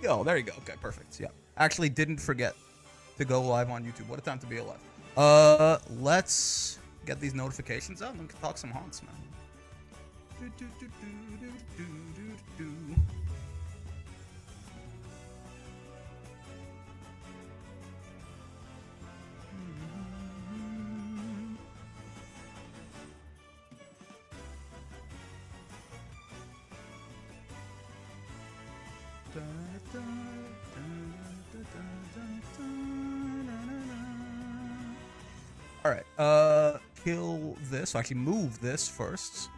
go. There you go. Okay, perfect. Yeah. Actually didn't forget to go live on YouTube. What a time to be alive. Let's get these notifications out and we can talk some haunts, man. Alright, kill this. So actually move this first.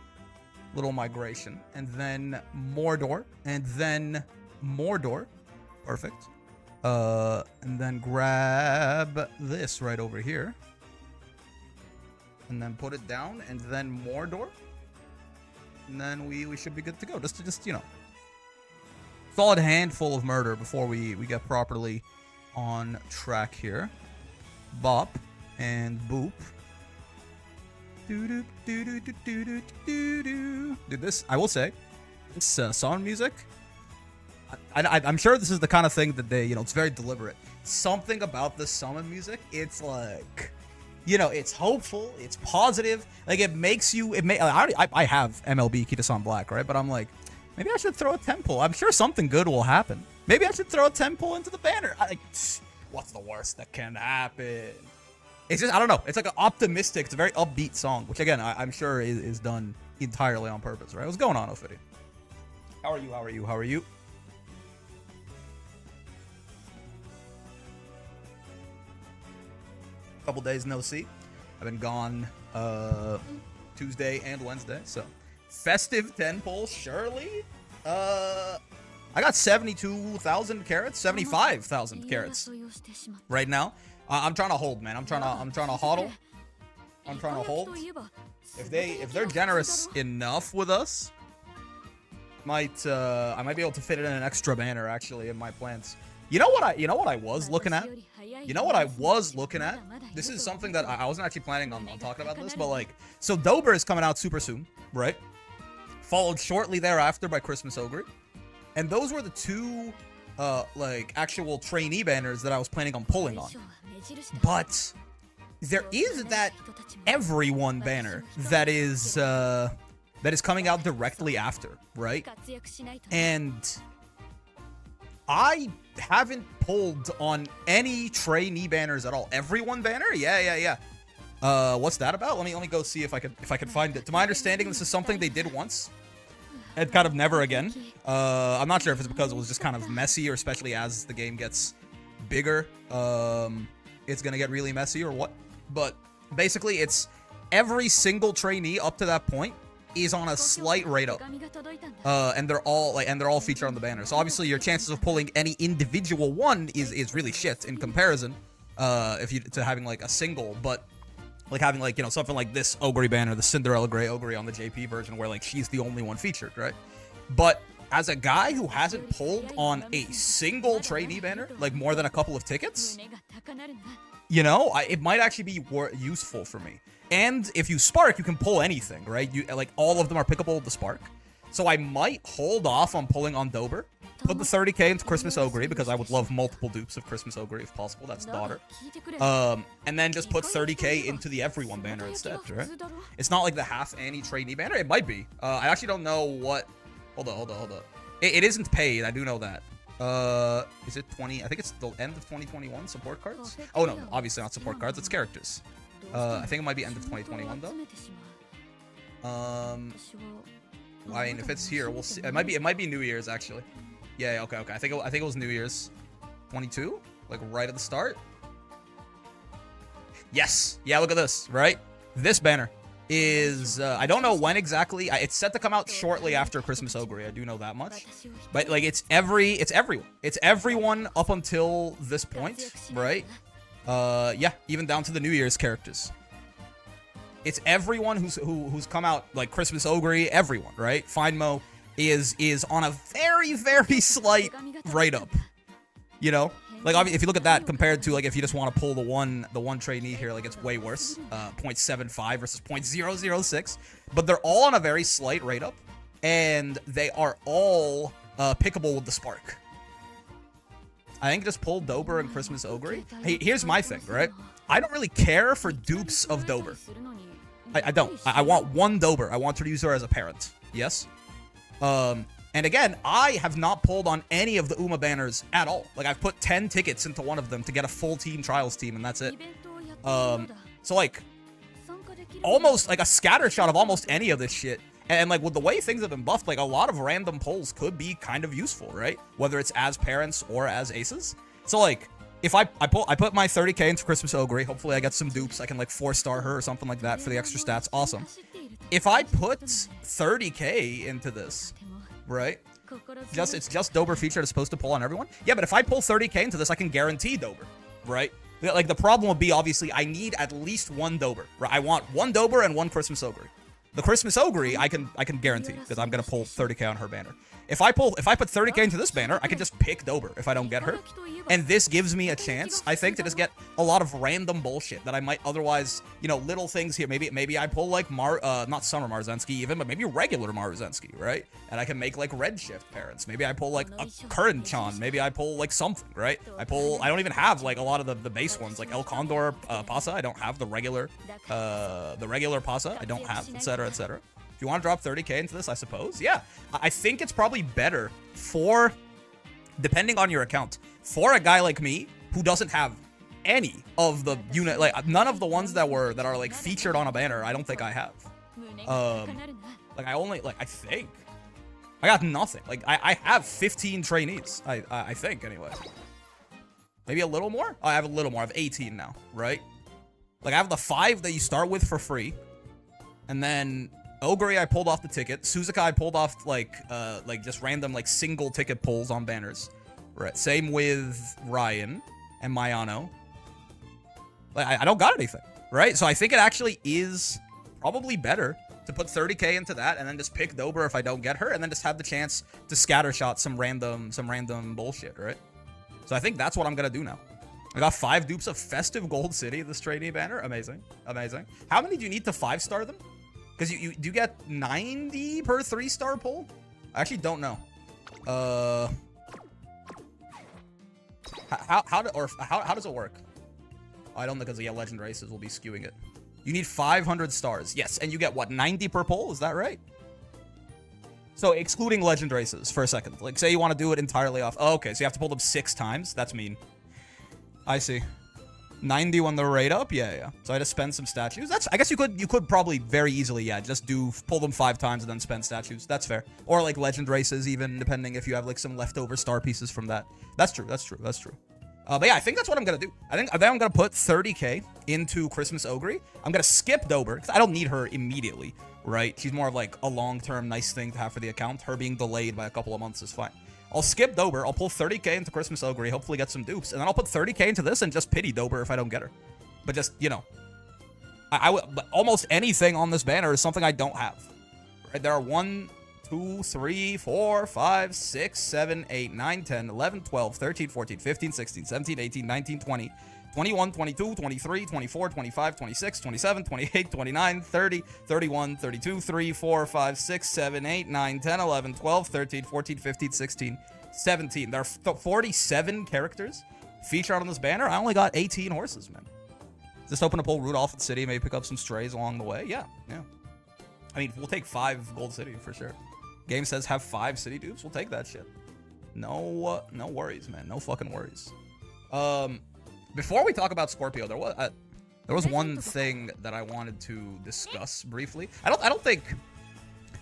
Little migration. And then Mordor. And then Mordor. Perfect. And then grab this right over here. And then put it down. And then Mordor. And then we should be good to go. Just you know. Solid handful of murder before we get properly on track here. Bop. And boop. Dude, this, I will say, this song music, I'm sure this is the kind of thing that they, you know, it's very deliberate. Something about the summon music, it's like, you know, it's hopeful, it's positive, like it makes you, I have MLB Kitasan Black, right? But I'm like, maybe I should throw a temple. I'm sure something good will happen. Maybe I should throw a temple into the banner. What's the worst that can happen? It's just, I don't know. It's like an optimistic, it's a very upbeat song, which again, I'm sure is done entirely on purpose, right? What's going on, Ophidy? How are you? How are you? How are you? Couple days no see. I've been gone Tuesday and Wednesday, so festive 10 poll, surely. I got 72,000 carats, 75,000 carats right now. I'm trying to hold, man. I'm trying to hodl. I'm trying to hold. If they're generous enough with us, I might be able to fit it in an extra banner actually in my plans. You know what I was looking at? You know what I was looking at? This is something that I wasn't actually planning on talking about this, but like, so Dober is coming out super soon, right? Followed shortly thereafter by Christmas Ogre. And those were the two like actual trainee banners that I was planning on pulling on. But there is that everyone banner that is coming out directly after, right? And I haven't pulled on any trainee banners at all. Everyone banner? Yeah. What's that about? Let me go see if I could find it. To my understanding, this is something they did once. And kind of never again. I'm not sure if it's because it was just kind of messy, or especially as the game gets bigger, it's gonna get really messy or what. But basically, it's every single trainee up to that point is on a slight rate up, and they're all featured on the banner. So obviously, your chances of pulling any individual one is really shit in comparison, to having like a single, but. Like having like, you know, something like this Ogre banner, the Cinderella Grey Ogre on the JP version where like she's the only one featured, right? But as a guy who hasn't pulled on a single trainee banner, like more than a couple of tickets, you know, it might actually be useful for me. And if you spark, you can pull anything, right? You like all of them are pickable with the spark. So I might hold off on pulling on Dober. Put the 30k into Christmas Ogre because I would love multiple dupes of Christmas Ogre if possible. That's daughter. And then just put 30k into the everyone banner instead, right? It's not like the half Annie trainee banner. It might be. I actually don't know what. Hold on. It isn't paid. I do know that. Is it 20? I think it's the end of 2021 support cards. Oh no, obviously not support cards. It's characters. I think it might be end of 2021 though. I mean, if it's here, we'll see. It might be New Year's actually. Yeah, okay. I think it was New Year's 22, like right at the start. Yes. Yeah, look at this, right? This banner is I don't know when exactly. It's set to come out shortly after Christmas Ogre. I do know that much. But like it's everyone. It's everyone up until this point, right? Yeah, even down to the New Year's characters. It's everyone who's come out, like Christmas Ogre, everyone, right? Findmo is on a very, very slight rate up. You know? Like, if you look at that compared to, like, if you just want to pull the one trainee here, like, it's way worse. 0.75 versus 0.006. But they're all on a very slight rate up. And they are all pickable with the spark. I think just pull Dober and Christmas Ogre. Hey, here's my thing, right? I don't really care for dupes of Dober. I don't. I want one Dober. I want to use her as a parent. Yes? And again, I have not pulled on any of the Uma banners at all. Like, I've put 10 tickets into one of them to get a full team trials team, and that's it. So, like, almost, like, a scatter shot of almost any of this shit. And, like, with the way things have been buffed, like, a lot of random pulls could be kind of useful, right? Whether it's as parents or as aces. So, like, if I put my 30k into Christmas Ogre, hopefully I get some dupes. I can, like, 4-star her or something like that for the extra stats. Awesome. If I put 30k into this, right? It's just Dober feature that's supposed to pull on everyone. Yeah, but if I pull 30k into this, I can guarantee Dober, right? Like, the problem would be, obviously, I need at least one Dober, right? I want one Dober and one Christmas Ogre. The Christmas Ogre, I can guarantee, because I'm gonna pull 30k on her banner. If I put 30k into this banner, I can just pick Dober if I don't get her. And this gives me a chance, I think, to just get a lot of random bullshit that I might otherwise, you know, little things here. Maybe I pull, like, not Summer Marzensky even, but maybe regular Marzensky, right? And I can make, like, Redshift parents. Maybe I pull, like, a current Chan. Maybe I pull, like, something, right? I don't even have, like, a lot of the base ones, like El Condor Pasa. I don't have the regular Pasa. I don't have, etc., etc. If you want to drop 30k into this, I suppose, yeah. I think it's probably better for, depending on your account, for a guy like me who doesn't have any of the unit, like none of the ones that are like featured on a banner. I don't think I have. Like I think I got nothing. Like I have 15 trainees. I think anyway. Maybe a little more. I have a little more. I have 18 now, right? Like I have the 5 that you start with for free, and then Ogre I pulled off the ticket. Suzuka I pulled off like just random like single ticket pulls on banners. Right. Same with Ryan and Mayano. Like I don't got anything, right? So I think it actually is probably better to put 30k into that and then just pick Dober if I don't get her, and then just have the chance to scattershot some random bullshit, right? So I think that's what I'm gonna do now. I got 5 dupes of Festive Gold City, this trainee banner. Amazing. Amazing. How many do you need to 5-star them? Because you do get 90 per 3-star pull? I actually don't know. How does it work? I don't know, because yeah, legend races will be skewing it. You need 500 stars. Yes, and you get what, 90 per pull? Is that right? So excluding legend races for a second. Like say you want to do it entirely off. Oh, okay, so you have to pull them 6 times. That's mean. I see. 90 when they're right up? Yeah. So I just spend some statues. I guess you could probably very easily, yeah, just pull them 5 times and then spend statues. That's fair. Or like legend races even, depending if you have like some leftover star pieces from that. That's true. But yeah, I think that's what I'm gonna do. I think I'm gonna put 30k into Christmas Ogre. I'm gonna skip Dober, because I don't need her immediately, right? She's more of like a long-term nice thing to have for the account. Her being delayed by a couple of months is fine. I'll skip Dober. I'll pull 30k into Christmas Ogre, hopefully get some dupes, and then I'll put 30k into this and just pity Dober if I don't get her. But just, you know, almost anything on this banner is something I don't have. Right? There are 1, 2, 3, 4, 5, 6, 7, 8, 9, 10, 11, 12, 13, 14, 15, 16, 17, 18, 19, 20, 21, 22, 23, 24, 25, 26, 27, 28, 29, 30, 31, 32, 3, 4, 5, 6, 7, 8, 9, 10, 11, 12, 13, 14, 15, 16, 17. There are 47 characters featured on this banner. I only got 18 horses, man. Just hoping to pull Rudolph at City, maybe pick up some strays along the way. Yeah. I mean, we'll take 5 Gold City for sure. Game says have 5 city dupes. We'll take that shit. No worries, man. No fucking worries. Before we talk about Scorpio, there was one thing that I wanted to discuss briefly. I don't think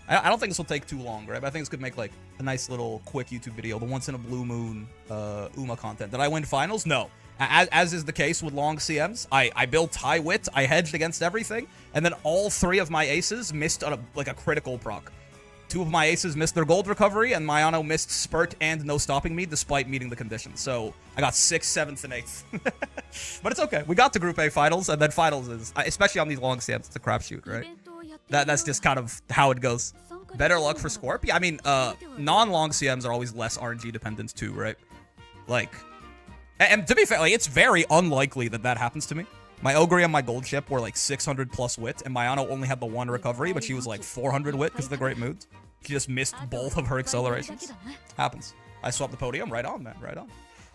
this will take too long, right? But I think this could make like a nice little quick YouTube video. The once in a blue moon Uma content. Did I win finals? No. As is the case with long CMs, I built high wit. I hedged against everything, and then all 3 of my aces missed on a critical proc. 2 of my aces missed their gold recovery, and Mayano missed spurt and no stopping me despite meeting the conditions. So I got 6th, 7th, and 8th. But it's okay. We got to Group A finals, and then finals is, especially on these long CMs, it's a crapshoot, right? That's just kind of how it goes. Better luck for Scorp. Yeah, I mean, non-long CMs are always less RNG dependent too, right? Like, and to be fair, like, it's very unlikely that happens to me. My Ogre and my gold ship were like 600 plus wit, and Mayano only had the 1 recovery, but she was like 400 wit because of the great mood. She just missed both of her accelerations. Happens. I swapped the podium. Right on, man. Right on.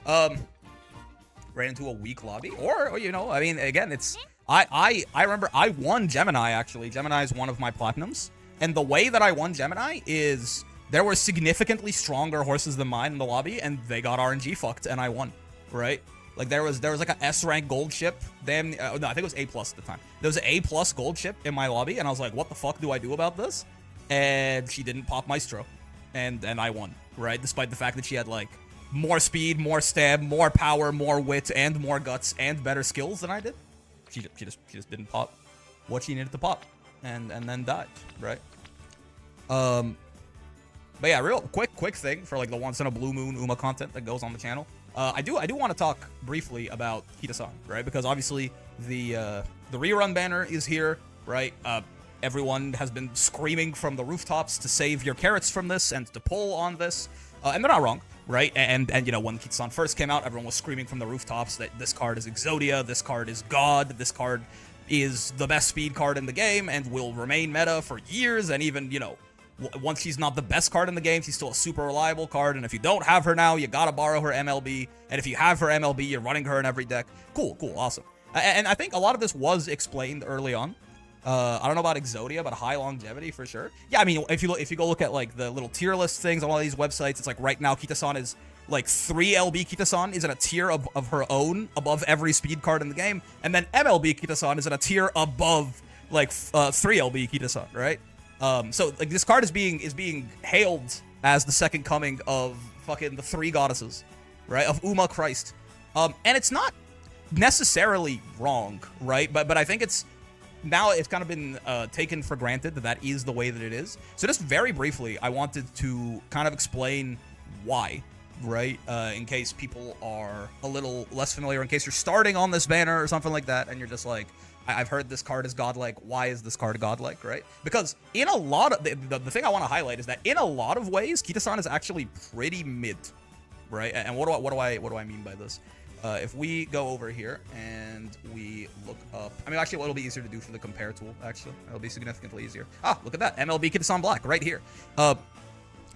Ran into a weak lobby, or you know, I mean, again, it's I remember I won Gemini actually. Gemini is one of my platinums, and the way that I won Gemini is there were significantly stronger horses than mine in the lobby, and they got RNG fucked, and I won, right? Like there was like a S rank gold ship. Damn, no, I think it was A plus at the time. There was an A plus gold ship in my lobby, and I was like, what the fuck do I do about this? And she didn't pop Maestro, and I won, right? Despite the fact that she had like more speed, more stab, more power, more wit, and more guts, and better skills than I did. She just didn't pop what she needed to pop, and then died, right? But yeah, real quick thing for like the once in a blue moon Uma content that goes on the channel. I do want to talk briefly about Kitasan, right? Because obviously the rerun banner is here, right? Everyone has been screaming from the rooftops to save your carrots from this and to pull on this, and they're not wrong, right? And you know, when Kitasan first came out, everyone was screaming from the rooftops that this card is Exodia, this card is God, this card is the best speed card in the game and will remain meta for years, and even, you know, once she's not the best card in the game, she's still a super reliable card, and if you don't have her now, you gotta borrow her MLB, and if you have her MLB, you're running her in every deck. Cool, awesome. And I think a lot of this was explained early on. I don't know about Exodia, but high longevity for sure. Yeah, I mean, if you go look at like the little tier list things on all these websites, it's like right now Kitasan is like 3 LB Kitasan is in a tier of her own above every speed card in the game, and then MLB Kitasan is in a tier above like 3 LB Kitasan, right? So like this card is being hailed as the second coming of fucking the 3 goddesses, right? Of Uma Christ. And it's not necessarily wrong, right? But I think it's kind of been taken for granted that is the way that it is. So just very briefly, I wanted to kind of explain why, right? In case people are a little less familiar, in case you're starting on this banner or something like that, and you're just like, I've heard this card is godlike. Why is this card godlike, right? Because in a lot of the thing I want to highlight is that in a lot of ways, Kitasan is actually pretty mid, right? And what do I mean by this? If we go over here and we look up, I mean, actually, it'll be easier to do for the compare tool. Actually, it'll be significantly easier. Ah, look at that, MLB Kitasan Black right here.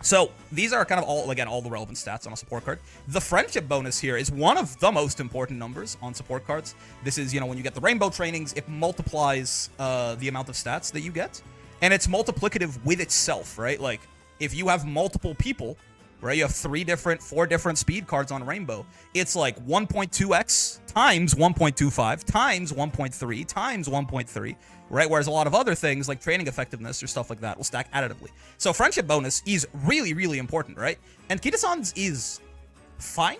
So these are kind of all the relevant stats on a support card. The friendship bonus here is one of the most important numbers on support cards. This is, you know, when you get the rainbow trainings, it multiplies the amount of stats that you get, and it's multiplicative with itself, right? Like if you have multiple people, right, you have 4 different speed cards on rainbow, it's like 1.2x times 1.25 times 1.3 times 1.3, right? Whereas a lot of other things like training effectiveness or stuff like that will stack additively. So friendship bonus is really important, right? And Kitasan's is fine.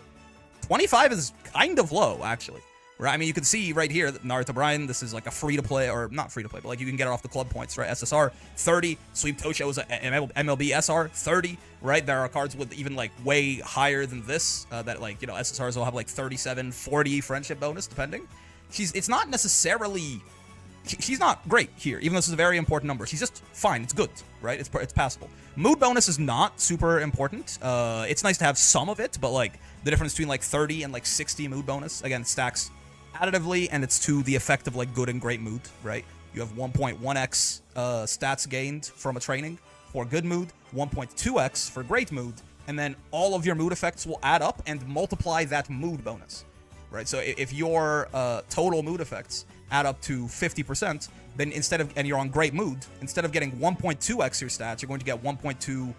25 is kind of low, actually. Right? I mean, you can see right here that Naruto Brian, this is like a free-to-play, or not free-to-play, but like you can get it off the club points, right? SSR, 30. Sweep Tosho is an MLB SR, 30, right? There are cards with even like way higher than this that like, you know, SSRs will have like 37, 40 friendship bonus, depending. It's not necessarily... She's not great here, even though this is a very important number. She's just fine. It's good, right? It's passable. Mood bonus is not super important. It's nice to have some of it, but like the difference between like 30 and like 60 mood bonus, again, it stacks additively, and it's to the effect of like good and great mood, right? You have 1.1x stats gained from a training for good mood, 1.2x for great mood, and then all of your mood effects will add up and multiply that mood bonus, right? So if your total mood effects add up to 50%, then and you're on great mood, instead of getting 1.2x your stats, you're going to get 1.2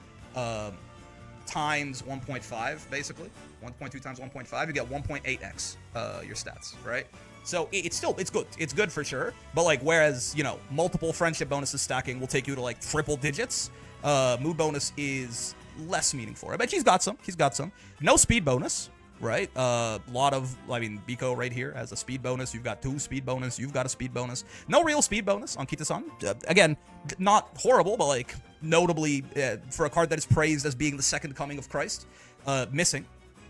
times 1.5, basically. 1.2 times 1.5, you get 1.8x your stats, right? So it's good. It's good for sure. But like, whereas, you know, multiple friendship bonuses stacking will take you to like triple digits, mood bonus is less meaningful. I bet she's got some. No speed bonus, right? Lot of, I mean, Biko right here has a speed bonus. You've got 2 speed bonus. You've got a speed bonus. No real speed bonus on Kitasan. Again, not horrible, but like notably for a card that is praised as being the second coming of Christ, missing.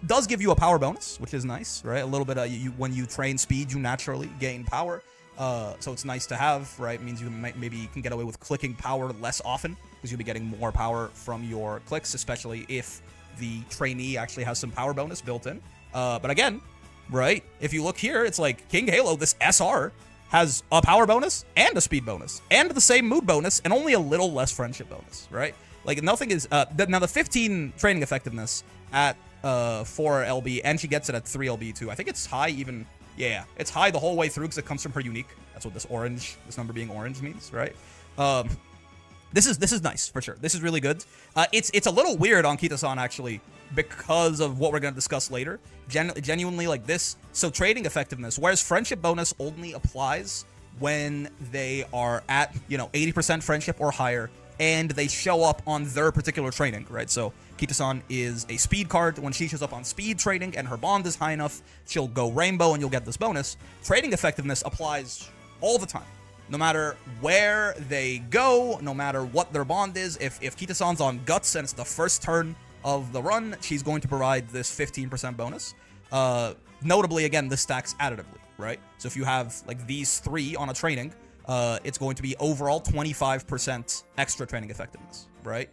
Does give you a power bonus, which is nice, right? A little bit when you train speed, you naturally gain power. So it's nice to have, right? It means you maybe can get away with clicking power less often because you'll be getting more power from your clicks, especially if the trainee actually has some power bonus built in. But again, right, if you look here, it's like King Halo, this SR has a power bonus and a speed bonus and the same mood bonus and only a little less friendship bonus, right? Like nothing is now the 15 training effectiveness at 4 LB, and she gets it at 3 LB too. I think it's high even. Yeah, it's high the whole way through because it comes from her unique. That's what this number being orange means, right? This is nice for sure. This is really good. It's a little weird on Kitasan actually because of what we're gonna discuss later. Genuinely like this. So trading effectiveness, whereas friendship bonus only applies when they are at 80% friendship or higher, and they show up on their particular training, right? So Kitasan is a speed card. When she shows up on speed training and her bond is high enough, she'll go rainbow and you'll get this bonus. Trading effectiveness applies all the time. No matter where they go, no matter what their bond is, if Kitasan's on Guts and it's the first turn of the run, she's going to provide this 15% bonus. Notably, again, this stacks additively, right? So if you have like these 3 on a training, it's going to be overall 25% extra training effectiveness, right?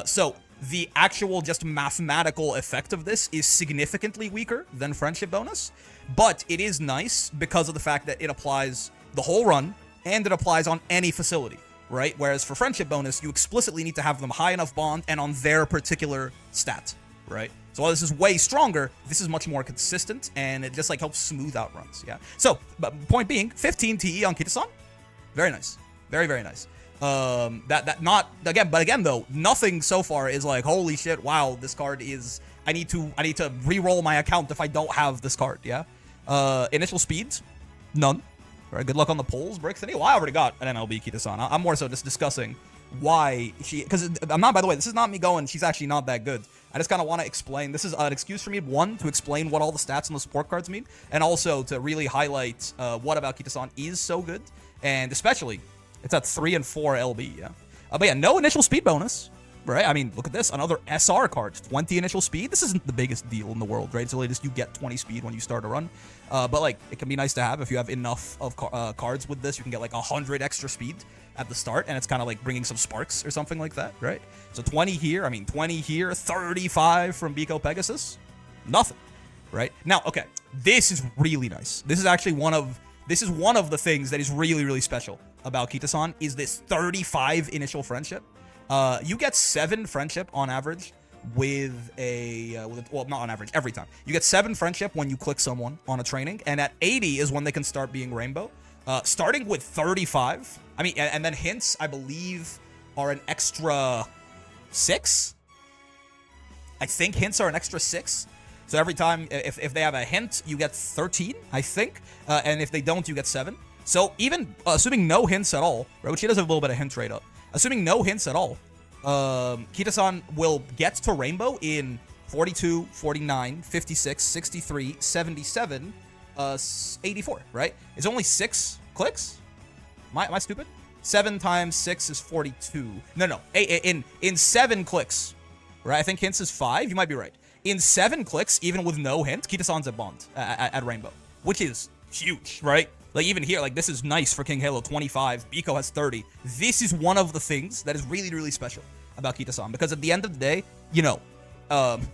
So the actual just mathematical effect of this is significantly weaker than friendship bonus, but it is nice because of the fact that it applies the whole run and it applies on any facility, right? Whereas for friendship bonus, you explicitly need to have them high enough bond and on their particular stat, right? So while this is way stronger, this is much more consistent and it just like helps smooth out runs, yeah? So, but point being, 15 TE on Kitasan, very nice. Very, very nice. But again though, nothing so far is like, holy shit, wow, this card is, I need to re-roll my account if I don't have this card, yeah? Initial speeds, none. All right, good luck on the polls, Bricks. Well, I already got an MLB Kitasan. I'm more so just discussing why because I'm not, by the way, this is not me going, she's actually not that good. I just kind of want to explain, this is an excuse for me, one, to explain what all the stats on the support cards mean, and also to really highlight what about Kitasan is so good, and especially, it's at 3 and 4 LB, yeah? But yeah, no initial speed bonus, right? I mean, look at this, another SR card, 20 initial speed. This isn't the biggest deal in the world, right? It's the latest you get 20 speed when you start a run. But like, it can be nice to have if you have enough of cards with this. You can get like 100 extra speed at the start, and it's kind of like bringing some sparks or something like that, right? So 20 here, 20 here, 35 from Biko Pegasus, nothing, right? Now, okay, this is really nice. This is actually one of the things that is really, really special about Kitasan is this 35 initial friendship. You get 7 friendship on average with well, not on average, every time. You get 7 friendship when you click someone on a training, and at 80 is when they can start being rainbow. Starting with 35, and then hints, I believe, are an extra 6. I think hints are an extra 6. So every time, if they have a hint, you get 13, I think. And if they don't, you get 7. So even assuming no hints at all, right, which he does have a little bit of hint rate up. Assuming no hints at all, Kitasan will get to rainbow in 42, 49, 56, 63, 77, 84, right? It's only 6 clicks? Am I stupid? 7 times 6 is 42. No. In 7 clicks, right? I think hints is 5. You might be right. In 7 clicks, even with no hint, Kitasan's at bond at rainbow, which is huge, right? Like even here, like this is nice for King Halo, 25. Biko has 30. This is one of the things that is really, really special about Kitasan, because at the end of the day,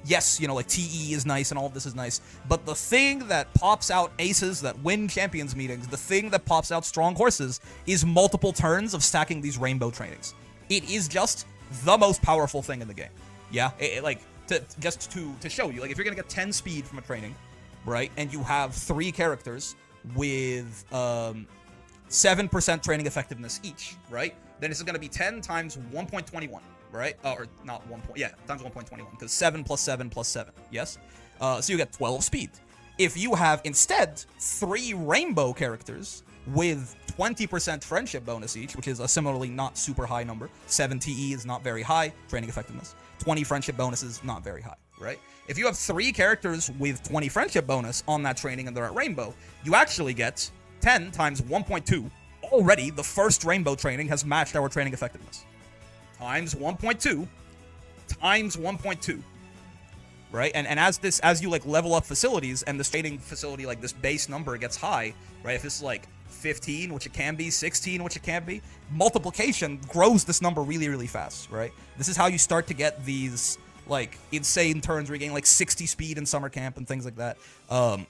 yes, like TE is nice and all of this is nice, but the thing that pops out aces that win champions meetings, the thing that pops out strong horses is multiple turns of stacking these rainbow trainings. It is just the most powerful thing in the game. Yeah, to show you, like if you're gonna get 10 speed from a training, right, and you have 3 characters with 7% training effectiveness each, right, then it's gonna be 10 times 1.21, right? Or not 1. Times 1.21, because 7 plus 7 plus 7, yes? So you get 12 speed. If you have instead 3 rainbow characters with 20% friendship bonus each, which is a similarly not super high number, 7 TE is not very high training effectiveness, 20 friendship bonus is not very high, right? If you have 3 characters with 20 friendship bonus on that training and they're at rainbow, you actually get 10 times 1.2. Already, the first rainbow training has matched our training effectiveness. Times 1.2 times 1.2, right? And as you like level up facilities and this training facility, like this base number gets high, right? If this is like 15, which it can be, 16, which it can be, multiplication grows this number really, really fast, right? This is how you start to get these like insane turns where you gain like 60 speed in summer camp and things like that.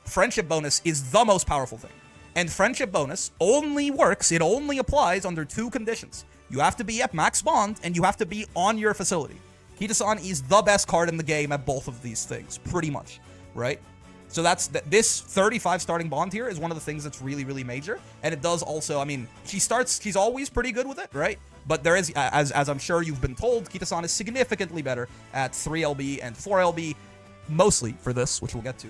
Friendship bonus is the most powerful thing. And friendship bonus only works, it only applies under 2 conditions. You have to be at max bond and you have to be on your facility. Kitasan is the best card in the game at both of these things, pretty much, right? So this 35 starting bond here is one of the things that's really, really major. And it does also, I mean, she's always pretty good with it, right? But there is, as I'm sure you've been told, Kitasan is significantly better at 3LB and 4LB, mostly for this, which we'll get to.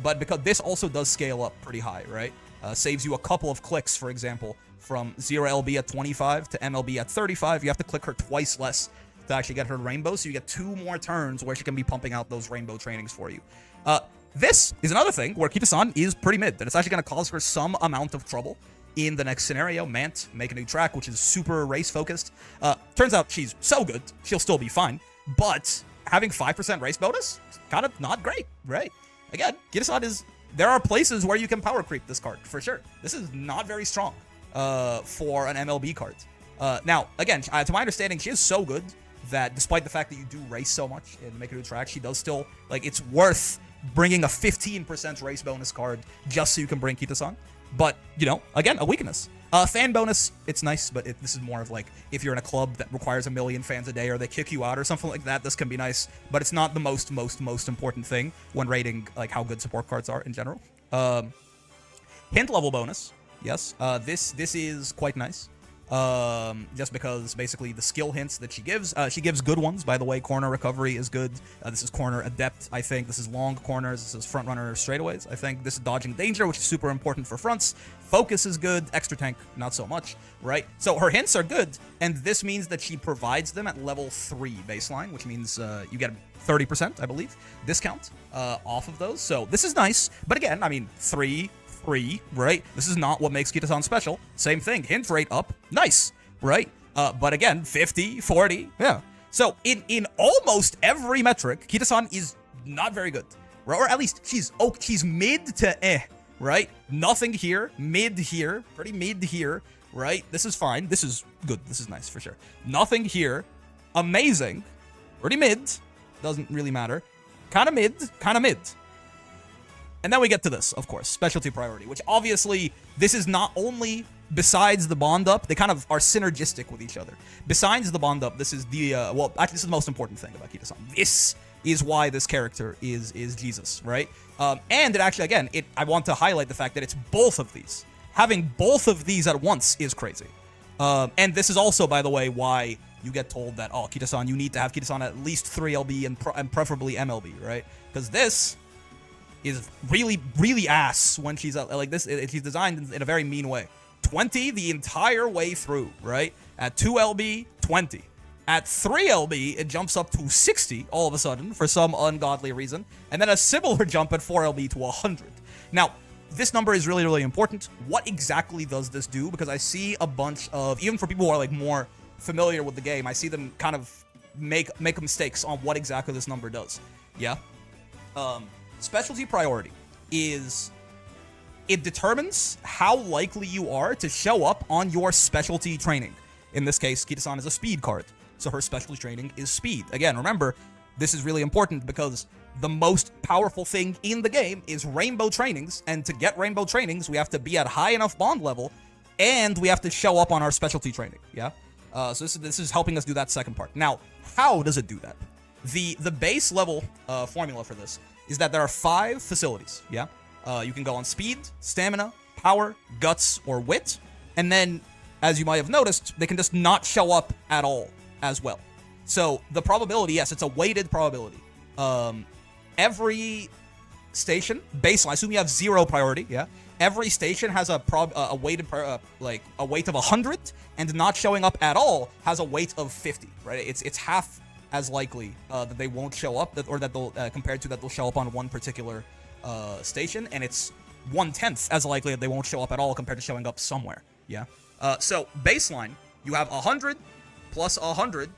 But because this also does scale up pretty high, right? Saves you a couple of clicks, for example, from 0LB at 25 to MLB at 35. You have to click her twice less to actually get her rainbow, so you get 2 more turns where she can be pumping out those rainbow trainings for you. This is another thing where Kitasan is pretty mid, and it's actually going to cause her some amount of trouble in the next scenario. Mant, make a new track, which is super race-focused. Turns out she's so good, she'll still be fine, but having 5% race bonus, kind of not great, right? Again, Kitasan is... There are places where you can power creep this card, for sure. This is not very strong for an MLB card. Now, again, to my understanding, she is so good that despite the fact that you do race so much in Make a New Track, she does still... Like, it's worth bringing a 15% race bonus card just so you can bring Kitasan. But, you know, again, a weakness. Fan bonus, it's nice, but this is more of like, if you're in a club that requires 1 million fans a day or they kick you out or something like that, this can be nice. But it's not the most important thing when rating, like, how good support cards are in general. Hint level bonus, yes. This is quite nice. Just because basically the skill hints that she gives good ones, by the way. Corner recovery is good. This is corner adept, I think. This is long corners. This is front runner straightaways, I think. This is dodging danger, which is super important for fronts. Focus is good. Extra tank, not so much, right? So her hints are good, and this means that she provides them at level 3 baseline, which means you get 30%, I believe, discount off of those. So this is nice, but again, I mean, 3, right? This is not what makes Kitasan special. Same thing, hint rate up, nice, right? But again, 50, 40, yeah. So in almost every metric, Kitasan is not very good, right? Or at least she's mid to right? Nothing here, mid here, pretty mid here, right? This is fine, this is good, this is nice for sure. Nothing here, amazing, pretty mid, doesn't really matter, kind of mid. And then we get to this, of course, specialty priority, which obviously, this is not only, besides the bond up, they kind of are synergistic with each other. Besides the bond up, this is the, well, actually, this is the most important thing about Kitasan. This is why this character is Jesus, right? And it actually, again, I want to highlight the fact that it's both of these. Having both of these at once is crazy. And this is also, by the way, why you get told that, oh, Kitasan, you need to have Kitasan at least 3LB and preferably MLB, right? Because this is really ass when she's like this. She's designed in a very mean way. 20 the entire way through, right? At 2LB, 20. At 3LB, it jumps up to 60 all of a sudden for some ungodly reason, and then a similar jump at 4LB to 100. Now, this number is really important. What exactly does this do? Because I see a bunch of, even for people who are like more familiar with the game, I see them kind of make mistakes on what exactly this number does. Yeah. Specialty priority is, it determines how likely you are to show up on your specialty training. In this case, Kitasan is a speed card, so her specialty training is speed. Again, remember, this is really important because the most powerful thing in the game is rainbow trainings, and to get rainbow trainings, we have to be at high enough bond level, and we have to show up on our specialty training, yeah? So this is helping us do that second part. Now, how does it do that? The base level formula for this is that there are 5 facilities, yeah? You can go on speed, stamina, power, guts, or wit, and then, as you might have noticed, they can just not show up at all as well. So the probability, yes, it's a weighted probability. Every station, baseline, assume you have 0 priority, yeah? Every station has a weighted, like a weight of 100, and not showing up at all has a weight of 50, right? It's half as likely that they won't show up, or that they'll compared to that they'll show up on one particular station, and it's 1/10 as likely that they won't show up at all compared to showing up somewhere. Yeah. So baseline, you have 100 plus 100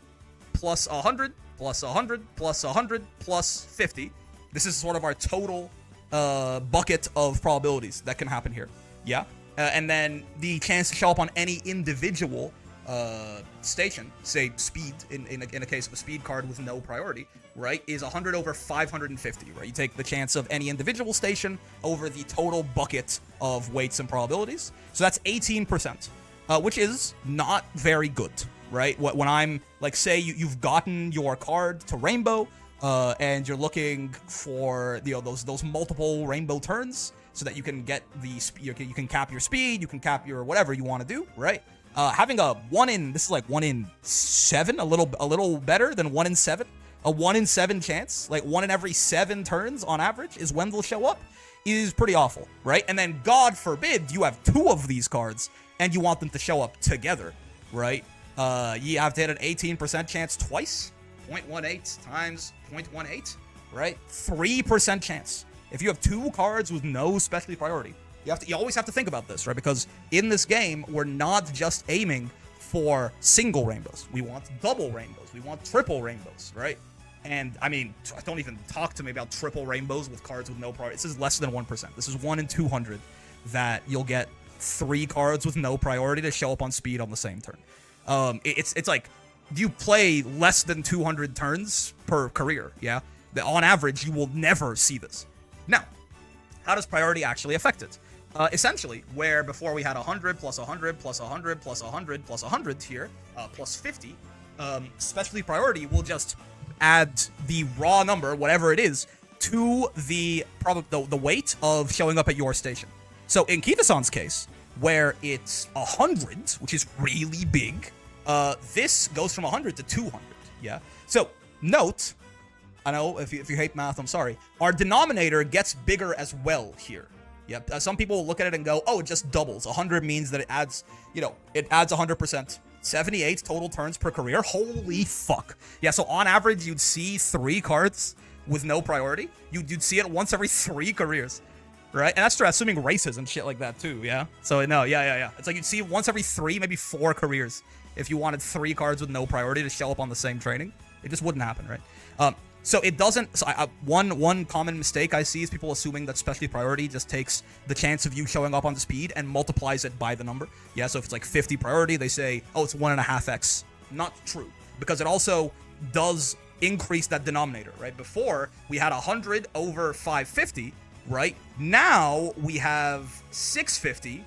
plus 100 plus 100 plus 100 plus 50. This is sort of our total bucket of probabilities that can happen here. Yeah. And then the chance to show up on any individual station, say speed, in a case of a speed card with no priority, right, is 100 over 550, right? You take the chance of any individual station over the total bucket of weights and probabilities. So that's 18%. which is not very good, right? When I'm like, say you've gotten your card to rainbow, and you're looking for those multiple rainbow turns so that you can get you can cap your speed, you can cap your whatever you want to do, right? Having this is like 1 in 7, a little better than 1 in 7. A 1 in 7 chance, like 1 in every 7 turns on average is when they'll show up, is pretty awful, right? And then God forbid you have 2 of these cards and you want them to show up together, right? You have to hit an 18% chance twice, 0.18 times 0.18, right? 3% chance. If you have 2 cards with no specialty priority, you always have to think about this, right? Because in this game, we're not just aiming for single rainbows. We want double rainbows. We want triple rainbows, right? And I mean, don't even talk to me about triple rainbows with cards with no priority. This is less than 1%. This is 1 in 200 that you'll get 3 cards with no priority to show up on speed on the same turn. It's like you play less than 200 turns per career, yeah? On average, you will never see this. Now, how does priority actually affect it? Essentially, where before we had 100 plus 100 plus 100 plus 100 plus 100 here, plus 50, specialty priority will just add the raw number, whatever it is, to the weight of showing up at your station. So in Kitasan's case, where it's 100, which is really big, this goes from 100 to 200, yeah? So note, I know if you hate math, I'm sorry, our denominator gets bigger as well here. Yep. Some people will look at it and go, oh, it just doubles. 100 means that it adds, it adds 100%. 78 total turns per career. Holy fuck. Yeah, so on average, you'd see 3 cards with no priority. You'd see it once every 3 careers, right? And that's assuming races and shit like that too, yeah? So, no, yeah. It's like you'd see it once every 3, maybe 4 careers if you wanted 3 cards with no priority to show up on the same training. It just wouldn't happen, right? So it doesn't. So one common mistake I see is people assuming that specialty priority just takes the chance of you showing up on the speed and multiplies it by the number. Yeah. So if it's like 50 priority, they say, oh, it's 1.5x. Not true, because it also does increase that denominator. Right. Before we had 100 over 550. Right now we have 650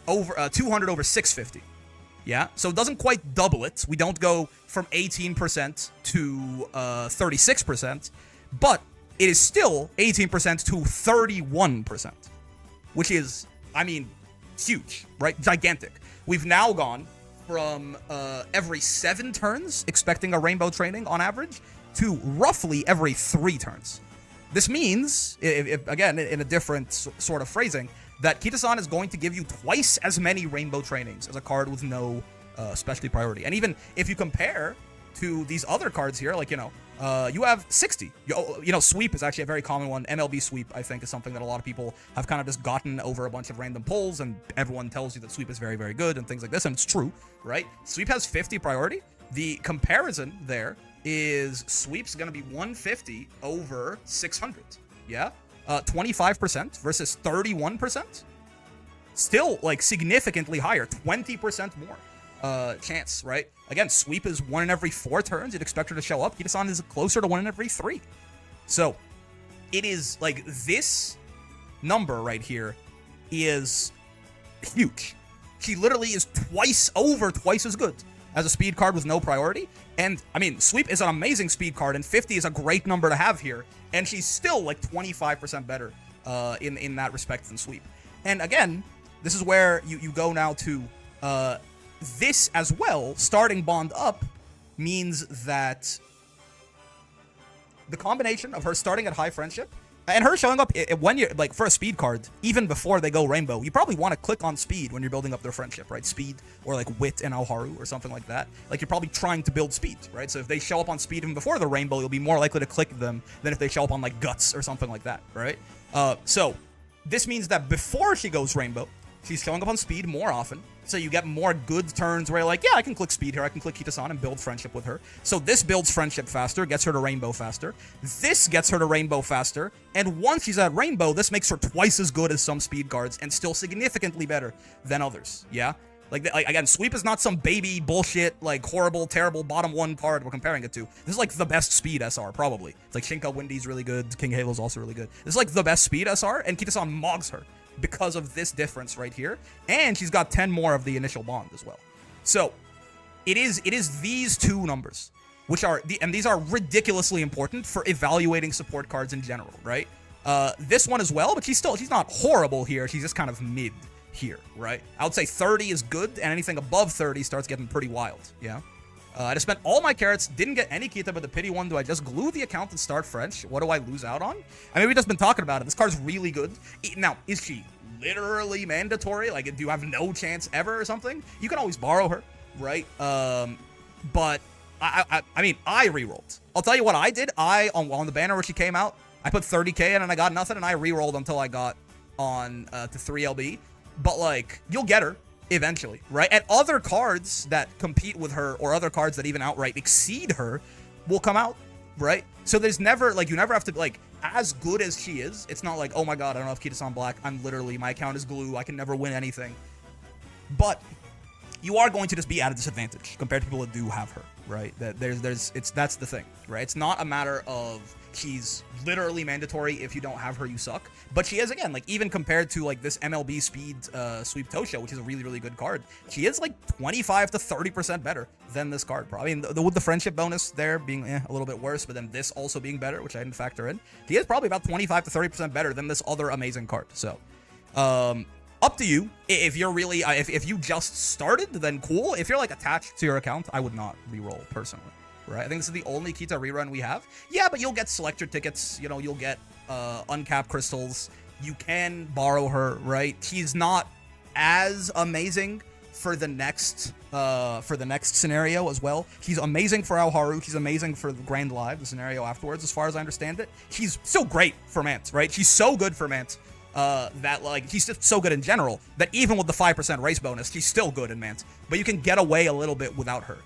over 200 over 650. Yeah, so it doesn't quite double it. We don't go from 18% to 36%, but it is still 18% to 31%, which is, I mean, huge, right? Gigantic. We've now gone from every 7 turns expecting a rainbow training on average to roughly every 3 turns. This means, if again, in a different sort of phrasing, that Kitasan is going to give you twice as many rainbow trainings as a card with no specialty priority. And even if you compare to these other cards here, like, you have 60. Sweep is actually a very common one. MLB sweep, I think, is something that a lot of people have kind of just gotten over a bunch of random polls, and everyone tells you that sweep is very, very good and things like this, and it's true, right? Sweep has 50 priority. The comparison there is sweep's going to be 150 over 600, yeah? 25% versus 31%. Still, like, significantly higher, 20% more chance, right? Again, sweep is 1 in every 4 turns. You'd expect her to show up. Kitasan is closer to 1 in every 3. So, it is, like, this number right here is huge. She literally is twice as good as a speed card with no priority. And, I mean, sweep is an amazing speed card, and 50 is a great number to have here. And she's still, like, 25% better in that respect than sweep. And, again, this is where you go now to this as well. Starting bond up means that the combination of her starting at high friendship and her showing up when you're, like, for a speed card, even before they go rainbow, you probably want to click on speed when you're building up their friendship, right? Speed or, like, wit and Aoharu or something like that. Like, you're probably trying to build speed, right? So if they show up on speed even before the rainbow, you'll be more likely to click them than if they show up on, like, guts or something like that, right? So this means that before she goes rainbow, she's showing up on speed more often, so you get more good turns where you're like, yeah, I can click speed here, I can click Kitasan and build friendship with her. So this builds friendship faster, gets her to rainbow faster. This gets her to rainbow faster, and once she's at rainbow, this makes her twice as good as some speed cards and still significantly better than others, yeah? Like again, sweep is not some baby bullshit, like, horrible, terrible bottom 1 card we're comparing it to. This is like the best speed SR, probably. It's like Shinka Windy's really good, King Halo's also really good. This is like the best speed SR, and Kitasan mogs her. because of this difference right here. And she's got 10 more of the initial bond as well. So it is these two numbers, which are and these are ridiculously important for evaluating support cards in general, right? This one as well, but she's not horrible here. She's just kind of mid here, right? I would say 30 is good, and anything above 30 starts getting pretty wild, yeah? I just spent all my carrots, didn't get any Kita, but the pity one. Do I just glue the account and start French? What do I lose out on? I mean, we've just been talking about it. This card's really good. Now, is she literally mandatory? Like, do you have no chance ever or something? You can always borrow her, right? But I mean, I rerolled. I'll tell you what I did. On the banner where she came out, I put 30k in and I got nothing, and I rerolled until I got on to 3LB. But, like, you'll get her eventually, right? And other cards that compete with her, or other cards that even outright exceed her, will come out, right? So there's never, like, you never have to, like, as good as she is, it's not like, oh my god, I don't have Kitasan Black, I'm literally, my account is glue, I can never win anything. But you are going to just be at a disadvantage compared to people that do have her, right? That's the thing, right? It's not a matter of she's literally mandatory. If you don't have her, you suck. But she is, again, like, even compared to, like, this MLB speed Sweep Tosha, which is a really, really good card, she is, like, 25 to 30% better than this card. I mean, with the friendship bonus there being a little bit worse, but then this also being better, which I didn't factor in, she is probably about 25 to 30% better than this other amazing card. So, up to you. If you're really, if you just started, then cool. If you're, like, attached to your account, I would not reroll, personally. Right? I think this is the only Kita rerun we have. Yeah, but you'll get selector tickets. You know, you'll get uncapped crystals. You can borrow her, right? She's not as amazing for the next scenario as well. She's amazing for Alharu. She's amazing for the Grand Live, the scenario afterwards, as far as I understand it. She's so great for Mant, right? She's so good for Mant. That, like, she's just so good in general that even with the 5% race bonus, she's still good in Mant. But you can get away a little bit without her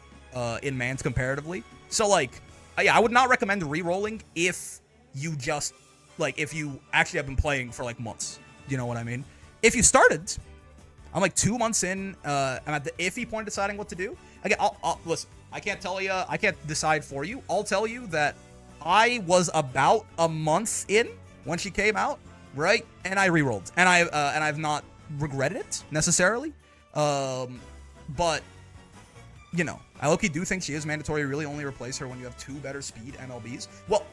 in Mant comparatively. So, like, yeah, I would not recommend re-rolling if you just, like, if you actually have been playing for, like, months. You know what I mean? If you started, I'm, like, 2 months in, I'm at the iffy point of deciding what to do. Again, I'll listen, I can't tell you, I can't decide for you. I'll tell you that I was about a month in when she came out, right? And I re-rolled. And I've not regretted it, necessarily. But, you know, I low-key do think she is mandatory. Really only replace her when you have 2 better speed MLBs. Well,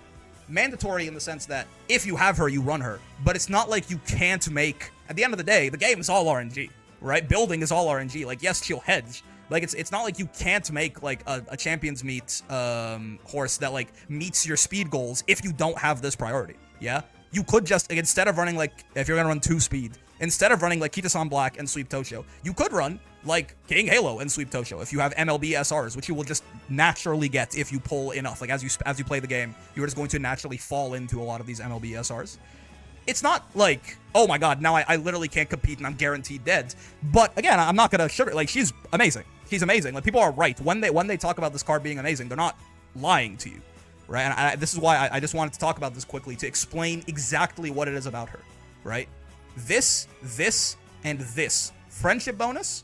mandatory in the sense that if you have her, you run her. But it's not like you can't make... At the end of the day, the game is all RNG, right? Building is all RNG. Like, yes, she'll hedge. Like, it's not like you can't make, like, a Champions Meet horse that, like, meets your speed goals if you don't have this priority, yeah? You could just, like, instead of running, like, if you're gonna run 2 speed, instead of running, like, Kitasan Black and Sweep Tosho, you could run, like, King Halo and Sweep Tosho if you have MLB SRs, which you will just naturally get if you pull enough. Like, as you play the game, you're just going to naturally fall into a lot of these MLB SRs. It's not like, oh my god, now I literally can't compete and I'm guaranteed dead. But, again, I'm not gonna sugar, like, she's amazing. She's amazing. Like, people are right. When they talk about this card being amazing, they're not lying to you, right? And this is why I just wanted to talk about this quickly, to explain exactly what it is about her, right? This, and this. Friendship bonus,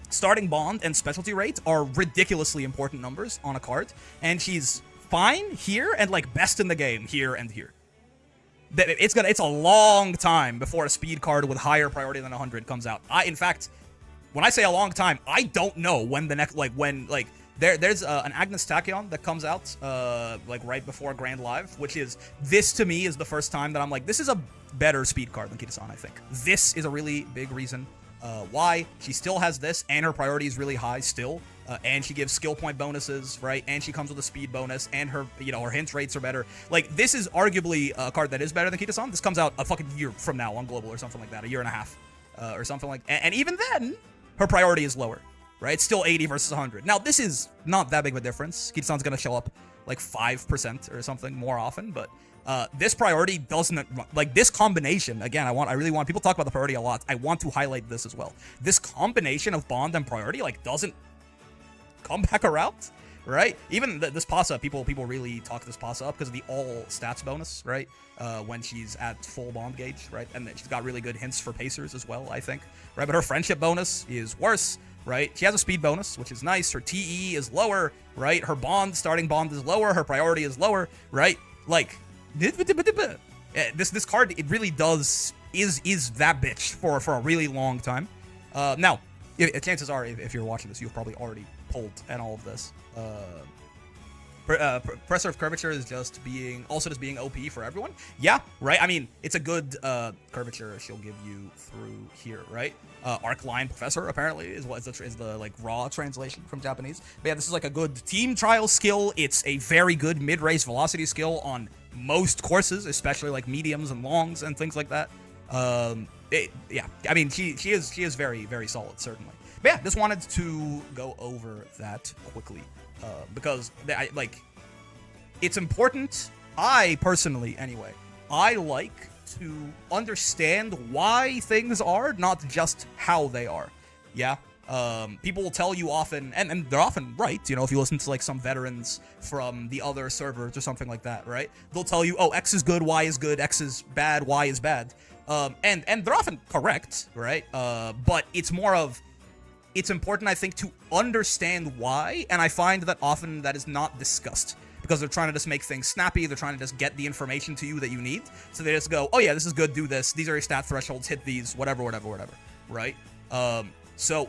starting bond, and specialty rate are ridiculously important numbers on a card, and she's fine here and, like, best in the game here and here. It's a long time before a speed card with higher priority than 100 comes out. In fact, when I say a long time, I don't know when the next, like, when, like, there's an Agnes Tachyon that comes out, like, right before Grand Live, which is, this to me is the first time that I'm like, this is a better speed card than Kitasan, I think. This is a really big reason why she still has this, and her priority is really high still, and she gives skill point bonuses, right? And she comes with a speed bonus, and her, you know, her hint rates are better. Like, this is arguably a card that is better than Kitasan. This comes out a fucking year from now on Global or something like that, a year and a half, or something like, and even then, her priority is lower. Right? It's still 80 versus 100. Now, this is not that big of a difference. Kitasan's going to show up like 5% or something more often, but this priority doesn't, like, this combination, again, I really want, people talk about the priority a lot. I want to highlight this as well. This combination of bond and priority, like, doesn't come back around, right? Even this Pasa, people really talk this Pasa up because of the all stats bonus, right? When she's at full bond gauge, right? And she's got really good hints for pacers as well, I think, right? But her friendship bonus is worse. Right? She has a speed bonus, which is nice. Her TE is lower, right? Her starting bond is lower. Her priority is lower, right? Like, this card, it really does is that bitch for a really long time. Now, chances are, if you're watching this, you've probably already pulled and all of this. Pressure of curvature is just being OP for everyone. Yeah, right. I mean, it's a good curvature she'll give you through here, right? Arc line professor apparently is the like raw translation from Japanese. But yeah, this is like a good team trial skill. It's a very good mid-race velocity skill on most courses, especially like mediums and longs and things like that. Yeah, I mean, she is very, very solid, certainly. But yeah, just wanted to go over that quickly. Because it's important. I personally, anyway, I like to understand why things are, not just how they are. Yeah. People will tell you often, and they're often right, you know, if you listen to like some veterans from the other servers or something like that, right? They'll tell you, oh, X is good, Y is good, X is bad, Y is bad. And they're often correct, right? But it's more of, it's important, I think, to understand why, and I find that often that is not discussed, because they're trying to just make things snappy, they're trying to just get the information to you that you need, so they just go, oh yeah, this is good, do this, these are your stat thresholds, hit these, whatever, right? So,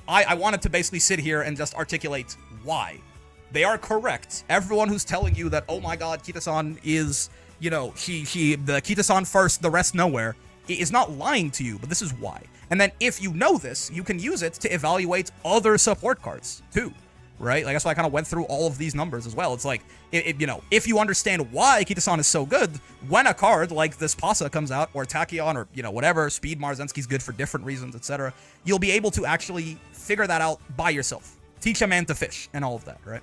I wanted to basically sit here and just articulate why. They are correct. Everyone who's telling you that, oh my god, Kitasan is, you know, the Kitasan first, the rest nowhere, is not lying to you, but this is why. And then if you know this, you can use it to evaluate other support cards too, right? Like that's why I kind of went through all of these numbers as well. It's like, you know, if you understand why Kitasan is so good, when a card like this Pasa comes out, or Tachyon, or, you know, whatever, Speed Marzensky's good for different reasons, etc., you'll be able to actually figure that out by yourself. Teach a man to fish and all of that, right?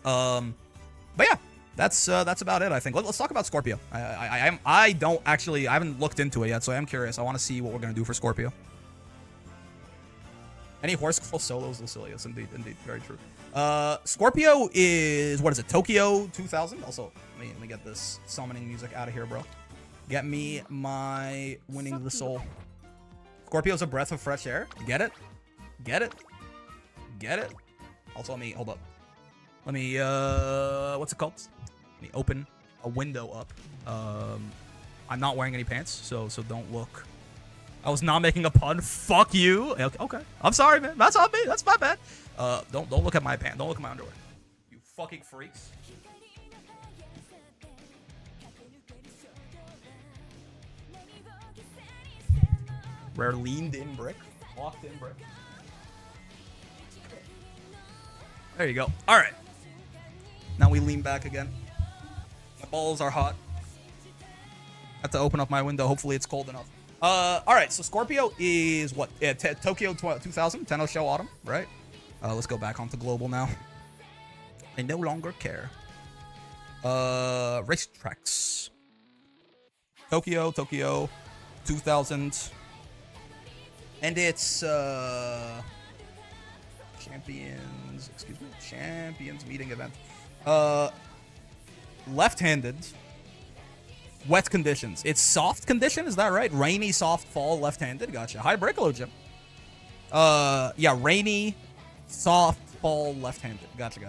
But yeah. That's about it, I think. Let's talk about Scorpio. I haven't looked into it yet, so I am curious. I want to see what we're gonna do for Scorpio. Any horse solos, Lucilius, indeed, very true. Scorpio is, what is it, Tokyo 2000? Also, let me get this summoning music out of here, bro. Get me my winning the soul. Scorpio's a breath of fresh air. Get it? Get it? Get it? Also, hold up. Let me, what's it called? Let me open a window up. I'm not wearing any pants, so don't look. I was not making a pun. Fuck you. Okay. I'm sorry, man. That's on me. That's my bad. Don't look at my pants. Don't look at my underwear. You fucking freaks. Rare leaned in brick. Locked in brick. There you go. All right. Now we lean back again. My balls are hot. Have to open up my window. Hopefully it's cold enough. All right. So Scorpio is what? Tokyo 2000, Tenno Show Autumn, right? Let's go back onto global now. I no longer care. Race tracks. Tokyo 2000. And it's Champions meeting event. Left-handed. Wet conditions. It's soft condition, is that right? Rainy, soft fall, left-handed. Gotcha. Hi, Breakalo, Jim. Yeah, rainy, soft fall, left-handed. Gotcha.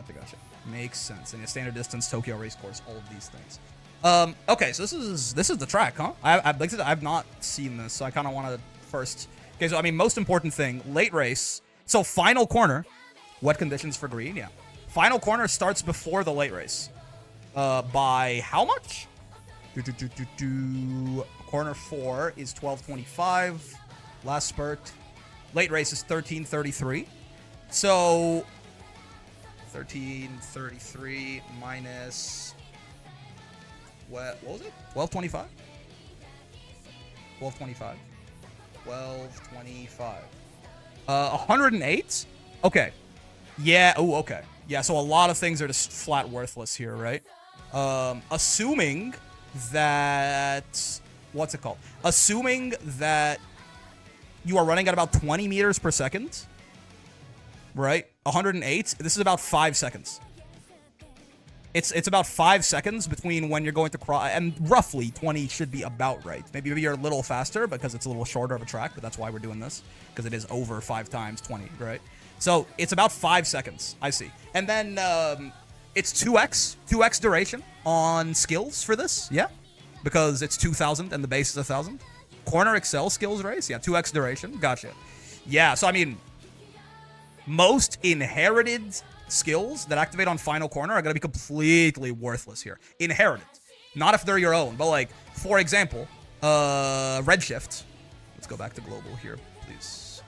Makes sense. And a standard distance, Tokyo race course, all of these things. Okay, so this is the track, huh? Like I said, I've not seen this, so I kind of want to first. Okay, so I mean, most important thing, late race. So final corner, wet conditions for green, yeah. Final corner starts before the late race. By how much? Corner 4 is 12:25. Last spurt. Late race is 13:33. So 13:33 minus what was it? 12:25. 12:25. 12:25. 108. Okay. Yeah. Oh, okay. Yeah. So a lot of things are just flat worthless here, right? Assuming that what's it called? Assuming that you are running at about 20 meters per second, right? 108. This is about 5 seconds. It's about 5 seconds between when you're going to cross, and roughly 20 should be about right. Maybe you're a little faster because it's a little shorter of a track, but that's why we're doing this, because it is over 5 times 20, right? So it's about 5 seconds, I see. And then it's 2x duration on skills for this, yeah? Because it's 2,000 and the base is 1,000. Corner Excel skills race? Yeah, 2x duration. Gotcha. Yeah, so I mean, most inherited skills that activate on final corner are going to be completely worthless here. Inherited. Not if they're your own, but like, for example, Redshift. Let's go back to global here, please.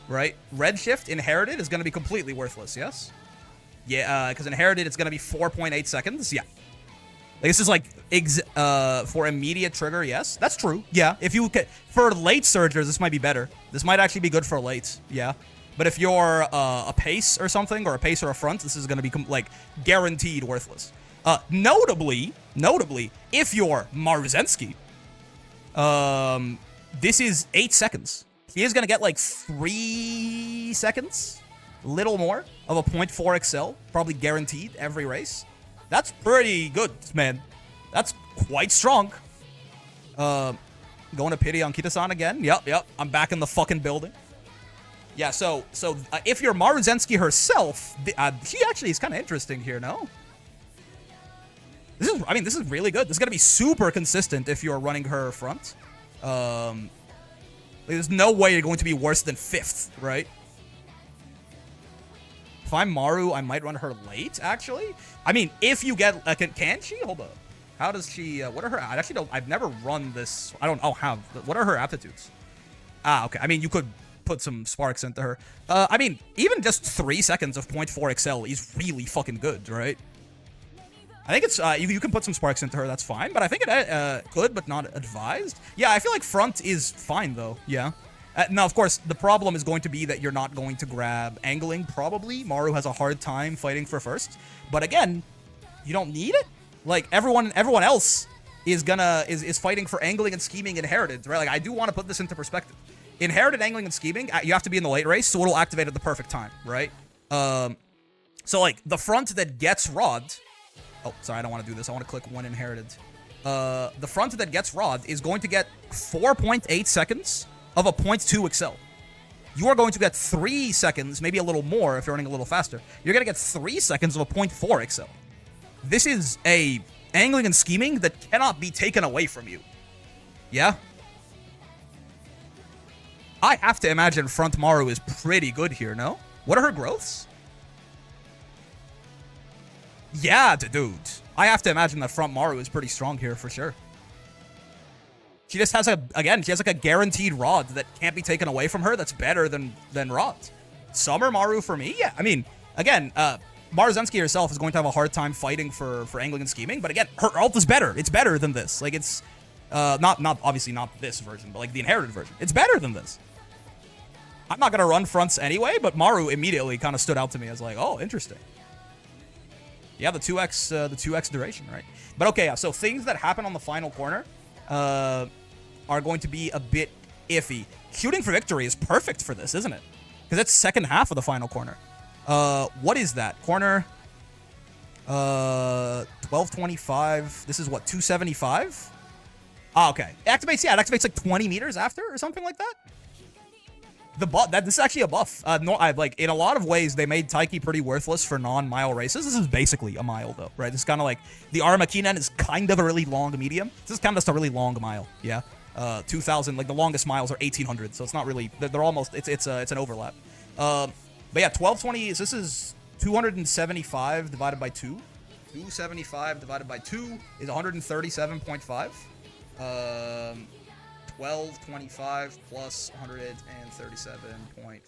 Right? Redshift, inherited, is going to be completely worthless, yes? Yeah, because inherited, it's going to be 4.8 seconds. Yeah. Like, this is like, for immediate trigger, yes. That's true. Yeah. If you can, for late surgers, this might be better. This might actually be good for late. Yeah. But if you're a pace or something, or a pace or a front, this is going to be, like, guaranteed worthless. Notably, if you're Maruzensky, this is 8 seconds. He is going to get, like, 3 seconds, little more, of a 0.4 excel, probably guaranteed every race. That's pretty good, man. That's quite strong. Going to pity on Kitasan again. Yep. I'm back in the fucking building. Yeah, so if you're Maruzensky herself, she actually is kind of interesting here, no? This is really good. This is going to be super consistent if you're running her front. There's no way you're going to be worse than 5th, right? If I'm Maru, I might run her late, actually. I mean, if you get... can she? Hold up. How does she... what are her... I actually don't... I've never run this... I don't... Oh, how? What are her aptitudes? Okay. I mean, you could put some sparks into her. I mean, even just 3 seconds of 0.4 excel is really fucking good, right? I think it's... you can put some sparks into her, that's fine. But I think it could, but not advised. Yeah, I feel like front is fine, though. Yeah. Now, of course, the problem is going to be that you're not going to grab angling, probably. Maru has a hard time fighting for first. But again, you don't need it. Like, everyone else is fighting for angling and scheming inherited, right? Like, I do want to put this into perspective. Inherited angling and scheming, you have to be in the late race, so it'll activate at the perfect time, right? So, like, the front that gets Rod... Oh, sorry, I don't want to do this. I want to click one inherited. The front that gets Rod is going to get 4.8 seconds of a 0.2 excel. You are going to get 3 seconds, maybe a little more if you're running a little faster. You're going to get 3 seconds of a 0.4 excel. This is a angling and scheming that cannot be taken away from you. Yeah? I have to imagine front Maru is pretty good here, no? What are her growths? Yeah, dude. I have to imagine that front Maru is pretty strong here for sure. She just has she has like a guaranteed Rod that can't be taken away from her that's better than Rod. Summer Maru for me? Yeah, I mean, again, Maruzensky herself is going to have a hard time fighting for angling and scheming, but again, her ult is better. It's better than this. Like, it's not obviously not this version, but like the inherited version. It's better than this. I'm not going to run fronts anyway, but Maru immediately kind of stood out to me as like, oh, interesting. Yeah, the 2x duration, right? But okay, yeah, so things that happen on the final corner are going to be a bit iffy. Shooting for victory is perfect for this, isn't it? Because that's second half of the final corner. What is that? Corner 1225. This is what, 275? Ah, okay. It activates, yeah, it activates like 20 meters after or something like that. This is actually a buff. Like, in a lot of ways, they made Taiki pretty worthless for non-mile races. This is basically a mile, though, right? This is kind of like, the Armakinen is kind of a really long medium. This is kind of just a really long mile, yeah? 2,000, like, the longest miles are 1,800, so it's not really, they're almost, it's an overlap. But yeah, 1220, this is 275 divided by 2. 275 divided by 2 is 137.5. 1225 plus 137.5.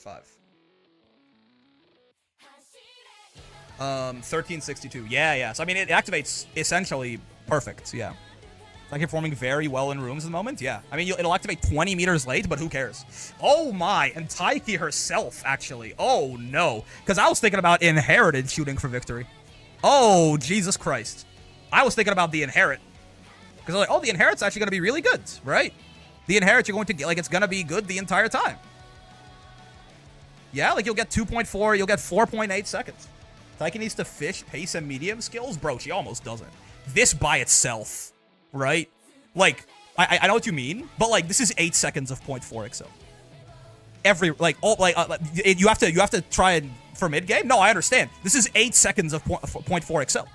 1362. Yeah. So I mean, it activates essentially perfect. Yeah. Like performing very well in rooms at the moment. Yeah. I mean, it'll activate 20 meters late, but who cares? Oh my! And Taiki herself, actually. Oh no! Because I was thinking about inherited shooting for victory. Oh Jesus Christ! I was thinking about the inherit. Because like, oh, the inherit's actually going to be really good, right? The inherit, you're going to get, like, it's going to be good the entire time. Yeah, like, you'll get 2.4, you'll get 4.8 seconds. Taiki needs to fish, pace, and medium skills. Bro, she almost doesn't. This by itself, right? Like, I know what you mean, but, like, this is 8 seconds of 0.4 excel. You have to try it for mid-game? No, I understand. This is 8 seconds of 0.4 excel.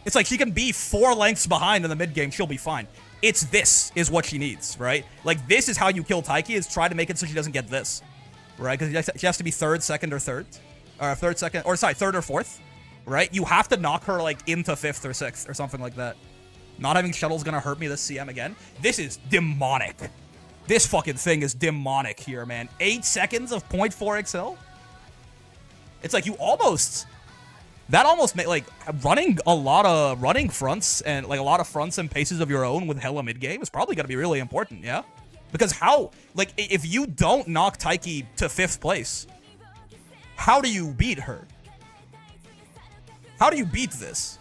It's like she can be 4 lengths behind in the mid-game. She'll be fine. this is what she needs, right? Like, this is how you kill Taiki, is try to make it so she doesn't get this, right? Because she has to be third, second, or third. Or third, second, or sorry, third or fourth, right? You have to knock her, like, into fifth or sixth or something like that. Not having shuttle's gonna hurt me this CM again. This is demonic. This fucking thing is demonic here, man. 8 seconds of 0.4 XL? It's like you almost... That almost made, like, running fronts and, like, a lot of fronts and paces of your own with hella mid-game is probably gonna be really important, yeah? Because how... Like, if you don't knock Taiki to 5th place, how do you beat her? How do you beat this?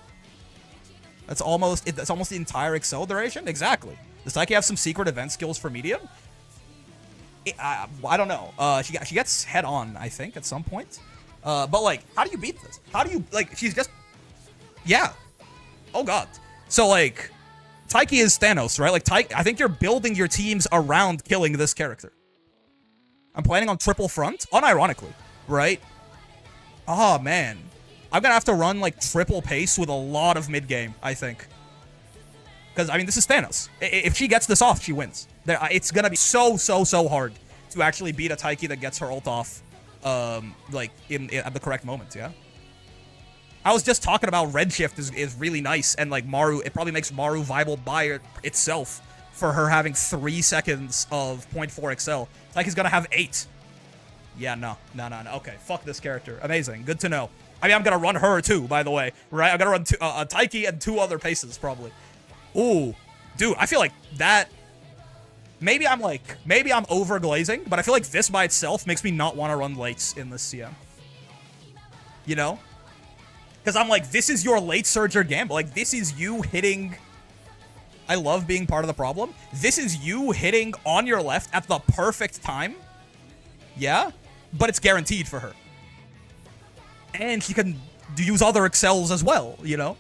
That's almost the entire Excel duration? Exactly. Does Taiki have some secret event skills for medium? I don't know. She gets head on, I think, at some point. But, like, how do you beat this? How do you, like, she's just... Yeah. Oh, God. So, like, Taiki is Thanos, right? Like, I think you're building your teams around killing this character. I'm planning on triple front, unironically, right? Oh, man. I'm gonna have to run, like, triple pace with a lot of mid-game, I think. Because, I mean, this is Thanos. If she gets this off, she wins. It's gonna be so hard to actually beat a Taiki that gets her ult off, like, at the correct moment, yeah? I was just talking about Redshift is really nice, and, like, Maru, it probably makes Maru viable by itself for her having 3 seconds of 0.4 XL. Taiki's gonna have 8. Yeah, no. Okay, fuck this character. Amazing. Good to know. I mean, I'm gonna run her too, by the way, right? I'm gonna run a Taiki and 2 other paces, probably. Ooh. Dude, I feel like that... Maybe I'm over-glazing, but I feel like this by itself makes me not want to run lates in this CM. You know? Because I'm like, this is your late surger gamble. Like, this is you hitting... I love being part of the problem. This is you hitting on your left at the perfect time. Yeah? But it's guaranteed for her. And she can use other excels as well, you know?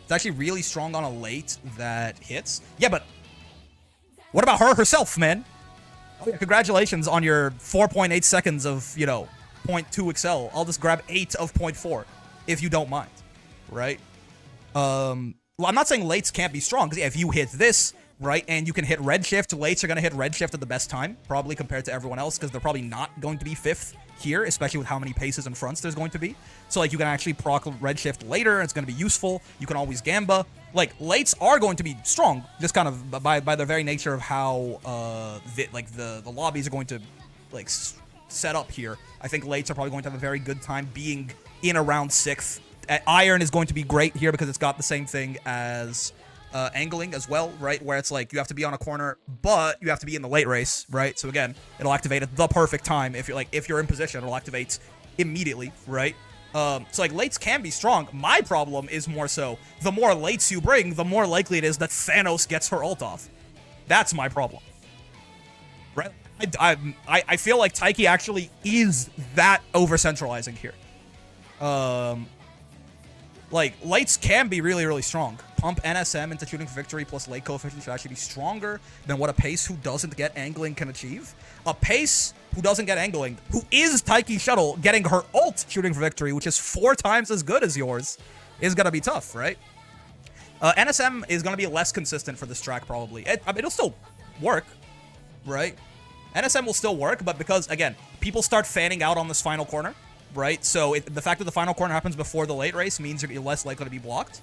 It's actually really strong on a late that hits. Yeah, but... What about her herself, man? Oh, yeah, congratulations on your 4.8 seconds of, you know, 0.2 XL. I'll just grab 8 of 0.4, if you don't mind, right? Well, I'm not saying lates can't be strong, because yeah, if you hit this, right, and you can hit Redshift, lates are going to hit Redshift at the best time, probably compared to everyone else, because they're probably not going to be 5th here, especially with how many paces and fronts there's going to be. So, like, you can actually proc Redshift later, and it's going to be useful. You can always Gamba. Like, lates are going to be strong, just kind of by the very nature of how, the lobbies are going to, like, set up here. I think lates are probably going to have a very good time being in around 6th. Iron is going to be great here because it's got the same thing as angling as well, right? Where it's like you have to be on a corner, but you have to be in the late race, right? So again, it'll activate at the perfect time. If you're in position, it'll activate immediately, right? So like lates can be strong. My problem is more so the more lates you bring, the more likely it is that Thanos gets her ult off. That's my problem, right? I feel like Taiki actually is that over centralizing here. Like, lates can be really strong. Pump NSM into shooting for victory plus late coefficient should actually be stronger than what a pace who doesn't get angling can achieve. A pace who doesn't get angling, who is Taiki Shuttle getting her ult shooting for victory, which is 4 times as good as yours, is going to be tough, right? NSM is going to be less consistent for this track, probably. I mean, it'll still work, right? NSM will still work, but because, again, people start fanning out on this final corner, right? So the fact that the final corner happens before the late race means you're less likely to be blocked.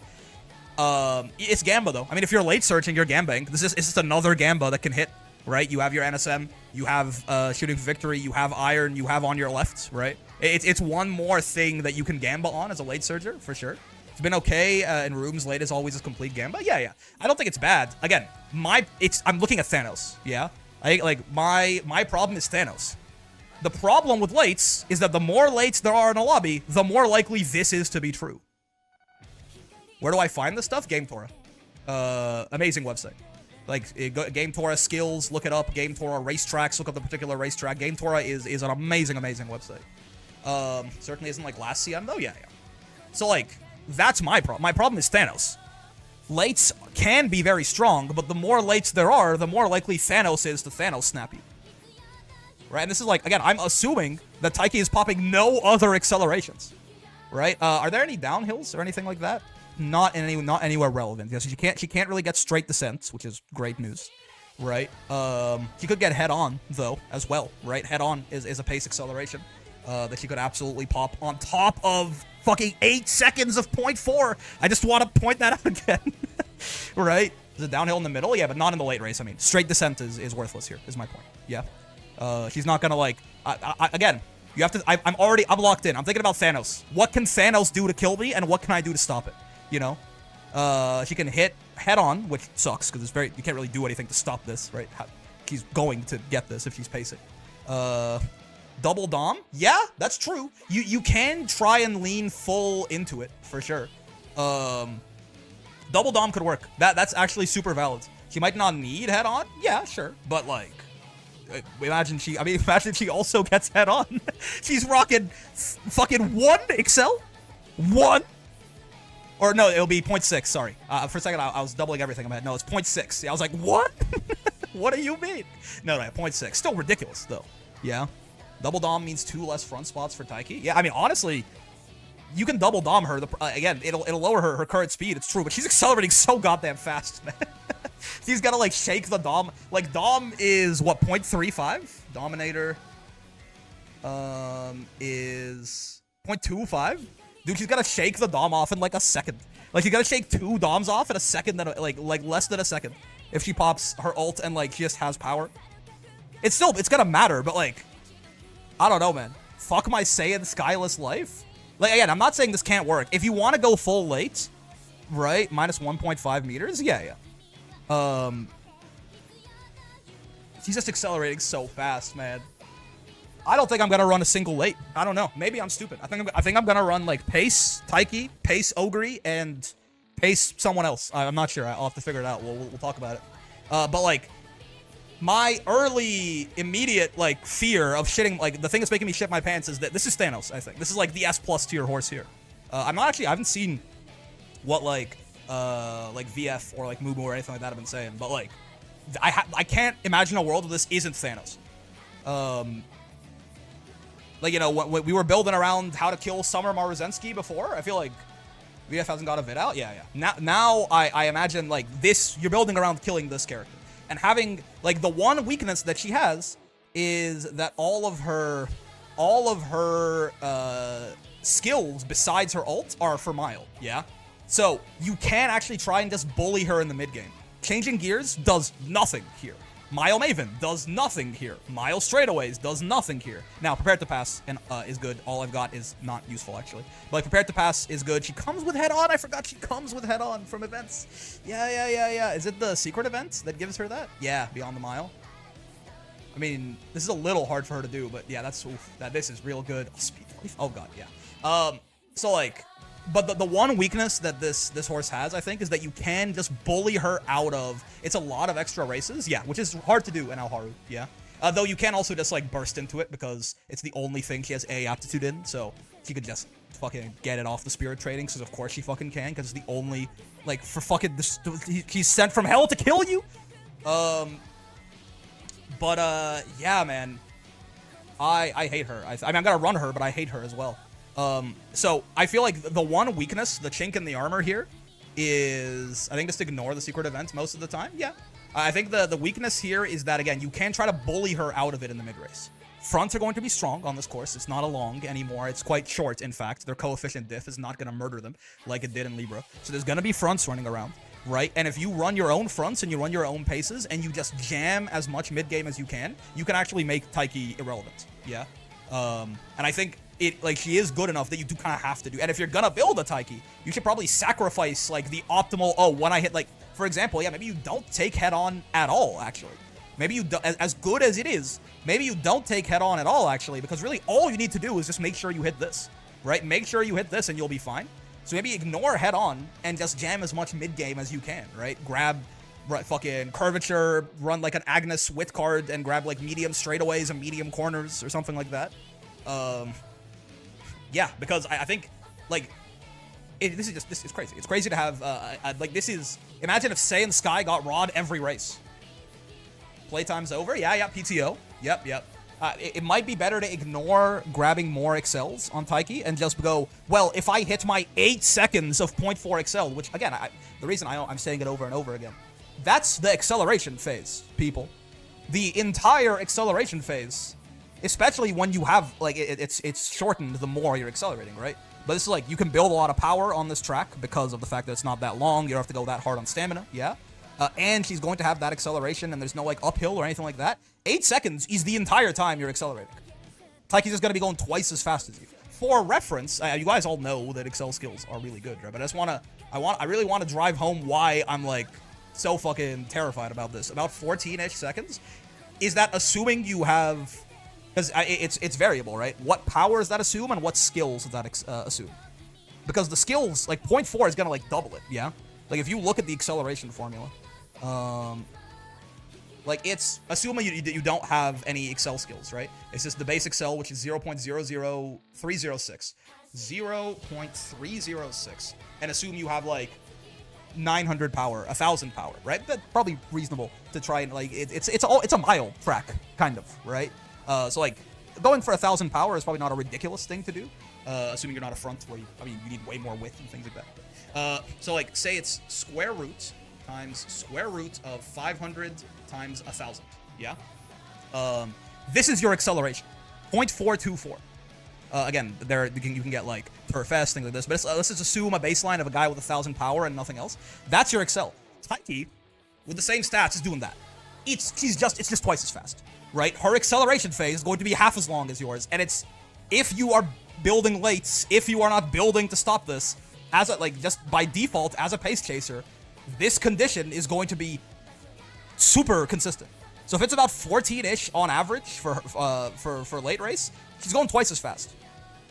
It's Gamba, though. I mean, if you're late searching, you're Gambang. It's just another Gamba that can hit, right? You have your NSM, you have shooting for victory, you have iron, you have on your left, right? It's one more thing that you can Gamba on as a late surger, for sure. It's been okay in rooms. Late is always a complete Gamba. Yeah. I don't think it's bad. Again, I'm looking at Thanos, yeah? My problem is Thanos. The problem with lates is that the more lates there are in a lobby, the more likely this is to be true. Where do I find this stuff? Game Tora. Amazing website. Like, Game Tora skills, look it up. Game Tora racetracks, look up the particular racetrack. Game Tora is an amazing website. Certainly isn't like last CM, though. Yeah. So, like, that's my problem. My problem is Thanos. Lates can be very strong, but the more lates there are, the more likely Thanos is to Thanos snap you. Right? And this is like, again, I'm assuming that Taiki is popping no other accelerations. Right? Are there any downhills or anything like that? not anywhere relevant because she can't really get straight descent, which is great news, right? She could get head on though as well, right? Head on is a pace acceleration that she could absolutely pop on top of fucking 8 seconds of 0.4. I just want to point that out again, right? Is it downhill in the middle? Yeah, but not in the late race. I mean, straight descent is worthless here. Is my point. Yeah, she's not gonna like. Again, you have to. I'm locked in. I'm thinking about Thanos. What can Thanos do to kill me, and what can I do to stop it? You know, she can hit head on, which sucks because you can't really do anything to stop this, right? She's going to get this if she's pacing. Double dom? Yeah, that's true. You can try and lean full into it for sure. Double dom could work. That's actually super valid. She might not need head on. Yeah, sure. But like, imagine she also gets head on. She's rocking fucking 1 Excel? 1? Or no, it'll be 0.6, sorry. For a second, I was doubling everything in my head. No, it's 0.6. Yeah, I was like, what? What do you mean? No, 0.6. Still ridiculous, though. Yeah. Double dom means 2 less front spots for Taiki. Yeah, I mean, honestly, you can double dom her. Again, it'll lower her current speed, it's true, but she's accelerating so goddamn fast, man. She's gotta, like, shake the dom. Like, dom is, what, 0.35? Dominator is 0.25? Dude, she's gotta shake the dom off in, like, a second. Like, you gotta shake 2 doms off in a second, like less than a second. If she pops her ult and, like, she just has power. It's gonna matter, but, like, I don't know, man. Fuck my Saiyan Skyless life? Like, again, I'm not saying this can't work. If you want to go full late, right, minus 1.5 meters, yeah. She's just accelerating so fast, man. I don't think I'm gonna run a single late. I don't know. Maybe I'm stupid. I think I'm gonna run like pace Taiki, pace Ogre, and pace someone else. I'm not sure. I'll have to figure it out. We'll talk about it. But like, my early, immediate, like, fear of shitting, like, the thing that's making me shit my pants is that this is Thanos, I think. This is, like, the S+ tier horse here. I haven't seen what, like VF or, like, Moo Moo or anything like that have been saying, but, like, I can't imagine a world where this isn't Thanos. Like, you know, when we were building around how to kill Summer Maruzensky before, I feel like VF hasn't got a vid out? Yeah. Now I imagine, like, this, you're building around killing this character. And having, like, the one weakness that she has is that all of her skills besides her ult are for Mile, yeah? So you can actually try and just bully her in the mid game. Changing gears does nothing here. Mile Maven does nothing here. Mile Straightaways does nothing here. Now, Prepared to Pass is good. All I've got is not useful, actually. But like, Prepared to Pass is good. She comes with Head On. I forgot she comes with Head On from events. Yeah. Is it the secret event that gives her that? Yeah, Beyond the Mile. I mean, this is a little hard for her to do, but yeah, this is real good. Oh, speed 45. Oh, God, yeah. So, like, but the one weakness that this horse has, I think, is that you can just bully her out of, it's a lot of extra races, yeah, which is hard to do in Alharu, yeah. Though you can also just, like, burst into it because it's the only thing she has A aptitude in, so she could just fucking get it off the spirit trading, because of course she fucking can, because it's the only, like, for fucking, he's sent from hell to kill you. Yeah, man. I hate her. I mean, I'm gonna run her, but I hate her as well. So I feel like the one weakness, the chink in the armor here, is I think just ignore the secret events most of the time. Yeah, I think the weakness here is that, again, you can try to bully her out of it in the mid race. Fronts are going to be strong on this course. It's not a long anymore. It's quite short, in fact. Their coefficient diff is not going to murder them like it did in Libra. So there's going to be fronts running around, right? And if you run your own fronts and you run your own paces and you just jam as much mid game as you can actually make Taiki irrelevant. Yeah. And I think she is good enough that you do kind of have to do. And if you're gonna build a Taiki, you should probably sacrifice, like, the optimal, when I hit, like, for example, yeah, maybe you don't take head on at all, actually. Maybe you do, as good as it is, maybe you don't take head on at all, actually, because really all you need to do is just make sure you hit this, right? Make sure you hit this and you'll be fine. So maybe ignore head on and just jam as much mid game as you can, right? Grab fucking curvature, run like an Agnes wit card, and grab, like, medium straightaways and medium corners or something like that. Yeah, because I think, like, this is crazy. It's crazy to have, like, this is, imagine if Say and Sky got Rod every race. Playtime's over? Yeah, PTO. Yep. It might be better to ignore grabbing more excels on Taiki and just go, well, if I hit my 8 seconds of 0.4 excel, which, again, the reason I'm saying it over and over again, that's the acceleration phase, people. The entire acceleration phase, especially when you have, like, it's shortened the more you're accelerating, right? But this is like, you can build a lot of power on this track because of the fact that it's not that long. You don't have to go that hard on stamina, yeah? And she's going to have that acceleration, and there's no, like, uphill or anything like that. 8 seconds is the entire time you're accelerating. Taiki's just going to be going twice as fast as you. For reference, you guys all know that Excel skills are really good, right? But I just I really want to drive home why I'm, like, so fucking terrified about this. About 14-ish seconds. Is that assuming you have... Because it's variable, right? What power does that assume, and what skills does that assume? Because the skills, like, 0.4 is going to, like, double it, yeah? Like, if you look at the acceleration formula, like, it's assuming you don't have any Excel skills, right? It's just the base Excel, which is 0.00306. 0.306. And assume you have, like, 900 power, 1,000 power, right? That's probably reasonable to try and, like, it's a mile track, kind of, right? So, like, going for 1,000 power is probably not a ridiculous thing to do, assuming you're not a front where you need way more width and things like that. So, like, say it's square root times square root of 500 times 1,000, yeah? This is your acceleration, 0.424. Again, you can get, like, Turfest, things like this, but let's just assume a baseline of a guy with 1,000 power and nothing else. That's your Excel. Taiki, with the same stats, is doing that. It's just twice as fast, right? Her acceleration phase is going to be half as long as yours, and it's, if you are building late, if you are not building to stop this, as a, like, just by default, as a pace chaser, this condition is going to be super consistent. So if it's about 14-ish on average for late race, she's going twice as fast.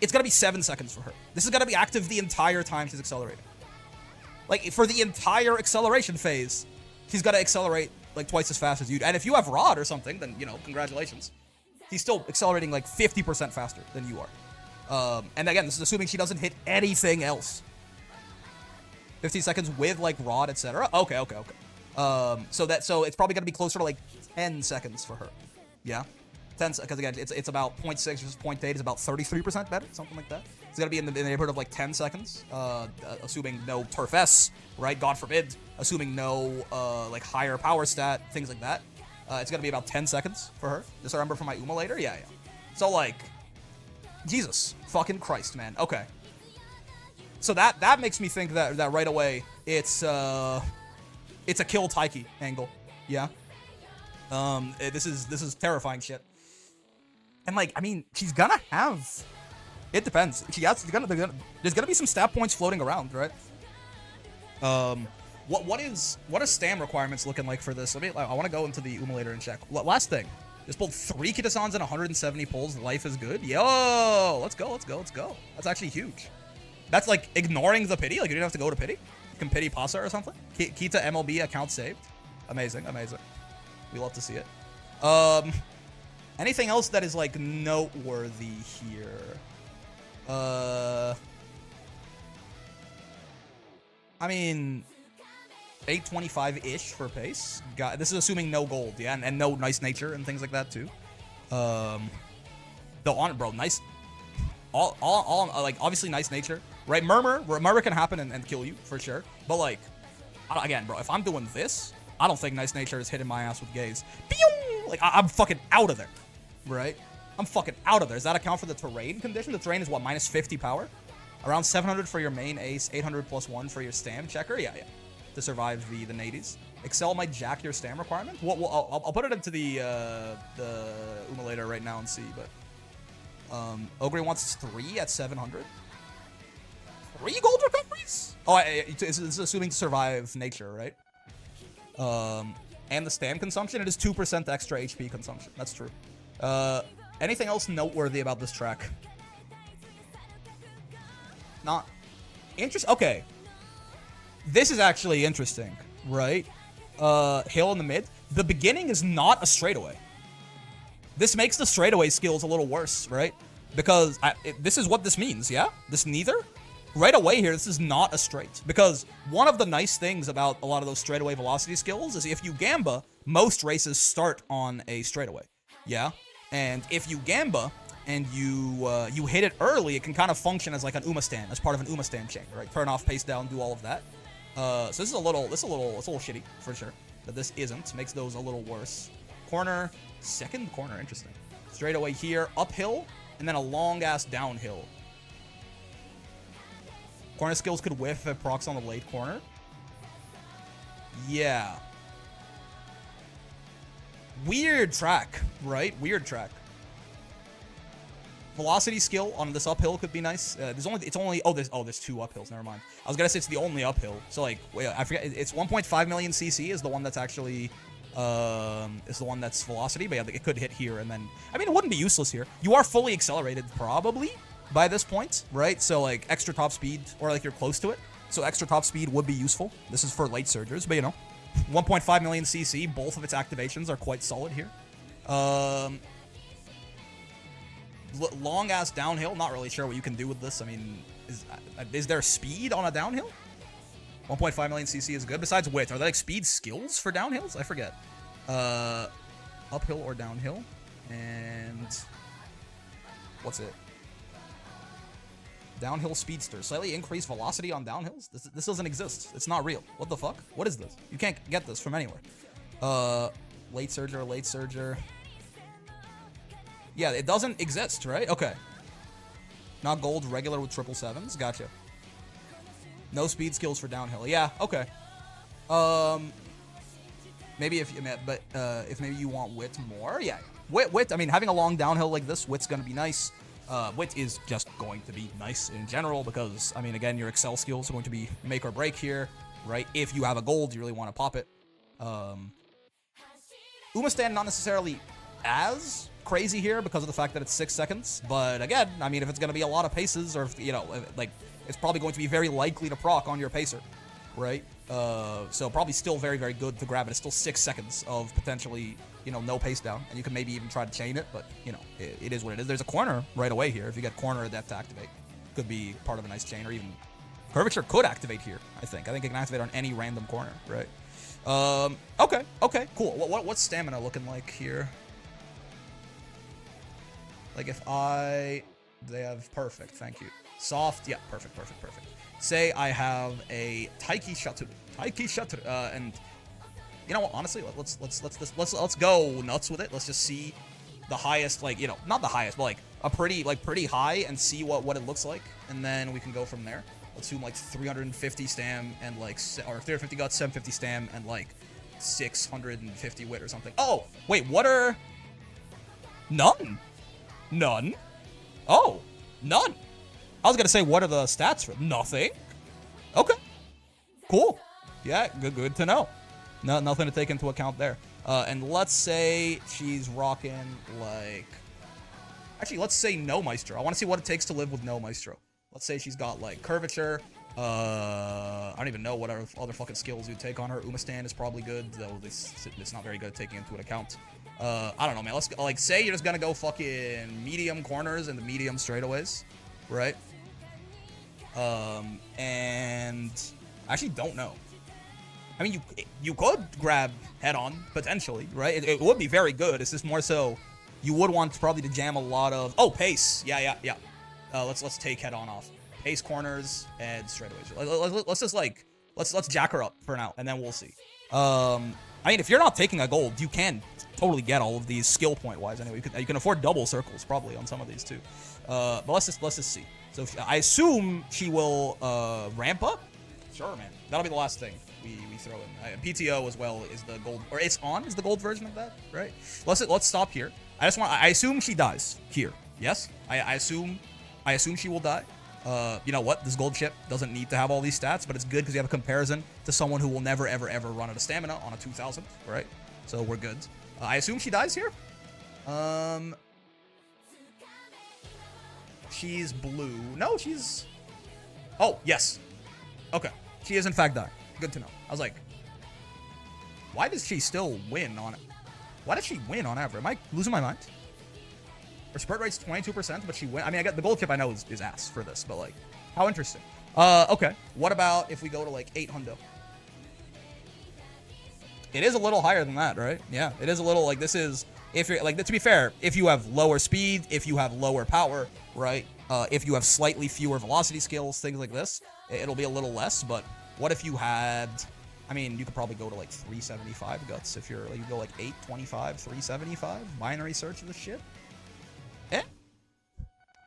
It's going to be 7 seconds for her. This is going to be active the entire time she's accelerating. Like, for the entire acceleration phase, she's got to accelerate, like, twice as fast as you. And if you have Rod or something, then, you know, congratulations. He's still accelerating, like, 50% faster than you are. And again, this is assuming she doesn't hit anything else. 15 seconds with, like, Rod, etc. Okay. So it's probably going to be closer to, like, 10 seconds for her. Yeah? 10, because again, it's about 0.6 versus 0.8 is about 33% better, something like that. It's going to be in the neighborhood of, like, 10 seconds, assuming no Turf S, right? God forbid. Assuming no, like, higher power stat, things like that. It's going to be about 10 seconds for her. Just remember from my Uma later? Yeah. So, like, Jesus fucking Christ, man. Okay. So that makes me think that right away it's a kill Taiki angle. Yeah. This is terrifying shit. And, like, I mean, she's gonna have. It depends. There's gonna be some stat points floating around, right? What are stam requirements looking like for this? I want to go into the Uma later and check. Last thing. Just pulled 3 Kitasans and 170 pulls. Life is good. Yo, let's go. That's actually huge. That's, like, ignoring the pity. Like, you didn't have to go to pity. You can pity Pasa or something. Kita MLB account saved. Amazing. We love to see it. Anything else that is, like, noteworthy here? I mean, 825-ish for pace. This is assuming no gold, yeah, and no nice nature and things like that too. Though on it, bro, nice. All like, obviously nice nature, right? Murmur can happen and kill you for sure. But, like, again, bro, if I'm doing this, I don't think nice nature is hitting my ass with gaze. Like, I'm fucking out of there, right? I'm fucking out of there. Does that account for the terrain condition? The terrain is what, minus 50 power? Around 700 for your main ace, 800 plus 1 for your stam checker. Yeah. To survive the nadies. Excel might jack your stam requirement. I'll put it into the Uma later right now and see, but Ogre wants 3 at 700. 3 gold recoveries? Oh, it's assuming to survive nature, right? And the stam consumption, it is 2% extra HP consumption. That's true. Anything else noteworthy about this track? Not interesting. Okay. This is actually interesting, right? Hill in the mid. The beginning is not a straightaway. This makes the straightaway skills a little worse, right? Because this is what this means, yeah? This neither? Right away here, this is not a straight. Because one of the nice things about a lot of those straightaway velocity skills is if you Gamba, most races start on a straightaway, yeah? And if you Gamba and you hit it early, it can kind of function as like an Uma stand, as part of an Uma stand chain, right? Turn off, pace down, do all of that. So it's a little shitty for sure. But this isn't, makes those a little worse. Corner, second corner, interesting. Straight away here, uphill, and then a long ass downhill. Corner skills could whiff if it procs on the late corner. Yeah. Weird track, right? Weird track. Velocity skill on this uphill could be nice. There's there's 2 uphills. Never mind. I was gonna say it's the only uphill. So like, wait, I forget. It's 1.5 million CC is the one that's actually is the one that's velocity. But yeah, it could hit here, and then I mean it wouldn't be useless here. You are fully accelerated probably by this point, right? So like extra top speed, or like you're close to it. So extra top speed would be useful. This is for late surgers, but you know, 1.5 million CC. Both of its activations are quite solid here. Long ass downhill. Not really sure what you can do with this. I mean, is there speed on a downhill? 1.5 million CC is good. Besides width, are there like speed skills for downhills? I forget. Uphill or downhill, and what's it? Downhill speedster. Slightly increased velocity on downhills. This doesn't exist. It's not real. What the fuck? What is this? You can't get this from anywhere. Late surger. Yeah, it doesn't exist, right? Okay. Not gold, regular with 777s. Gotcha. No speed skills for downhill. Yeah, okay. Maybe if maybe you want wit more. Yeah. Wit, I mean, having a long downhill like this, wit's going to be nice. Wit is just going to be nice in general because, I mean, again, your Excel skills are going to be make or break here, right? If you have a gold, you really want to pop it. Uma stand not necessarily as crazy here because of the fact that it's 6 seconds, but again, I mean, if it's going to be a lot of paces, or if, you know, like, it's probably going to be very likely to proc on your pacer, right? So probably still very, very good to grab it. It's still 6 seconds of potentially, you know, no pace down, and you can maybe even try to chain it, but, you know, it is what it is. There's a corner right away here. If you get corner adept to activate, could be part of a nice chain, or even curvature could activate here, I think. I think it can activate on any random corner, right? Okay, cool. What's stamina looking like here? Like if they have perfect, thank you. Soft, yeah, perfect. Say I have a Taiki Shuttle, and you know what? Honestly, let's go nuts with it. Let's just see the highest, like, you know, not the highest, but like a pretty high, and see what it looks like, and then we can go from there. Let's assume like 350 stam and like, or 350 guts, 750 stam, and like 650 wit or something. Oh, wait, what are none? Oh, none. I was gonna say, what are the stats for nothing? Okay, cool. Yeah, good to know. Nothing to take into account there. And let's say she's rocking like, actually, let's say no Maestro. I want to see what it takes to live with no Maestro. Let's say she's got like curvature. I don't even know what other fucking skills you'd take on her. Uma stand is probably good, though it's not very good at taking into account. I don't know, man. Let's like say you're just gonna go fucking medium corners and the medium straightaways, right? And I actually don't know. I mean, you could grab head on potentially, right? It would be very good. It's just more so you would want probably to jam a lot of pace. Yeah. Let's take head on off. Pace corners and straightaways. Let's just like let's jack her up for now, and then we'll see. I mean, if you're not taking a gold, you can totally get all of these skill point wise. Anyway, you can afford double circles probably on some of these too. But let's just see. So I assume she will ramp up. Sure, man. That'll be the last thing we throw in. PTO as well is the gold, or it's on is the gold version of that, right? Let's stop here. I assume she dies here. Yes, I assume she will die. You know what? This gold chip doesn't need to have all these stats, but it's good because you have a comparison to someone who will never, ever, ever run out of stamina on a 2000, right? So we're good. I assume she dies here. She's blue. No, she's... Oh, yes. Okay. She is in fact dying. Good to know. I was like, why does she still win on it? Why does she win on average? Am I losing my mind? Her spurt rate's 22%, but she win. I mean, I got the gold chip I know is ass for this, but like, how interesting. Okay. What about if we go to like 800? It is a little higher than that, right? Yeah, it is a little like this is if you're like, to be fair, if you have lower speed, if you have lower power, right? If you have slightly fewer velocity skills, things like this, it'll be a little less. But what if you had, I mean, you could probably go to like 375 guts if you're like, you go like 825, 375, binary search of the shit.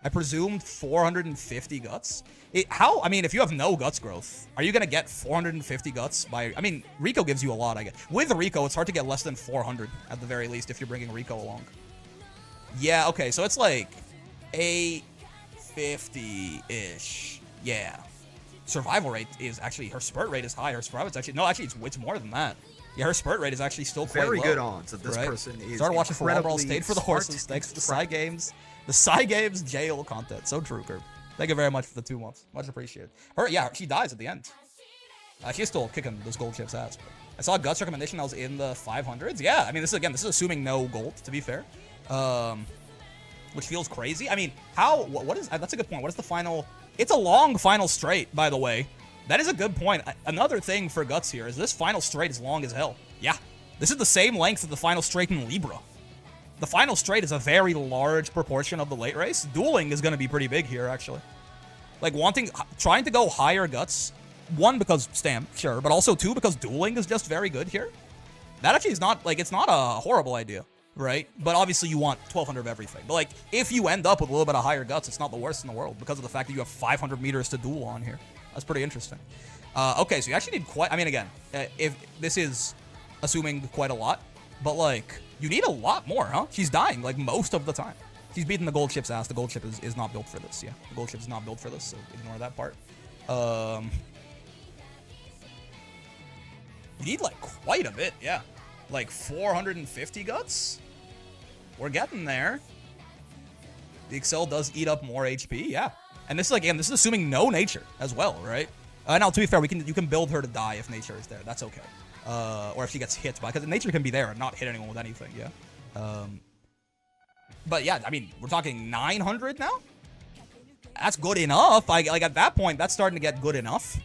I presumed 450 guts. I mean, if you have no guts growth, are you going to get 450 guts by, I mean, Rico gives you a lot, I guess. With Rico, it's hard to get less than 400 at the very least if you're bringing Rico along. Yeah, okay, so it's like 850-ish. Yeah. Survival rate is actually, her spurt rate is high. Her survival is actually, no, actually, it's more than that. Yeah, her spurt rate is actually still quite low. Very good odds that this person is started watching for overall, stayed for the horses. Thanks for the Psy Games. The Psy Games jail content. So true, Curb. Thank you very much for the 2 months. Much appreciated. Yeah, she dies at the end. She's still kicking those gold chips ass. But I saw a Guts recommendation that was in the 500s. Yeah, I mean, this is assuming no gold, to be fair. Which feels crazy. I mean, what is, that's a good point. What is the final? It's a long final straight, by the way. That is a good point. Another thing for Guts here is this final straight is long as hell. Yeah, this is the same length of the final straight in Libra. The final straight is a very large proportion of the late race. Dueling is going to be pretty big here, actually. Like, trying to go higher Guts. 1, because Stam, sure. But also 2, because dueling is just very good here. That actually is not, like, it's not a horrible idea, right? But obviously you want 1200 of everything. But, like, if you end up with a little bit of higher Guts, it's not the worst in the world because of the fact that you have 500 meters to duel on here. That's pretty interesting. Okay, so you actually need quite, I mean, again, if this is assuming quite a lot, but, like, you need a lot more, huh? She's dying, like, most of the time. She's beating the gold chip's ass. The gold chip is not built for this, yeah. The gold chip is not built for this, so ignore that part. You need, like, quite a bit, yeah. Like, 450 guts? We're getting there. The Excel does eat up more HP, yeah. And this is, again, this is assuming no nature as well, right? Now, to be fair, you can build her to die if nature is there. That's okay. Or if she gets hit by, because nature can be there and not hit anyone with anything, yeah. But yeah, I mean, we're talking 900 now. That's good enough. Like at that point, that's starting to get good enough,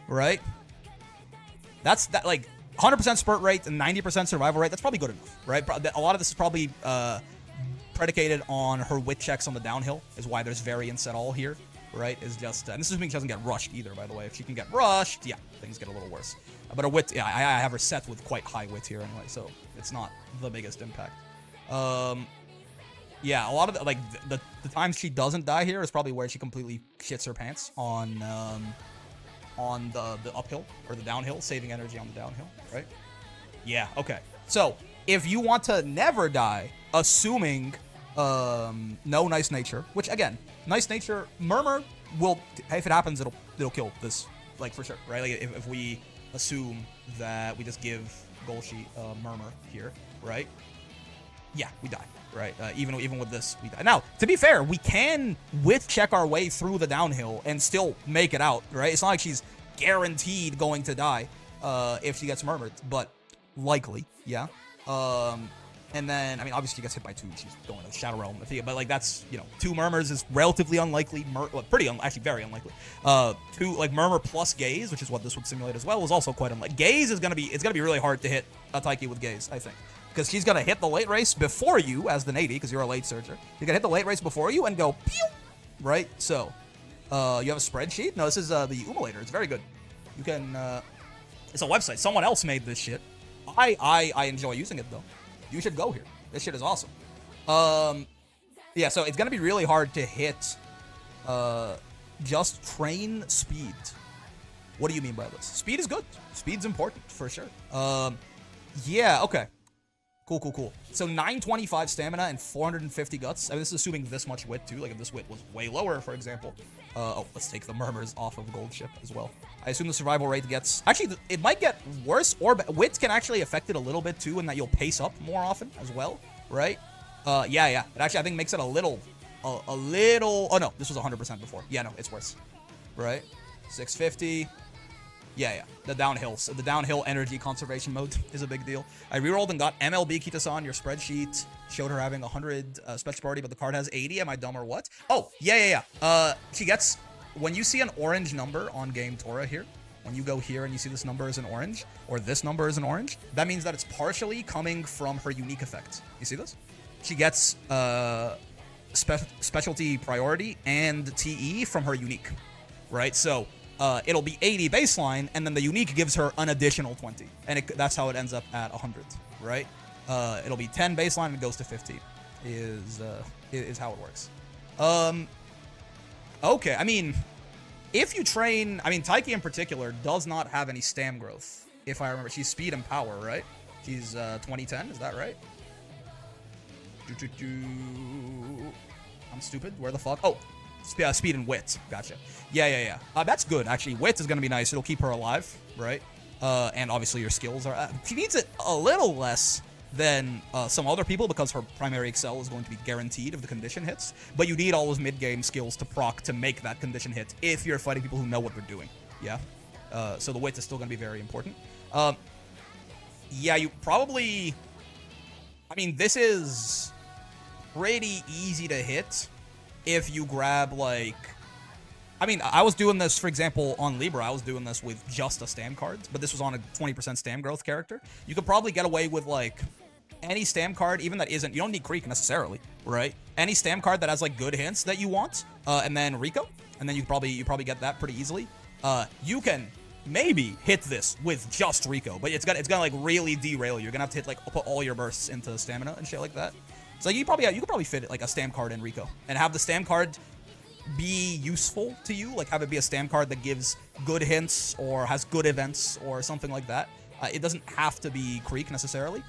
right? That's like 100% spurt rate and 90% survival rate. That's probably good enough, right? A lot of this is probably predicated on her wit checks on the downhill, is why there's variance at all here, right? Is just, and this is means she doesn't get rushed either, by the way. If she can get rushed, yeah, things get a little worse. But her wit, yeah, I have her set with quite high wit here anyway, so it's not the biggest impact. Yeah, a lot of the, like the times she doesn't die here is probably where she completely shits her pants on the uphill or the downhill, saving energy on the downhill, right? Yeah, okay. So if you want to never die, assuming no nice nature, which again, nice nature, murmur will, if it happens, it'll kill this, like for sure, right? Like if we assume that we just give Golshi murmur here, right? Yeah, we die, right? Even with this, we die. Now, to be fair, we can wit check our way through the downhill and still make it out, right? It's not like she's guaranteed going to die if she gets murmured, but likely, yeah. And then, I mean, obviously she gets hit by 2. She's going to the Shadow Realm. But, like, that's, you know, 2 Murmurs is relatively unlikely. Actually, very unlikely. 2, like, Murmur plus Gaze, which is what this would simulate as well, is also quite unlikely. Gaze is going to be, it's going to be really hard to hit a Taiki with Gaze, I think. Because she's going to hit the late race before you as the Nady, because you're a late searcher. You're going to hit the late race before you and go, pew! Right? So, you have a spreadsheet? No, this is the Umulator. It's very good. You can, it's a website. Someone else made this shit. I enjoy using it, though. You should go here. This shit is awesome. Yeah, so it's going to be really hard to hit just train speed. What do you mean by this? Speed is good. Speed's important, for sure. Yeah, okay. Cool. So 925 stamina and 450 guts. I mean, this is assuming this much wit, too. Like, if this wit was way lower, for example. Oh, let's take the murmurs off of Gold Ship as well. I assume the survival rate gets... Actually, it might get worse, or... Wit can actually affect it a little bit, too, in that you'll pace up more often as well, right? Yeah. It actually, I think, makes it a little... Oh, no. This was 100% before. Yeah, no, it's worse. Right? 650... Yeah. The downhill energy conservation mode is a big deal. I rerolled and got MLB Kitasan. Your spreadsheet showed her having 100 special priority, but the card has 80. Am I dumb or what? Oh, yeah. She gets, when you see an orange number on Game Tora here, when you go here and you see this number is in orange, or this number is in orange, that means that it's partially coming from her unique effect. You see this? She gets specialty priority and TE from her unique, right? So it'll be 80 baseline, and then the unique gives her an additional 20, and that's how it ends up at 100, right? It'll be 10 baseline and it goes to 50 is how it works. Okay, I mean, if you train, I mean, Taiki in particular does not have any stam growth, if I remember. She's speed and power, right? She's 2010, is that right? I'm stupid. Where the fuck? Oh, speed and wit. Gotcha. Yeah. That's good, actually. Wit is going to be nice. It'll keep her alive, right? And obviously your skills are... she needs it a little less than some other people because her primary excel is going to be guaranteed if the condition hits. But you need all those mid-game skills to proc to make that condition hit if you're fighting people who know what they're doing. Yeah? So the wit is still going to be very important. Yeah, you probably... I mean, this is pretty easy to hit if you grab, like... I mean, I was doing this, for example, on Libra. I was doing this with just a stam card, but this was on a 20% stam growth character. You could probably get away with, like, any stam card, even that isn't... You don't need Creek necessarily, right? Any stam card that has, like, good hints that you want, and then Rico, and then you probably get that pretty easily. You can maybe hit this with just Rico, but it's gonna like really derail you. You're gonna have to hit, like, put all your bursts into stamina and shit like that. So you could probably fit like a stam card in Rico and have the stam card be useful to you, like have it be a stam card that gives good hints or has good events or something like that. It doesn't have to be Creek necessarily.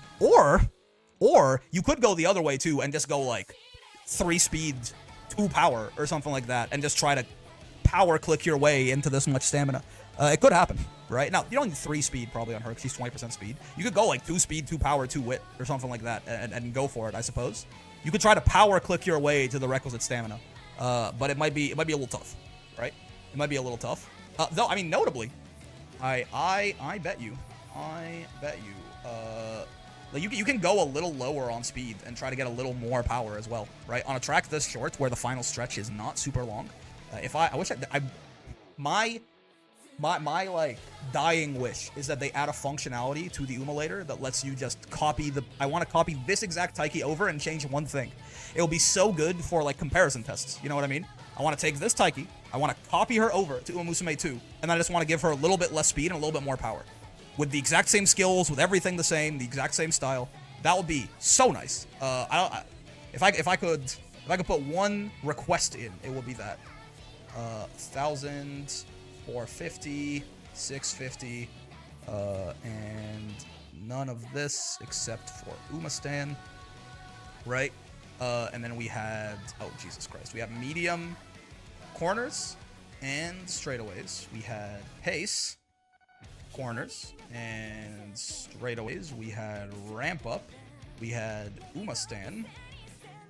Or you could go the other way too and just go like 3 speed, 2 power or something like that and just try to power click your way into this much stamina. It could happen, right? Now, you don't need 3 speed probably on her because she's 20% speed. You could go like 2 speed, 2 power, 2 wit or something like that and go for it, I suppose. You could try to power click your way to the requisite stamina. But it might be a little tough, right? It might be a little tough. Though, I mean, notably, I bet you, like you can go a little lower on speed and try to get a little more power as well, right? On a track this short where the final stretch is not super long, my like dying wish is that they add a functionality to the Umulator that lets you just copy I want to copy this exact Taiki over and change one thing. It'll be so good for like comparison tests. You know what I mean? I want to take this Taiki, I want to copy her over to Uma Musume 2, and I just want to give her a little bit less speed and a little bit more power. With the exact same skills, with everything the same, the exact same style. That would be so nice. If I could put one request in, it would be that. 1,000, 450, 650, and none of this except for Umastan, right? And then we had, oh Jesus Christ, we have medium corners and straightaways. We had pace, corners, and straightaways. We had ramp up. We had Umastan.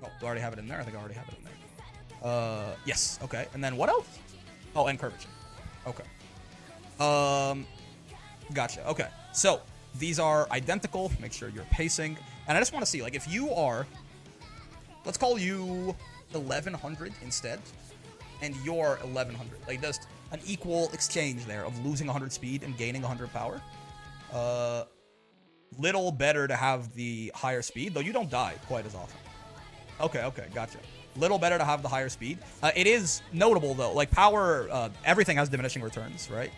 Oh, do I already have it in there? I think I already have it in there. Yes, okay. And then what else? Oh, and curvature. Okay. Gotcha. Okay. So these are identical. Make sure you're pacing. And I just want to see, like, if you are, let's call you 1100 instead, and you're 1100. Like, just an equal exchange there of losing 100 speed and gaining 100 power. Little better to have the higher speed, though you don't die quite as often. Okay, gotcha. Little better to have the higher speed. It is notable, though. Like, power, everything has diminishing returns, right?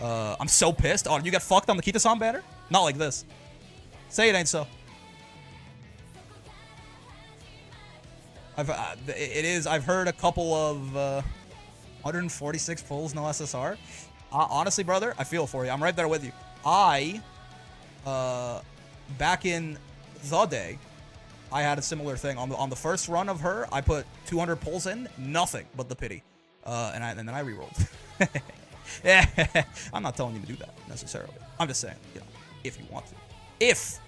I'm so pissed. Oh, you get fucked on the Kitasan banner? Not like this. Say it ain't so. I've heard a couple of 146 pulls, no SSR. Honestly, brother, I feel for you. I'm right there with you. Back in the day, I had a similar thing. On the first run of her, I put 200 pulls in, nothing but the pity. And then I rerolled. Yeah, I'm not telling you to do that, necessarily. I'm just saying, you know, if you want to. If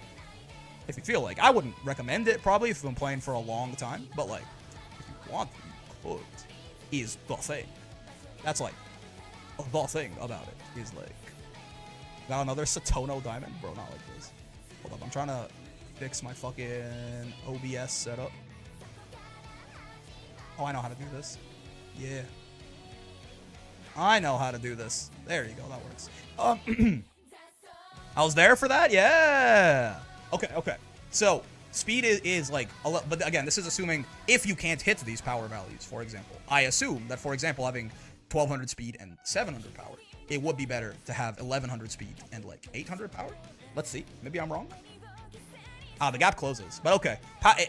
you feel like. I wouldn't recommend it, probably, if you've been playing for a long time. But, like, if you want to, you could. Is the thing. That's, like, the thing about it. Is, like, got another Satono diamond? Bro, not like this. Hold up, I'm trying to fix my fucking OBS setup. Oh, I know how to do this. Yeah. I know how to do this. There you go. That works. I was there for that? Yeah. Okay. So, speed is like, but again, this is assuming if you can't hit these power values, for example. I assume that, for example, having 1200 speed and 700 power, it would be better to have 1100 speed and like 800 power. Let's see. Maybe I'm wrong. The gap closes, but okay.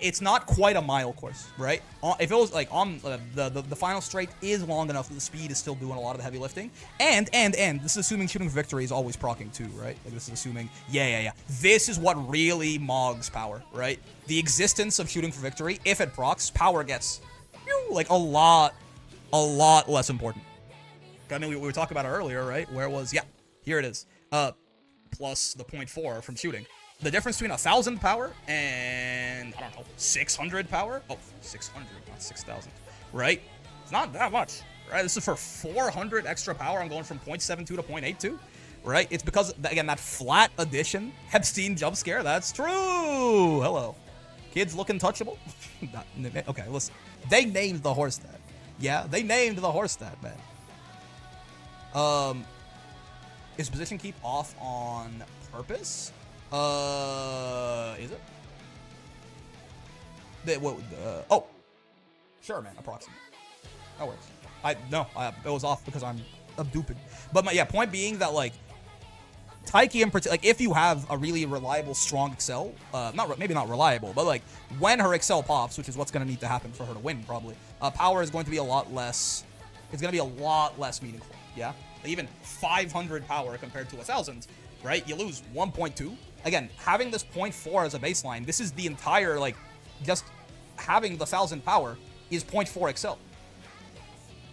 It's not quite a mile course, right? If it was like on the final straight is long enough that the speed is still doing a lot of the heavy lifting, and this is assuming shooting for victory is always proccing too, right? Like this is assuming, yeah. This is what really mogs power, right? The existence of shooting for victory, if it procs, power gets like a lot less important. I mean, we were talking about it earlier, right? Where it was, yeah, here it is, plus the 0.4 from shooting. The difference between 1,000 power and, I don't know, 600 power? Oh, 600, not 6,000, right? It's not that much, right? This is for 400 extra power. I'm going from 0.72 to 0.82, right? It's because, again, that flat addition, Epstein jump scare, that's true. Hello. Kids look untouchable? Okay, listen. They named the horse that. Yeah, they named the horse that, man. Is position keep off on purpose? Is it? Oh, sure, man. Approximate. That works. It was off because I'm stupid. But my point being that like Taiki in particular, like if you have a really reliable, strong Excel, maybe not reliable, but like when her Excel pops, which is what's gonna need to happen for her to win, probably, power is going to be a lot less. It's gonna be a lot less meaningful. Yeah, even 500 power compared to 1,000, right? You lose 1.2. Again, having this 0.4 as a baseline, this is the entire, like, just having the 1,000 power is 0.4 Excel,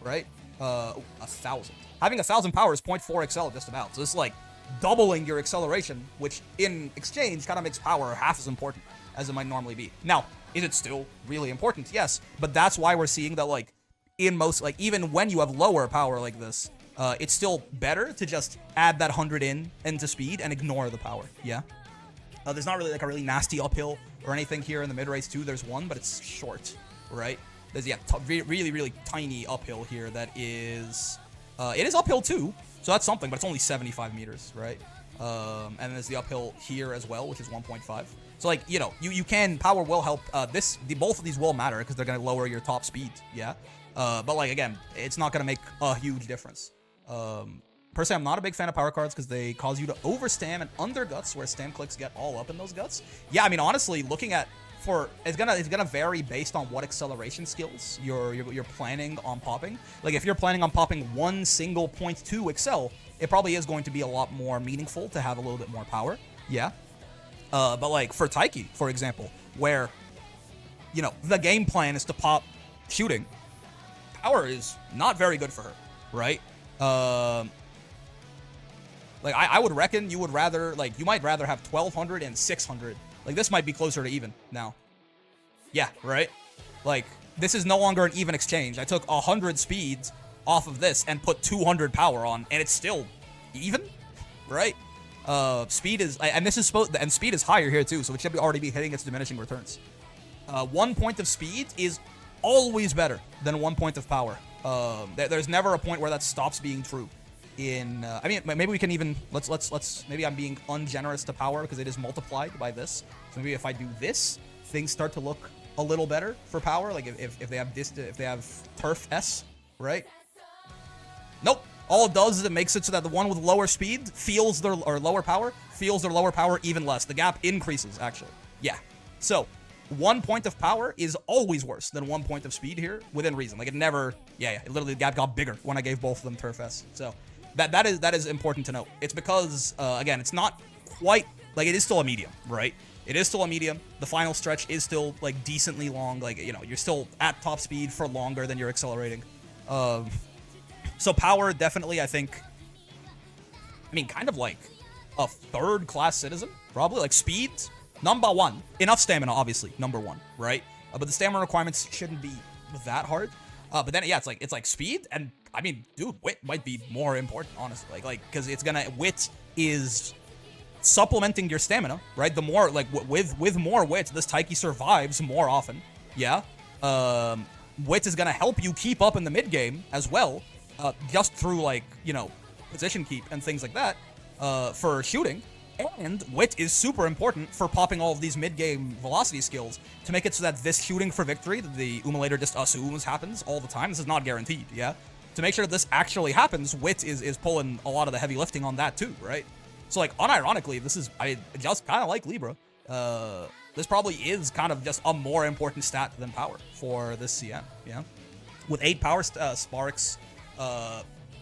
right? 1,000. Having 1,000 power is 0.4 Excel just about. So it's like doubling your acceleration, which in exchange kind of makes power half as important as it might normally be. Now, is it still really important? Yes, but that's why we're seeing that, like, in most, like, even when you have lower power like this, it's still better to just add that 100 into speed and ignore the power, yeah? There's not really like a really nasty uphill or anything here in the mid-race too. There's one, but it's short, right? There's, yeah, really tiny uphill here that is... it is uphill too, so that's something, but it's only 75 meters, right? And there's the uphill here as well, which is 1.5. So, like, you know, you can... Power will help. Both of these will matter because they're going to lower your top speed, yeah? But, like, again, it's not going to make a huge difference. Personally, I'm not a big fan of power cards because they cause you to overstam and underguts, where stam clicks get all up in those guts. Yeah, I mean, honestly, looking at it's gonna vary based on what acceleration skills you're planning on popping. Like if you're planning on popping one single 0.2 excel, it probably is going to be a lot more meaningful to have a little bit more power. Yeah. But like for Taiki, for example, where you know the game plan is to pop shooting, power is not very good for her, right? Like, I would reckon you would rather, like, you might rather have 1,200 and 600. Like, this might be closer to even now. Yeah, right? Like, this is no longer an even exchange. I took 100 speeds off of this and put 200 power on, and it's still even, right? Speed is, and this is and speed is higher here too, so it should already be hitting its diminishing returns. 1 point of speed is always better than 1 point of power. There's never a point where that stops being true. I mean, maybe we can even maybe I'm being ungenerous to power because it is multiplied by this. So maybe if I do this, things start to look a little better for power. Like if they have turf S, right? Nope. All it does is it makes it so that the one with lower speed feels lower power even less. The gap increases actually. Yeah. So 1 point of power is always worse than 1 point of speed here within reason. Like it never. Yeah. Literally the gap got bigger when I gave both of them turf S. So. That is important to note. It's because, again, it's not quite, like, it is still a medium, right? It is still a medium. The final stretch is still, like, decently long. Like, you know, you're still at top speed for longer than you're accelerating. So power, definitely, I think, I mean, kind of like a third-class citizen, probably. Like, speed, number one. Enough stamina, obviously, number one, right? But the stamina requirements shouldn't be that hard. But then, yeah, it's like speed and I mean, dude, wit might be more important, honestly. Like, because wit is supplementing your stamina, right? The more, like, with more wit, this Taiki survives more often. Yeah. Wit is gonna help you keep up in the mid game as well. just through like, position keep and things like that, for shooting. And wit is super important for popping all of these mid-game velocity skills to make it so that this shooting for victory that the Umulator just assumes happens all the time. This is not guaranteed, yeah? To make sure that this actually happens, wit is pulling a lot of the heavy lifting on that too, right? So like, unironically, I just kind of like Libra. This probably is kind of just a more important stat than power for this CN, yeah? With 8 power sparks,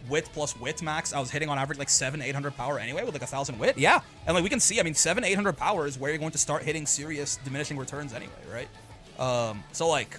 wit plus wit max, I was hitting on average like 700-800 power anyway with like 1,000 wit. Yeah, and like we can see, I mean, 700-800 power is where you're going to start hitting serious diminishing returns anyway, right? So like,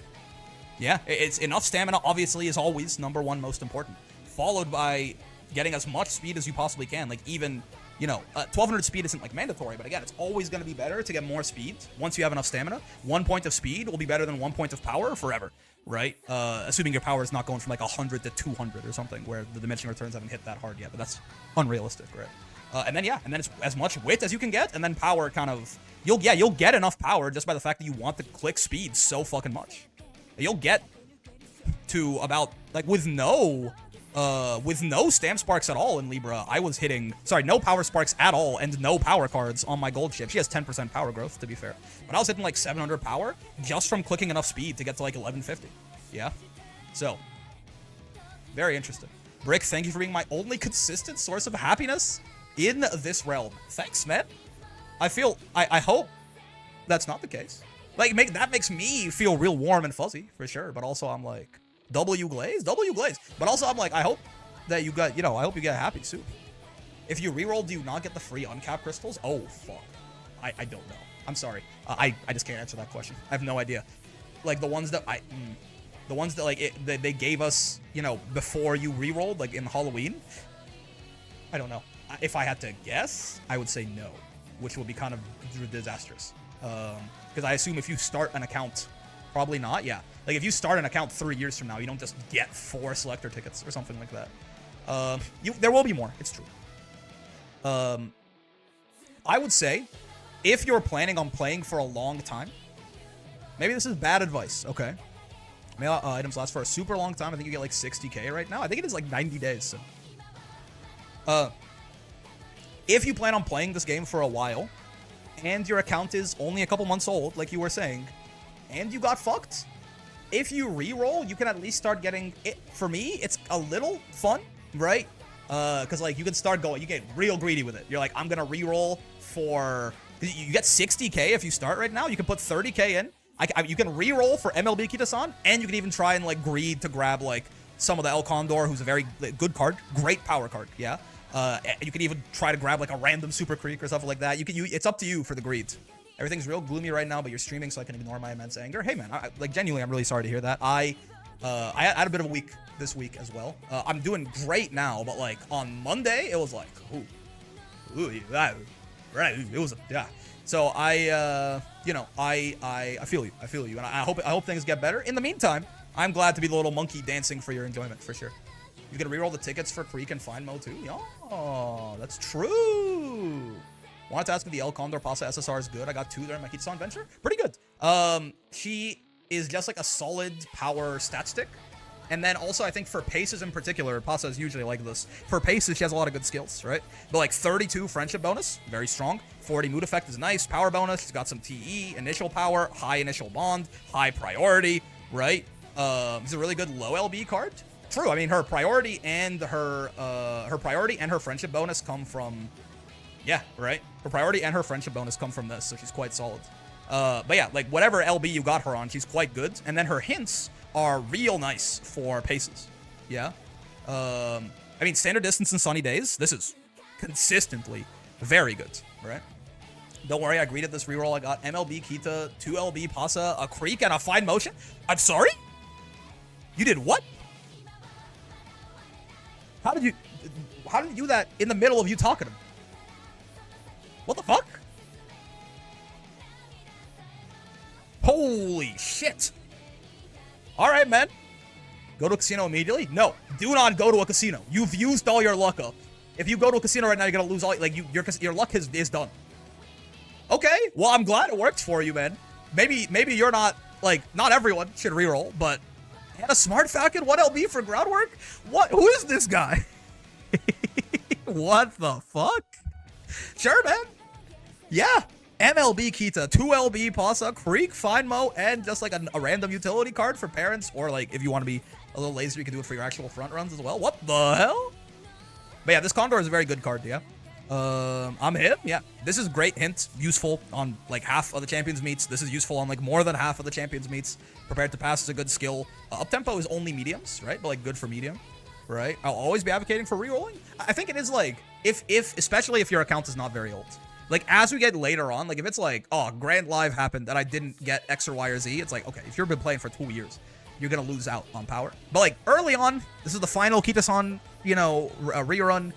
yeah, it's enough stamina obviously is always number one most important, followed by getting as much speed as you possibly can. Like even, 1200 speed isn't like mandatory, but again, it's always going to be better to get more speed once you have enough stamina. 1 point of speed will be better than 1 point of power forever. Right? Assuming your power is not going from like 100 to 200 or something, where the diminishing returns haven't hit that hard yet, but that's unrealistic, right? And then it's as much wit as you can get, and then power kind of, you'll get enough power just by the fact that you want the click speed so fucking much. You'll get to about, like, with no stamp sparks at all in Libra, I was hitting, no power sparks at all and no power cards on my gold ship. She has 10% power growth, to be fair. But I was hitting like 700 power just from clicking enough speed to get to like 1150. Yeah? So, very interesting. Brick, thank you for being my only consistent source of happiness in this realm. Thanks, man. I hope that's not the case. Like, that makes me feel real warm and fuzzy, for sure. But also, I'm like, W glaze. But also, I'm like, I hope that you got, I hope you get happy soon. If you reroll, do you not get the free uncapped crystals? Oh, fuck. I don't know. I'm sorry. I just can't answer that question. I have no idea. Like, the ones that like, they gave us, before you rerolled, like, in Halloween. I don't know. If I had to guess, I would say no, which would be kind of disastrous. Because I assume if you start an account, probably not, yeah. Like, if you start an account 3 years from now, you don't just get 4 selector tickets or something like that. There will be more. It's true. I would say, if you're planning on playing for a long time, maybe this is bad advice, okay? Mail items last for a super long time. I think you get like 60k right now. I think it is like 90 days, so. If you plan on playing this game for a while, and your account is only a couple months old, like you were saying, and you got fucked, if you reroll, you can at least start getting it. For me, it's a little fun, right? Because like you can start going, you get real greedy with it. You're like, I'm gonna reroll for, you get 60k if you start right now. You can put 30k in. You can reroll for MLB Kitasan, and you can even try and like greed to grab like some of the El Condor, who's a very good card, great power card, yeah. You can even try to grab like a random Super Creek or stuff like that. It's up to you for the greed. Everything's real gloomy right now, but you're streaming, so I can ignore my immense anger. Hey, man, like, genuinely, I'm really sorry to hear that. I had a bit of a week this week as well. I'm doing great now, but, like, on Monday, it was like, right, it was, yeah. So, I feel you. I feel you, and I hope things get better. In the meantime, I'm glad to be the little monkey dancing for your enjoyment, for sure. You can reroll the tickets for Creek and Find Mode, too? Oh, that's true. Wanted to ask if the El Condor Pasa SSR is good. I got 2 during my Kitasan venture. Pretty good. She is just like a solid power stat stick. And then also, I think for paces in particular, Pasa is usually like this. For paces, she has a lot of good skills, right? But like 32 friendship bonus, very strong. 40 mood effect is nice. Power bonus, she's got some TE, initial power, high initial bond, high priority, right? It's a really good low LB card. True. I mean, her priority and her friendship bonus come from, yeah, right. Her priority and her friendship bonus come from this, so she's quite solid. But yeah, like whatever LB you got her on, she's quite good. And then her hints are real nice for paces. Yeah. I mean, standard distance and sunny days. This is consistently very good, right? Don't worry, I greeted this reroll. I got MLB Kita, 2 LB Pasa, a Creek, and a Fine Motion. I'm sorry? You did what? How did you do that in the middle of you talking to him? What the fuck? Holy shit. All right, man. Go to a casino immediately? No, do not go to a casino. You've used all your luck up. If you go to a casino right now, you're gonna lose all, like, your luck is done. Okay, well, I'm glad it works for you, man. Maybe you're not, like, not everyone should reroll, but And a Smart Falcon 1LB for groundwork? What? Who is this guy? What the fuck? Sure, man. Yeah. MLB Kita, 2LB Pasa, Creek, Findmo, and just like a random utility card for parents, or like if you want to be a little lazy, you can do it for your actual front runs as well. What the hell? But yeah, this Condor is a very good card, yeah. I'm him, yeah. This is great hint, useful on like half of the Champions meets. This is useful on like more than half of the Champions meets. Prepared to pass is a good skill. Up-tempo is only mediums, right? But like good for medium, right? I'll always be advocating for rerolling. I think it is like, if especially if your account is not very old. Like, as we get later on, like, if it's like, oh, Grand Live happened that I didn't get X or Y or Z, it's like, okay, if you've been playing for 2 years, you're gonna lose out on power. But, like, early on, this is the final Kitasan, you know, rerun,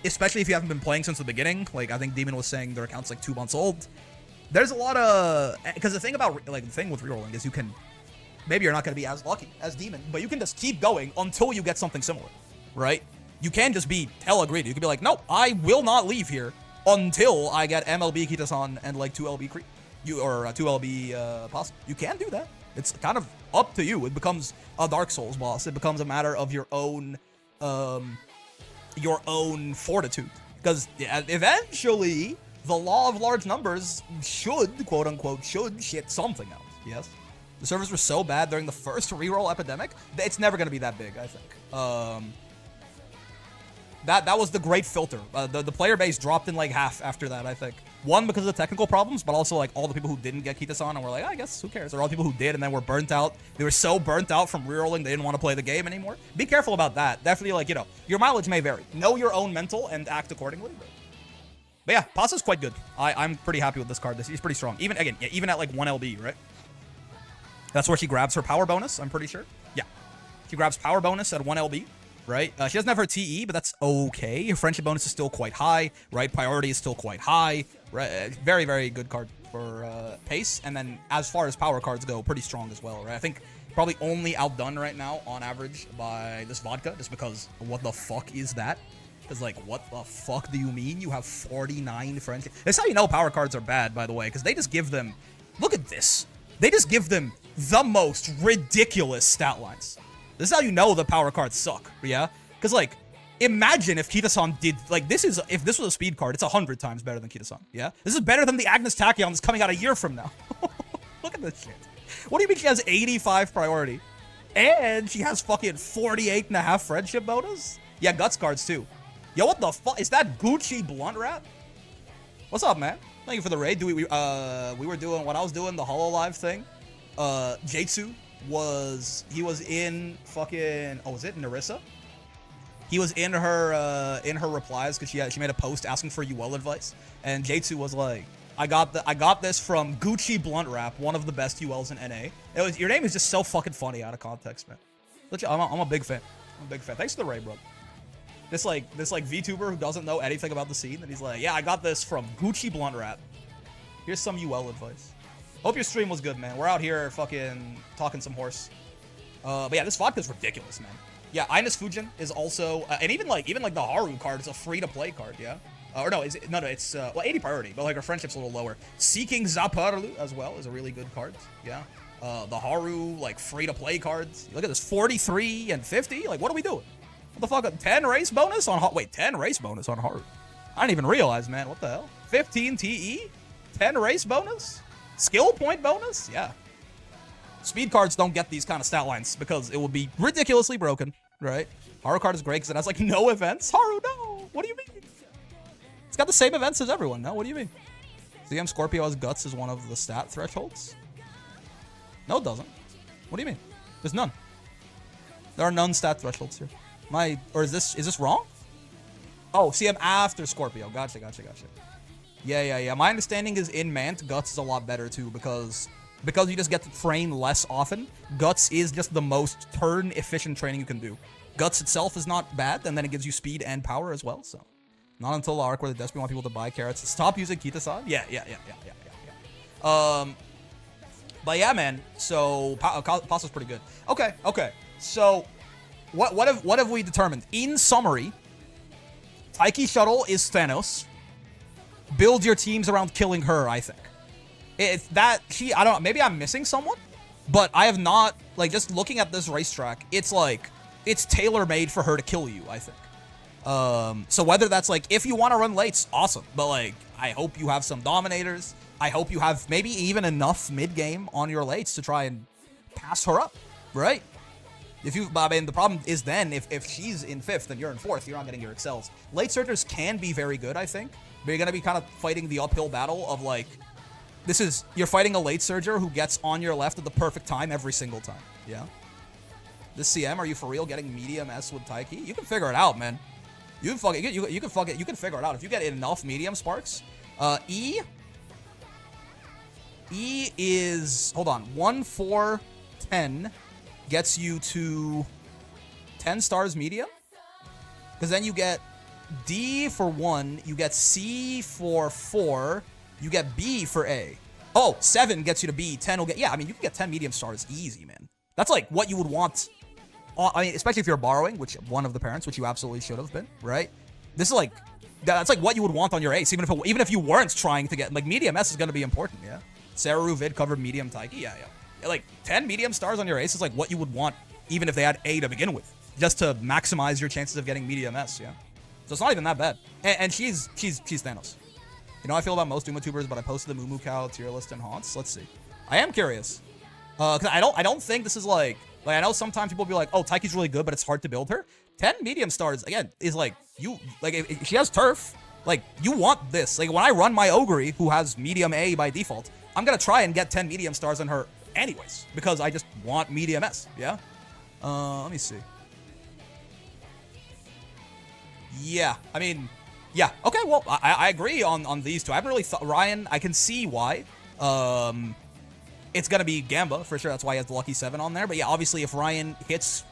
especially if you haven't been playing since the beginning. Like, I think Demon was saying their account's, like, 2 months old. There's a lot of... Because the thing about, like, the thing with rerolling is you can... Maybe you're not gonna be as lucky as Demon, but you can just keep going until you get something similar, right? You can just be hella greedy. You can be like, nope, I will not leave here until I get MLB Kitasan and like 2LB Creep, or 2LB Possum. You can do that. It's kind of up to you. It becomes a Dark Souls boss. It becomes a matter of your own fortitude. Because eventually, the law of large numbers should, quote unquote, should shit something out. Yes. The servers were so bad during the first reroll epidemic, it's never going to be that big, I think. That was the great filter. The player base dropped in like half after that, I think. One, because of the technical problems, but also like all the people who didn't get Kitasan and were like, I guess, who cares? There are all the people who did and then were burnt out. They were so burnt out from rerolling, they didn't want to play the game anymore. Be careful about that. Definitely, like, you know, your mileage may vary. Know your own mental and act accordingly. But yeah, Pasa's quite good. I'm pretty happy with this card. He's pretty strong. Even, again, yeah, even at like 1LB, right? That's where she grabs her power bonus, I'm pretty sure. Yeah. She grabs power bonus at 1LB. Right? She doesn't have her TE, but that's okay. Her friendship bonus is still quite high, right? Priority is still quite high. Right? Very, very good card for pace. And then as far as power cards go, pretty strong as well, right? I think probably only outdone right now on average by this vodka, just because what the fuck is that? Because, like, what the fuck do you mean you have 49 friendship? That's how you know power cards are bad, by the way, because they just give them... Look at this. They just give them the most ridiculous stat lines. This is how you know the power cards suck, yeah? Because, like, imagine if Kitasan did, like, if this was a speed card, it's 100 times better than Kitasan, yeah? This is better than the Agnes Tachyon that's coming out a year from now. Look at this shit. What do you mean she has 85 priority? And she has fucking 48.5 friendship bonus? Yeah, Guts cards, too. Yo, what the fuck? Is that Gucci Blunt Wrap? What's up, man? Thank you for the raid. We were doing, when I was doing the HoloLive thing, Jatsu he was in fucking, oh, was it Narissa? He was in her replies because she made a post asking for UL advice, and Jatsu was like, I got this from Gucci Blunt Wrap, one of the best ULs in NA. Your name is just so fucking funny out of context, man. I'm a big fan. I'm a big fan. Thanks for the raid, bro. This VTuber who doesn't know anything about the scene, and he's like, yeah, I got this from Gucci Blunt Wrap. Here's some UL advice. Hope your stream was good, man. We're out here fucking talking some horse. But yeah, this vodka's ridiculous, man. Yeah, Ines Fujin is also, and even like the Haru card is a free-to-play card, yeah? Or no, it's, well, 80 priority, but like her friendship's a little lower. Seeking Zaparlu as well is a really good card, yeah? The Haru, like, free-to-play cards. Look at this, 43 and 50? Like, what are we doing? What the fuck, 10 race bonus on, wait, 10 race bonus on Haru? I didn't even realize, man, what the hell? 15 TE? 10 race bonus? Skill point bonus? Yeah. Speed cards don't get these kind of stat lines because it will be ridiculously broken, right? Haru card is great because it has, like, no events. Haru, no! What do you mean? It's got the same events as everyone, no? What do you mean? CM Scorpio has Guts as one of the stat thresholds? No, it doesn't. What do you mean? There's none. There are none stat thresholds here. Or is this wrong? Oh, CM after Scorpio. Gotcha. Yeah. My understanding is in Mant, Guts is a lot better too because you just get to train less often. Guts is just the most turn-efficient training you can do. Guts itself is not bad, and then it gives you speed and power as well, so. Not until the arc where they desperately want people to buy carrots. Stop using Kitasan? Yeah. But yeah, man, so Pasta's pretty good. Okay. So, what have we determined? In summary, Taiki Shuttle is Thanos. Build your teams around killing her, I think. I don't know, maybe I'm missing someone, But I have not, like, just looking at this racetrack, it's like, it's tailor-made for her to kill you, I think. So whether that's like, if you want to run lates, awesome. But like, I hope you have some dominators. I hope you have maybe even enough mid-game on your lates to try and pass her up, right? I mean, the problem is then, if she's in 5th and you're in 4th, you're not getting your excels. Late surgers can be very good, I think. But you're going to be kind of fighting the uphill battle of like, you're fighting a late surger who gets on your left at the perfect time every single time. Yeah. This CM, are you for real getting medium S with Taiki? You can figure it out, man. You can figure it out. If you get enough medium sparks. E is, hold on, 1, 4, 10 gets you to 10 stars medium. Because then you get D for 1, you get C for 4, you get B for A. Oh, 7 gets you to B, 10 will get, yeah, I mean, you can get 10 medium stars easy, man. That's like what you would want. I mean, especially if you're borrowing, which one of the parents, which you absolutely should have been, right? This is like, that's like what you would want on your ace, even if you weren't trying to get, like, medium S is going to be important, yeah? Saru vid covered medium Taiki, yeah. Like, 10 medium stars on your ace is like what you would want, even if they had A to begin with, just to maximize your chances of getting medium S, yeah? So it's not even that bad. And she's Thanos. You know how I feel about most Duma tubers, but I posted the Moo Cow tier list in Haunts. Let's see. I am curious. Because I don't think this is like I know sometimes people be like, oh, Taiki's really good, but it's hard to build her. 10 medium stars, again, is like, if she has turf, like, you want this. Like, when I run my Ogre, who has medium A by default, I'm going to try and get 10 medium stars on her anyways, because I just want medium S, yeah? Let me see. Yeah, I mean, yeah. Okay, well, I agree on these two. I haven't really thought, Ryan, I can see why. It's going to be Gamba, for sure. That's why he has the Lucky 7 on there. But yeah, obviously, if Ryan hits,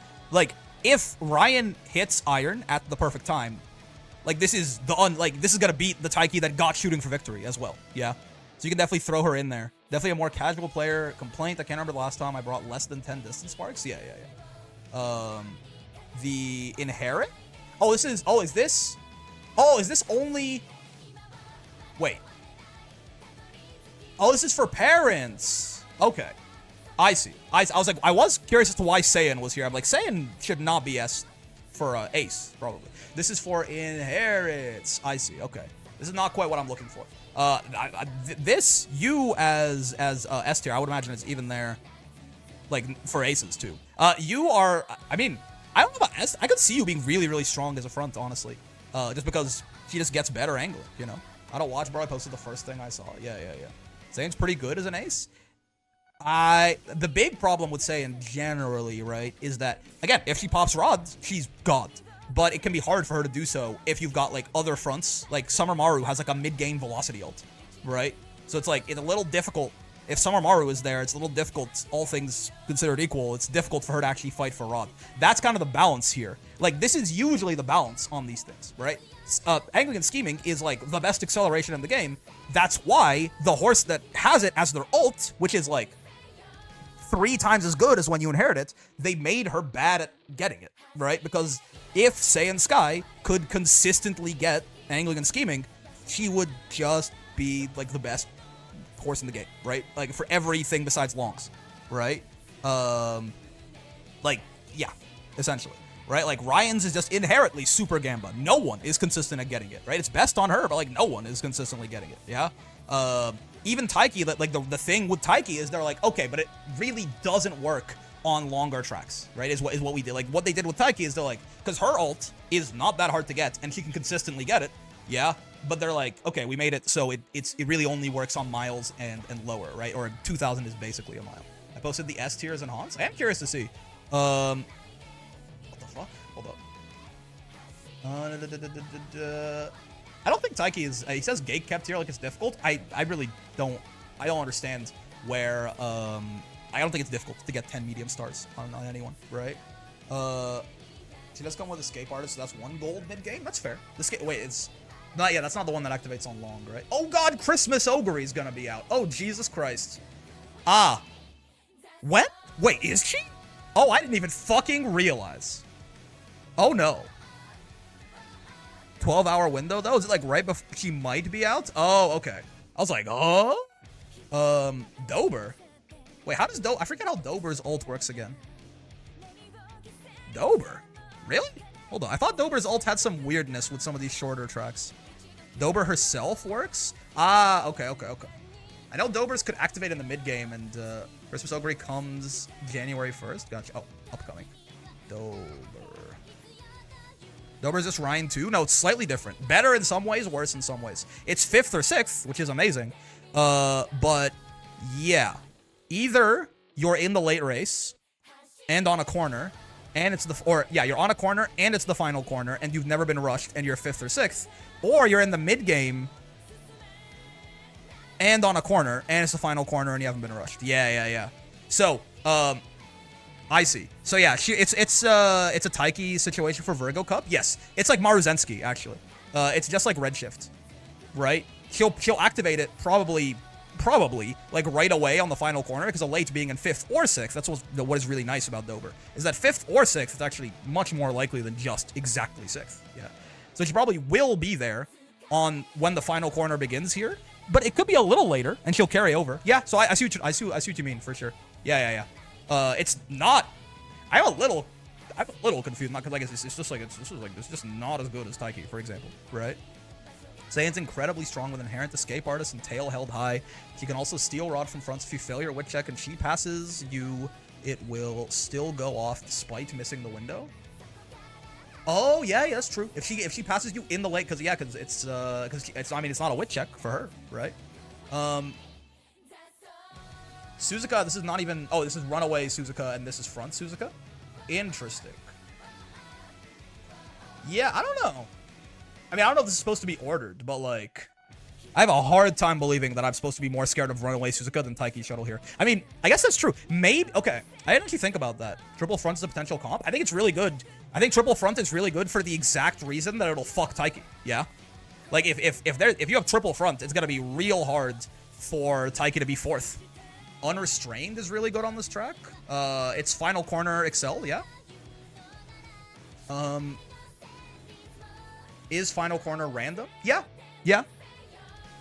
if Ryan hits Iron at the perfect time, this is going to beat the Taiki that got Shooting for Victory as well. Yeah. So you can definitely throw her in there. Definitely a more casual player. Complaint, I can't remember the last time I brought less than 10 distance sparks. Yeah. The Inherit? Is this only, wait. Oh, this is for parents. Okay. I see. I was like, I was curious as to why Saiyan was here. I'm like, Saiyan should not be S for Ace, probably. This is for Inherits. I see. Okay. This is not quite what I'm looking for. This, you as S tier, I would imagine it's even there, for Aces, too. You are, I mean, I don't know about S. I could see you being really, really strong as a front, honestly. Just because she just gets better angling, you know? I don't watch, bro. I posted the first thing I saw. Yeah. Saiyan's pretty good as an ace. The big problem with Saiyan generally, right, is that, again, if she pops rods, she's God. But it can be hard for her to do so if you've got, other fronts. Summer Maru has, a mid-game velocity ult, right? So it's a little difficult. If Summer Maru is there, it's a little difficult, all things considered equal. It's difficult for her to actually fight for rod. That's kind of the balance here. This is usually the balance on these things, right? Angling and Scheming is, the best acceleration in the game. That's why the horse that has it as their ult, which is, 3 times as good as when you inherit it, they made her bad at getting it, right? Because if Saiyan Sky could consistently get Angling and Scheming, she would just be, the best horse in the game, right? For everything besides longs, right? Yeah, essentially, right? Ryan's is just inherently super Gamba. No one is consistent at getting it, right? It's best on her, but, no one is consistently getting it, yeah? Even Taiki, the thing with Taiki is they're okay, but it really doesn't work on longer tracks, right? Is what we did. What they did with Taiki is they're because her ult is not that hard to get, and she can consistently get it, yeah? But they're okay, we made it so it really only works on miles and lower, right? Or 2,000 is basically a mile. I posted the S tiers and Haunts. I am curious to see. What the fuck? Hold up. I don't think Taiki is, he says gate kept here it's difficult. I really don't, I don't understand where, I don't think it's difficult to get 10 medium stars on anyone, right? She does come with Escape Artist, so that's 1 gold mid-game. That's fair. Wait, it's not, yeah, that's not the one that activates on long, right? Oh god, Christmas Ogre is gonna be out. Oh, Jesus Christ. When? Wait, is she? Oh, I didn't even fucking realize. Oh no. 12-hour window, though? Is it, right before she might be out? Oh, okay. I was like, oh? Dober? Wait, how does I forget how Dober's ult works again. Dober? Really? Hold on. I thought Dober's ult had some weirdness with some of these shorter tracks. Dober herself works? Ah, okay. I know Dober's could activate in the mid-game, and Christmas Ogre comes January 1st. Gotcha. Oh, upcoming. Dober's just Ryan 2? No, it's slightly different. Better in some ways, worse in some ways. It's 5th or 6th, which is amazing. But, yeah. Either you're in the late race and on a corner, and it's you're on a corner and it's the final corner, and you've never been rushed, and you're 5th or 6th. Or you're in the mid-game and on a corner, and it's the final corner, and you haven't been rushed. Yeah. So, I see. So yeah, it's a Taiki situation for Virgo Cup. Yes, it's like Maruzensky actually. It's just like Redshift, right? She'll activate it probably like right away on the final corner, because a late being in 5th or 6th. That's what is really nice about Dober, is that 5th or 6th is actually much more likely than just exactly 6th. Yeah. So she probably will be there on when the final corner begins here, but it could be a little later, and she'll carry over. Yeah. So I see what you mean for sure. Yeah. It's not. I'm a little confused. Not because like it's just not as good as Taiki, for example, right? Saiyan's incredibly strong with inherent escape artist and tail held high. She can also steal rod from fronts. If you fail your wit check and she passes you, it will still go off despite missing the window. Oh yeah, that's true. If she passes you in the late, because it's not a wit check for her, right? Suzuka, this is not even... Oh, this is runaway Suzuka, and this is front Suzuka? Interesting. Yeah, I don't know. I mean, I don't know if this is supposed to be ordered, but, like... I have a hard time believing that I'm supposed to be more scared of runaway Suzuka than Taiki Shuttle here. I mean, I guess that's true. Maybe... Okay, I didn't actually think about that. Triple front is a potential comp. I think it's really good. I think triple front is really good for the exact reason that it'll fuck Taiki. Yeah? Like, if you have triple front, it's gonna be real hard for Taiki to be 4th. Unrestrained is really good on this track. It's final corner Excel, yeah. Is final corner random? Yeah. I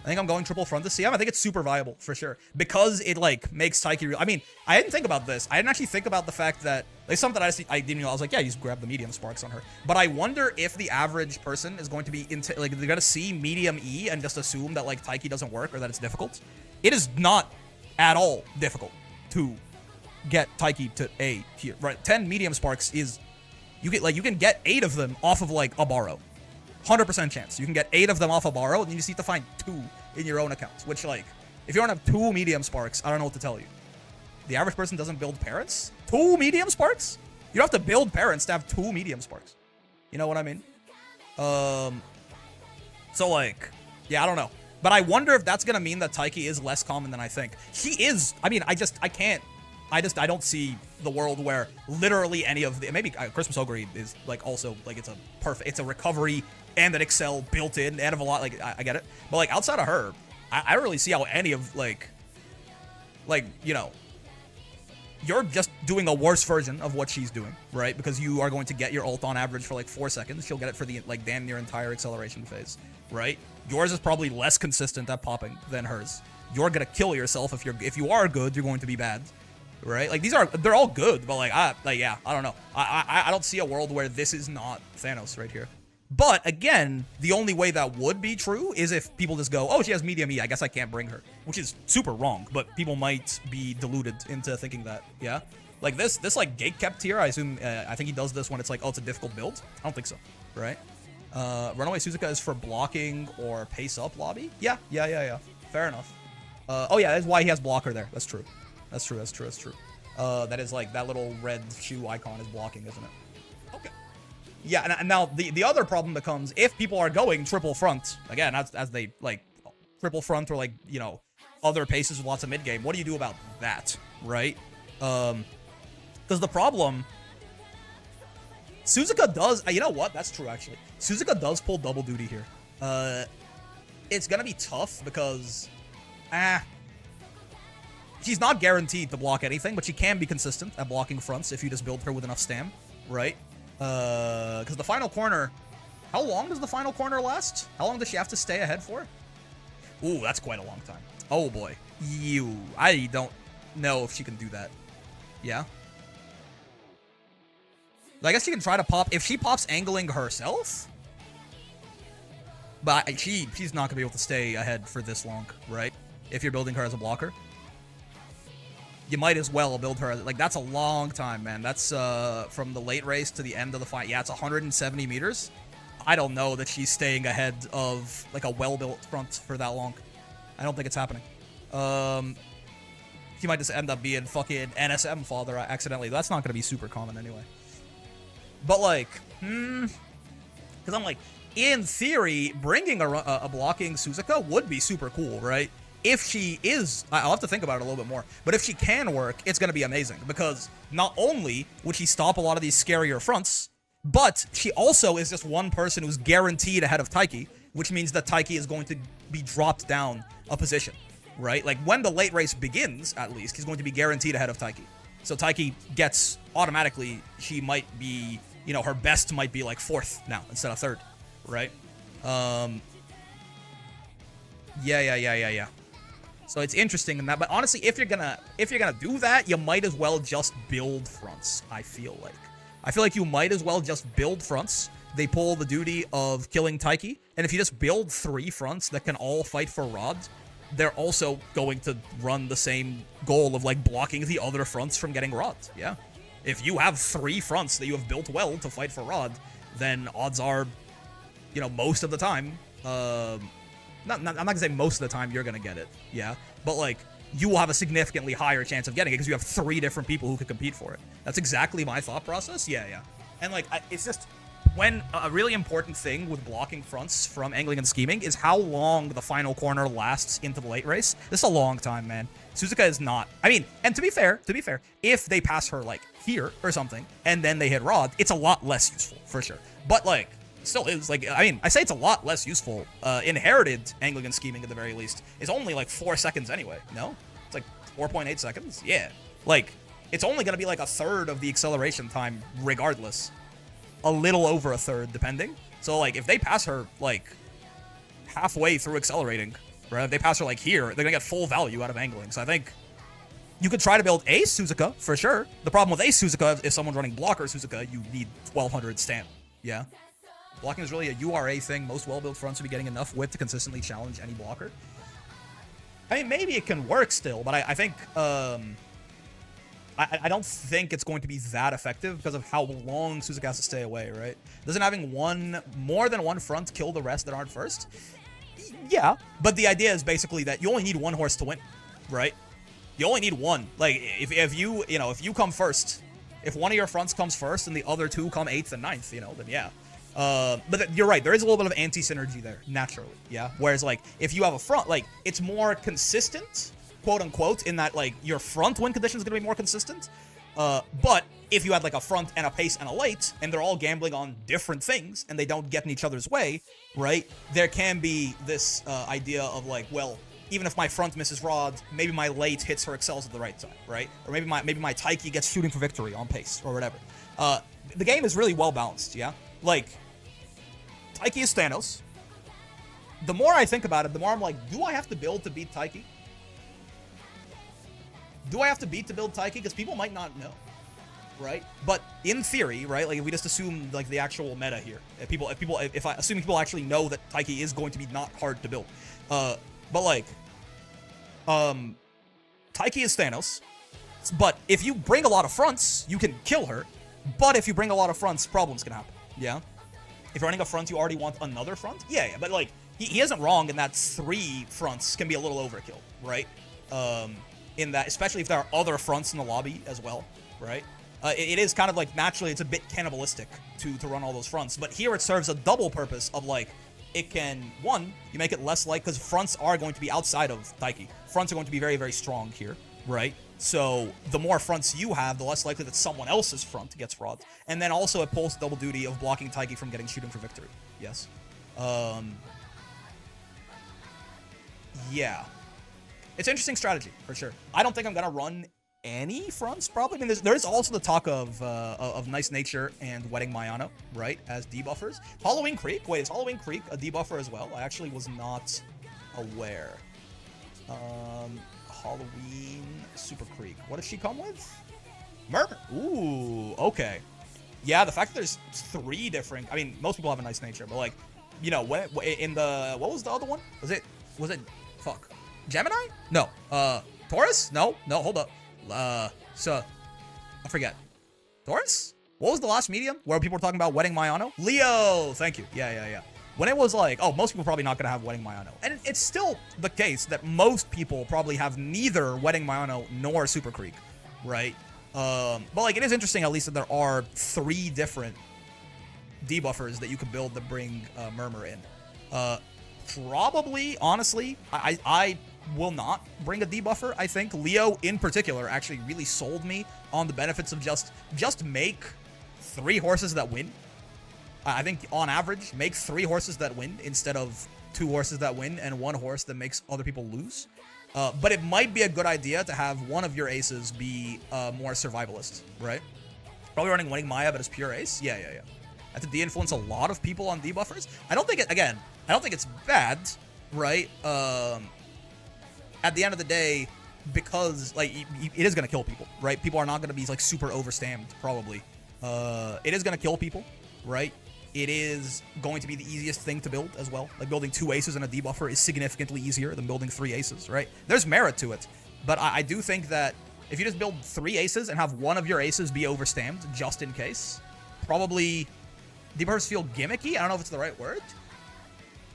think I'm going triple front to CM. I think it's super viable for sure, because it like makes Taiki real. I mean, I didn't think about this. I didn't actually think about the fact that like something I didn't know. I was like, yeah, you just grab the medium sparks on her. But I wonder if the average person is going to be like they're gonna see medium E and just assume that like Taiki doesn't work or that it's difficult. It is not at all difficult to get Taiki to A here, right? 10 medium sparks is you can get 8 of them off of like a borrow. 100% chance. You can get 8 of them off a borrow, and you just need to find 2 in your own accounts, which like if you don't have 2 medium sparks, I don't know what to tell you. The average person doesn't build parents? 2 medium sparks? You don't have to build parents to have 2 medium sparks. You know what I mean? So like, yeah, I don't know. But I wonder if that's going to mean that Taiki is less common than I think. He is. I mean, I don't see the world where literally any of the... Maybe Christmas Ogre is, like, also, like, it's a recovery and an Excel built in and of a lot, like, I get it. But, like, outside of her, I don't really see how any of, like, you know, you're just doing a worse version of what she's doing, right? Because you are going to get your ult on average for, like, 4 seconds. She'll get it for the, like, damn near entire acceleration phase, right? Yours is probably less consistent at popping than hers. You're gonna kill yourself if you are good. You're going to be bad, right? Like they're all good, but yeah, I don't know. I don't see a world where this is not Thanos right here. But again, the only way that would be true is if people just go, oh, she has medium E, I guess I can't bring her, which is super wrong. But people might be deluded into thinking that, yeah. Like this like gate kept here. I assume I think he does this when it's like, oh, it's a difficult build. I don't think so, right? Runaway Suzuka is for blocking or pace up lobby. Yeah. Fair enough. Oh yeah, that's why he has blocker there. That's true. That is like that little red shoe icon is blocking, isn't it? Okay. Yeah, and now the other problem becomes if people are going triple front again, as they like triple front or like, you know, other paces with lots of mid game. What do you do about that, right? Because the problem. Suzuka does... You know what? That's true, actually. Suzuka does pull double duty here. It's gonna be tough because... she's not guaranteed to block anything, but she can be consistent at blocking fronts if you just build her with enough stam, right? Because the final corner... How long does the final corner last? How long does she have to stay ahead for? Ooh, that's quite a long time. Oh, boy. I don't know if she can do that. Yeah. I guess she can try to pop if she pops angling herself. But she's not gonna be able to stay ahead for this long, right? If you're building her as a blocker, you might as well build her like that's a long time, man. That's from the late race to the end of the fight. Yeah, it's 170 meters. I don't know that she's staying ahead of like a well-built front for that long. I don't think it's happening. She might just end up being fucking NSM father accidentally. That's not gonna be super common anyway. But like, because I'm like, in theory, bringing a blocking Suzuka would be super cool, right? If she is, I'll have to think about it a little bit more, but if she can work, it's going to be amazing, because not only would she stop a lot of these scarier fronts, but she also is just one person who's guaranteed ahead of Taiki, which means that Taiki is going to be dropped down a position, right? Like, when the late race begins, at least, he's going to be guaranteed ahead of Taiki. So Taiki gets, automatically, she might be, you know, her best might be like 4th now instead of 3rd, right? Yeah. So it's interesting in that, but honestly, if you're gonna do that, you might as well just build fronts. I feel like you might as well just build fronts. They pull the duty of killing Taiki, and if you just build 3 fronts that can all fight for Rod, they're also going to run the same goal of like blocking the other fronts from getting Rod. Yeah, if you have 3 fronts that you have built well to fight for Rod, then odds are, you know, most of the time, I'm not gonna say most of the time you're gonna get it, yeah, but like you will have a significantly higher chance of getting it because you have 3 different people who could compete for it. That's exactly my thought process. Yeah. And like it's just when a really important thing with blocking fronts from angling and scheming is how long the final corner lasts into the late race. This is a long time, man. Suzuka is not. I mean, and to be fair, if they pass her like here or something and then they hit Rod, it's a lot less useful for sure. But like, still is like, I mean, I say it's a lot less useful. Inherited angling and scheming at the very least is only like 4 seconds anyway. No, it's like 4.8 seconds. Yeah, like it's only gonna be like a third of the acceleration time regardless. A little over a third depending. So like if they pass her like halfway through accelerating, right? If they pass her like here, they're gonna get full value out of angling. So I think you could try to build Ace Suzuka for sure. The problem with Ace Suzuka, if someone's running blocker Suzuka, you need 1200 stamp. Yeah. Blocking is really a URA thing. Most well-built fronts will be getting enough width to consistently challenge any blocker. I mean, maybe it can work still, but I think I don't think it's going to be that effective because of how long Suzuka has to stay away, right? Doesn't having more than one front kill the rest that aren't first? Yeah, but the idea is basically that you only need 1 horse to win, right? You only need 1. Like if you come first, if one of your fronts comes first and the other 2 come 8th and 9th, you know, then yeah. But you're right, there is a little bit of anti-synergy there, naturally, yeah? Whereas, like, if you have a front, like, it's more consistent, quote-unquote, in that, like, your front win condition is going to be more consistent, but if you had, like, a front and a pace and a late, and they're all gambling on different things, and they don't get in each other's way, right, there can be this idea of, like, well, even if my front misses Rod, maybe my late hits her excels at the right time, right? Or maybe my Taiki gets shooting for victory on pace, or whatever. The game is really well-balanced, yeah? Like, Taiki is Thanos. The more I think about it, the more I'm like, do I have to build to beat Taiki? Do I have to beat to build Taiki? Because people might not know, right? But in theory, right? Like if we just assume like the actual meta here, if I assume people actually know that Taiki is going to be not hard to build, but like, Taiki is Thanos. But if you bring a lot of fronts, you can kill her. But if you bring a lot of fronts, problems can happen. Yeah. If you're running a front, you already want another front? Yeah, but like, he isn't wrong in that 3 fronts can be a little overkill, right? In that, especially if there are other fronts in the lobby as well, right? It is kind of like, naturally, it's a bit cannibalistic to run all those fronts. But here it serves a double purpose of like, it can, one, you make it less like, because fronts are going to be outside of Taiki. Fronts are going to be very, very strong here, right? So the more fronts you have, the less likely that someone else's front gets Rod. And then also it pulls the double duty of blocking Taiki from getting shooting for victory. Yes. Yeah. It's an interesting strategy, for sure. I don't think I'm going to run any fronts, probably. I mean, there's also the talk of Nice Nature and Wedding Mayano, right, as debuffers. Halloween Creek? Wait, is Halloween Creek a debuffer as well? I actually was not aware. Halloween Super Creek. What does she come with? Murmur. Ooh, okay. Yeah, the fact that there's 3 different. I mean, most people have a nice nature, but like, you know, what was the other one? Was it fuck, Gemini? No. Taurus? No, hold up. So I forget. Taurus? What was the last medium where people were talking about wedding Mayano? Leo. Thank you. Yeah. When it was like, oh, most people probably not gonna have wedding Mayano, and it's still the case that most people probably have neither wedding Mayano nor Super Creek, right? But like, it is interesting at least that there are 3 different debuffers that you could build that bring Murmur in. Probably, honestly, I will not bring a debuffer. I think Leo in particular actually really sold me on the benefits of just make 3 horses that win. I think on average, make 3 horses that win instead of 2 horses that win and 1 horse that makes other people lose. But it might be a good idea to have one of your aces be more survivalist, right? Probably running Winning Maya, but as pure ace. Yeah. I think de-influence a lot of people on debuffers. I don't think it's bad, right? At the end of the day, because like it is gonna kill people, right? People are not gonna be like super overstammed, probably. It is gonna kill people, right? It is going to be the easiest thing to build as well. Like building 2 aces and a debuffer is significantly easier than building 3 aces, right? There's merit to it, but I do think that if you just build 3 aces and have one of your aces be overstammed just in case, probably debuffers feel gimmicky. I don't know if it's the right word.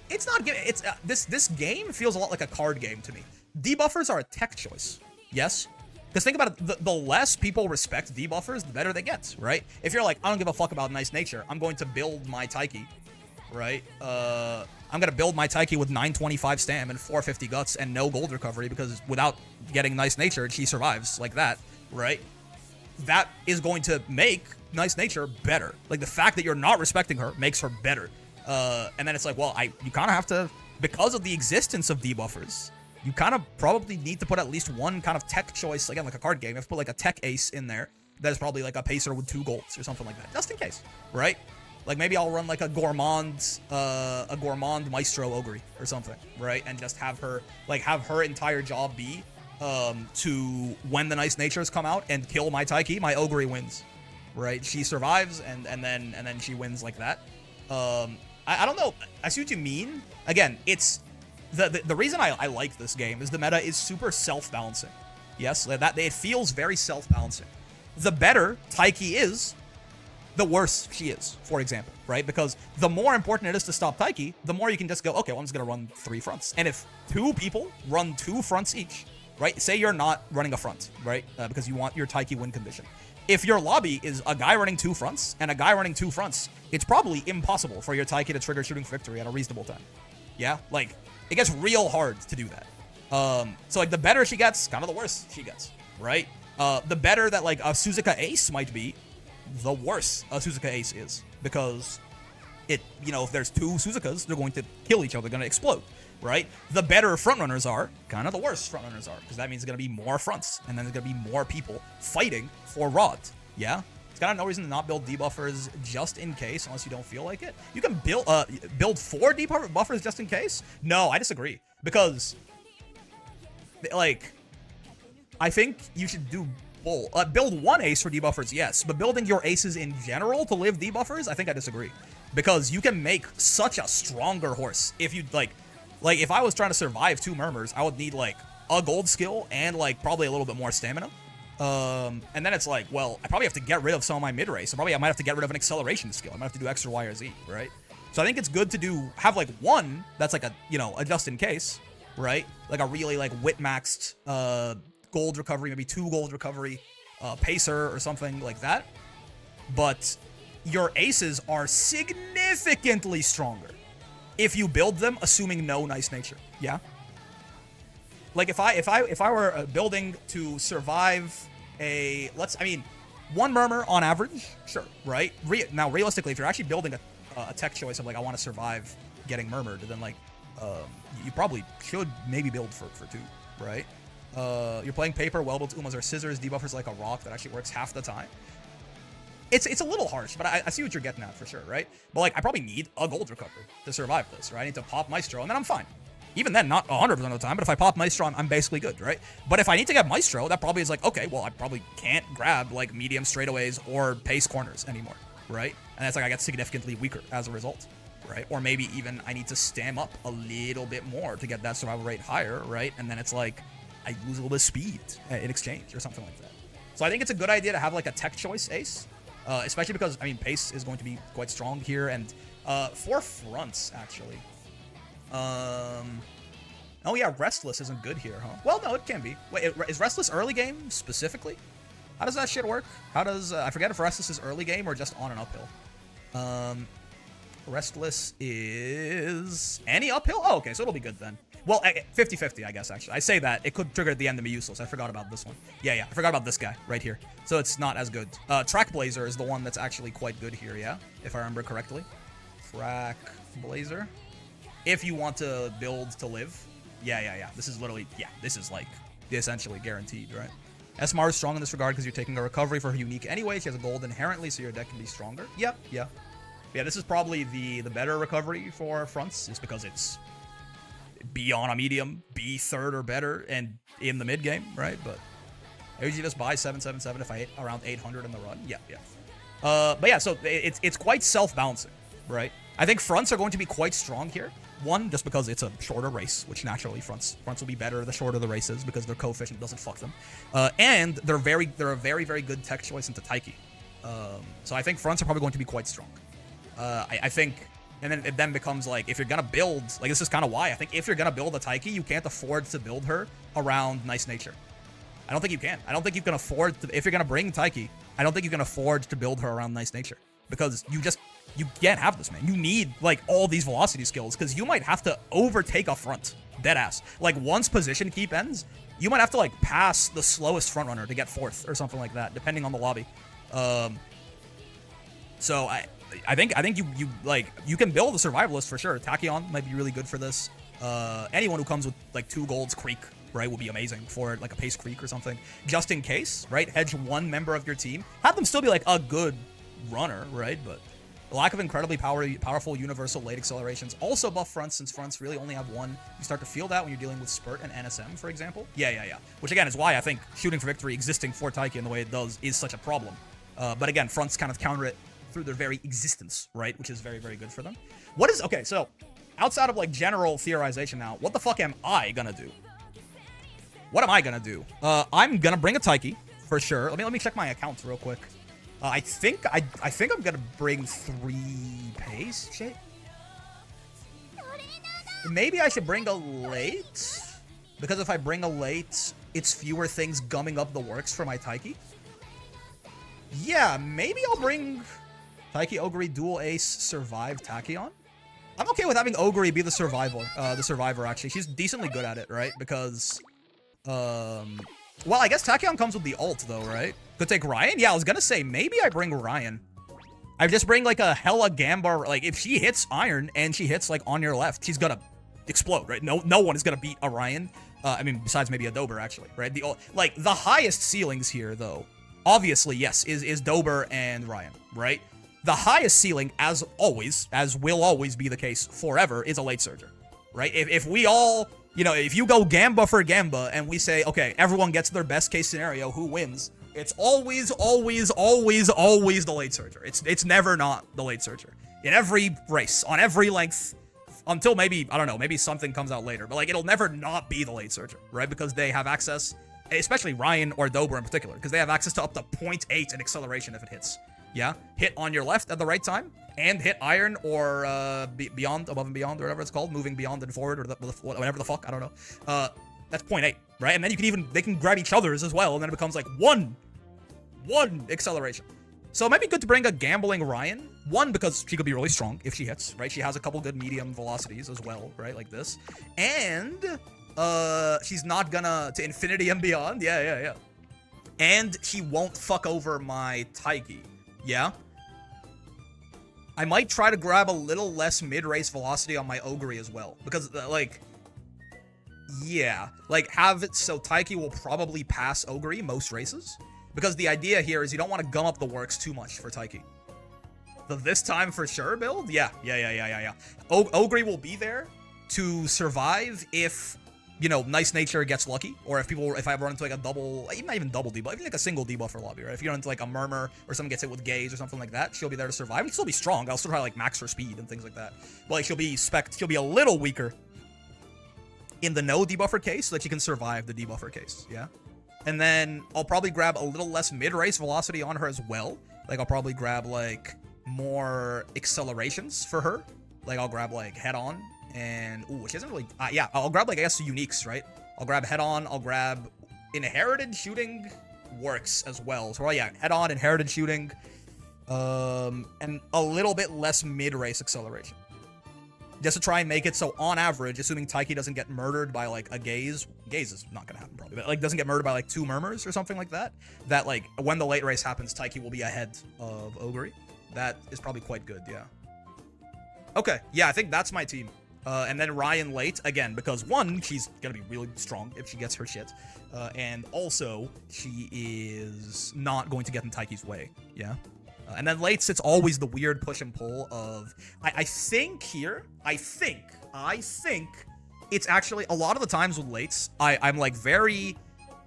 It's not. It's this game feels a lot like a card game to me. Debuffers are a tech choice. Yes. Because think about it, the less people respect debuffers, the better they get, right? If you're like, I don't give a fuck about nice nature, I'm going to build my Taiki, right? I'm going to build my Taiki with 925 stam and 450 guts and no gold recovery because without getting nice nature, she survives like that, right? That is going to make nice nature better. Like the fact that you're not respecting her makes her better. And then it's like, well, you kind of have to, because of the existence of debuffers, you kind of probably need to put at least one kind of tech choice, again, like a card game. You have to put like a tech ace in there that is probably like a pacer with 2 golds or something like that, just in case, right? Like maybe I'll run like a gourmand maestro ogre or something, right? And just have her entire job be to when the nice natures come out and kill my Taiki, my ogre wins, right? She survives and then she wins like that. I don't know. I see what you mean. Again, it's the reason I like this game is the meta is super self-balancing. Yes, that it feels very self-balancing. The better Taiki is, the worse she is, for example, right? Because the more important it is to stop Taiki, the more you can just go, okay, well, I'm just going to run 3 fronts. And if 2 people run 2 fronts each, right? Say you're not running a front, right? Because you want your Taiki win condition. If your lobby is a guy running 2 fronts and a guy running 2 fronts, it's probably impossible for your Taiki to trigger shooting victory at a reasonable time. Yeah? Like, it gets real hard to do that. So, like, the better she gets, kind of the worse she gets, right? The better that, like, a Suzuka ace might be, the worse a Suzuka ace is. Because if there's 2 Suzukas, they're going to kill each other, they're going to explode, right? The better frontrunners are, kind of the worse frontrunners are. Because that means there's going to be more fronts, and then there's going to be more people fighting for Rod, yeah? It's kind of no reason to not build debuffers just in case, unless you don't feel like it. You can build 4 debuffers just in case? No, I disagree. Because, like, I think you should do both. Build 1 ace for debuffers, yes. But building your aces in general to live debuffers, I think I disagree. Because you can make such a stronger horse. If you, like if I was trying to survive 2 murmurs, I would need, like, a gold skill and, like, probably a little bit more stamina. And then it's like, well, I probably have to get rid of some of my mid-race. So probably I might have to get rid of an acceleration skill. I might have to do X or Y or Z, right? So I think it's good to have like 1 that's like a, a just in case, right? Like a really like wit-maxed gold recovery, maybe 2 gold recovery, pacer or something like that. But your aces are significantly stronger if you build them assuming no nice nature, yeah? Like if I were building to survive a 1 murmur on average, sure, right? Now realistically, if you're actually building a tech choice of like I want to survive getting murmured, then like you probably should maybe build for 2, right? You're playing paper, well built umas or scissors, debuffers like a rock that actually works half the time. It's a little harsh, but I see what you're getting at for sure, right? But like I probably need a gold recovery to survive this, right? I need to pop Maestro and then I'm fine. Even then, not 100% of the time, but if I pop Maestro, I'm basically good, right? But if I need to get Maestro, that probably is like, okay, well, I probably can't grab like medium straightaways or pace corners anymore, right? And that's like I get significantly weaker as a result, right? Or maybe even I need to stam up a little bit more to get that survival rate higher, right? And then it's like I lose a little bit of speed in exchange or something like that. So I think it's a good idea to have like a tech choice ace, especially because, I mean, pace is going to be quite strong here. And for fronts, actually. Oh yeah, Restless isn't good here, huh? Well, no, it can be. Wait, is Restless early game specifically? How does that shit work? How does, I forget if Restless is early game or just on and uphill. Restless is any uphill? Oh, okay, so it'll be good then. Well, 50-50, I guess, actually. I say that. It could trigger at the end and be useless. I forgot about this one. Yeah, I forgot about this guy right here. So it's not as good. Track Blazer is the one that's actually quite good here, yeah? If I remember correctly. Track Blazer. If you want to build to live. Yeah. This is literally, yeah, this is like essentially guaranteed, right? Esmar is strong in this regard because you're taking a recovery for her unique anyway. She has a gold inherently, so your deck can be stronger. Yep, yeah. Yeah, this is probably the better recovery for fronts, just because it's B on a medium, B third or better, and in the mid game, right? But I usually just buy 777 if I hit around 800 in the run. Yeah. But yeah, so it's quite self-balancing, right? I think fronts are going to be quite strong here. One, just because it's a shorter race, which naturally fronts will be better the shorter the race is because their coefficient doesn't fuck them. And they're a very, very good tech choice into Taiki. So I think fronts are probably going to be quite strong. I think, and then it then becomes like, if you're gonna build, like this is kind of why, I think if you're gonna build a Taiki, you can't afford to build her around Nice Nature. I don't think you can. I don't think you can afford to, if you're gonna bring Taiki, I don't think you can afford to build her around Nice Nature. Because you can't have this, man. You need, like, all these velocity skills, because you might have to overtake a front. Deadass. Like, once position keep ends, you might have to, like, pass the slowest front runner to get fourth, or something like that, depending on the lobby. So, I think you can build a survivalist for sure. Tachyon might be really good for this. Anyone who comes with, like, 2 golds Creek, right, would be amazing for it, like a Pace Creek or something. Just in case, right? Hedge one member of your team. Have them still be, like, a good runner, right? But the lack of incredibly powerful universal late accelerations also buff fronts, since fronts really only have one. You start to feel that when you're dealing with Spurt and NSM, for example. Yeah. Which again is why I think shooting for victory existing for Taiki in the way it does is such a problem. But again, fronts kind of counter it through their very existence, right? Which is very, very good for them. Okay, so outside of like general theorization now, what the fuck am I gonna do? What am I gonna do? I'm gonna bring a Taiki for sure. Let me check my account real quick. I think I'm gonna bring 3 pace. Shit. Maybe I should bring a late, because if I bring a late, it's fewer things gumming up the works for my Taiki. Yeah, maybe I'll bring Taiki Ogre Dual Ace Survive Tachyon. I'm okay with having Ogre be the survivor actually. She's decently good at it, right? Because well, I guess Tachyon comes with the ult, though, right? Could take Ryan? Yeah, I was gonna say, maybe I bring Ryan. I just bring, like, a hella Gamba. Like, if she hits Iron and she hits, like, on your left, she's gonna explode, right? No one is gonna beat a Ryan. I mean, besides maybe a Dober, actually, right? The highest ceilings here, though, obviously, yes, is Dober and Ryan, right? The highest ceiling, as always, as will always be the case forever, is a late surger, right? If we all... You know, if you go Gamba for Gamba and we say, okay, everyone gets their best case scenario, who wins? It's always the late surger. It's never not the late surger. In every race, on every length, until maybe, I don't know, maybe something comes out later. But, like, it'll never not be the late surger, right? Because they have access, especially Ryan or Dober in particular, because they have access to up to 0.8 in acceleration if it hits. Yeah? Hit on your left at the right time, and hit Iron or beyond, above and beyond, or whatever it's called, moving beyond and forward, or whatever the fuck, I don't know. That's 0.8, right? And then they can grab each other's as well, and then it becomes like one acceleration. So it might be good to bring a gambling Ryan. One, because she could be really strong if she hits, right? She has a couple good medium velocities as well, right? Like this. And she's not gonna to infinity and beyond. Yeah. And she won't fuck over my Taiki. Yeah? I might try to grab a little less mid-race velocity on my Ogre as well. Because, like... Yeah. Like, have it so Taiki will probably pass Ogre most races. Because the idea here is you don't want to gum up the works too much for Taiki. The this time for sure build? Yeah. Ogre will be there to survive if, you know, Nice Nature gets lucky, or if I run into like a double, not even double debuff, even like a single debuffer lobby, right? If you run into like a Murmur or someone gets hit with Gaze or something like that, she'll be there to survive. She'll still be strong. I'll still try to like max her speed and things like that. But like she'll be a little weaker in the no debuffer case so that she can survive the debuffer case, yeah? And then I'll probably grab a little less mid-race velocity on her as well. Like I'll probably grab like more accelerations for her. Like I'll grab like Head On and she doesn't really yeah, I'll grab like I guess uniques, right? I'll grab Head On, I'll grab Inherited Shooting works as well. So yeah, Head On, Inherited Shooting, and a little bit less mid-race acceleration. Just to try and make it so on average, assuming Taiki doesn't get murdered by like a Gaze is not gonna happen probably, but like doesn't get murdered by like 2 Murmurs or something like that, that like when the late race happens, Taiki will be ahead of Ogre. That is probably quite good, yeah. Okay, yeah, I think that's my team. And then Ryan late, again, because one, she's gonna be really strong if she gets her shit. And also, she is not going to get in Taiki's way, yeah? And then lates, it's always the weird push and pull of... I think it's actually, a lot of the times with lates, I'm like very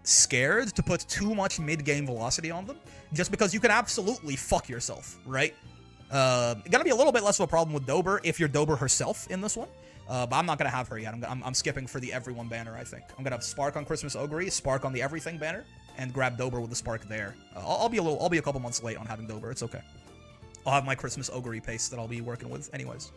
scared to put too much mid-game velocity on them, just because you can absolutely fuck yourself, right? Gonna be a little bit less of a problem with Dober if you're Dober herself in this one. But I'm not gonna have her yet. I'm skipping for the everyone banner, I think. I'm gonna have Spark on Christmas Ogre, Spark on the everything banner, and grab Dober with the Spark there. I'll be a couple months late on having Dober. It's okay. I'll have my Christmas Ogre pace that I'll be working with anyways.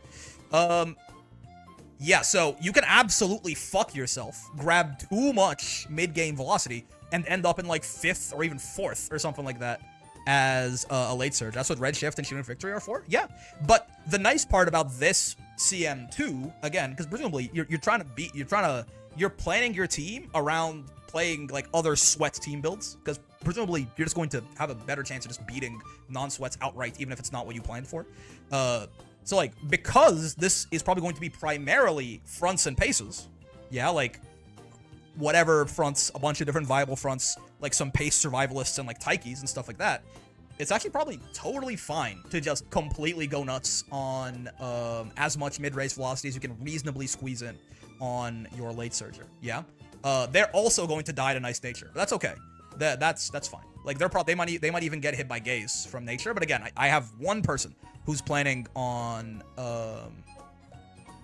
Yeah, so you can absolutely fuck yourself, grab too much mid-game velocity, and end up in like 5th or even 4th or something like that as a late surge. That's what Redshift and Shooting Victory are for. Yeah, but the nice part about this CM2, again, because presumably you're planning your team around playing like other sweat team builds, because presumably you're just going to have a better chance of just beating non-sweats outright, even if it's not what you planned for. So like, because this is probably going to be primarily fronts and paces, yeah, like whatever fronts, a bunch of different viable fronts, like some pace survivalists and like Taikis and stuff like that, it's actually probably totally fine to just completely go nuts on as much mid-race velocity as you can reasonably squeeze in on your late surger, yeah? They're also going to die to Nice Nature, but that's okay. That's fine. Like they might even get hit by Gaze from Nature, but again, I have one person who's planning on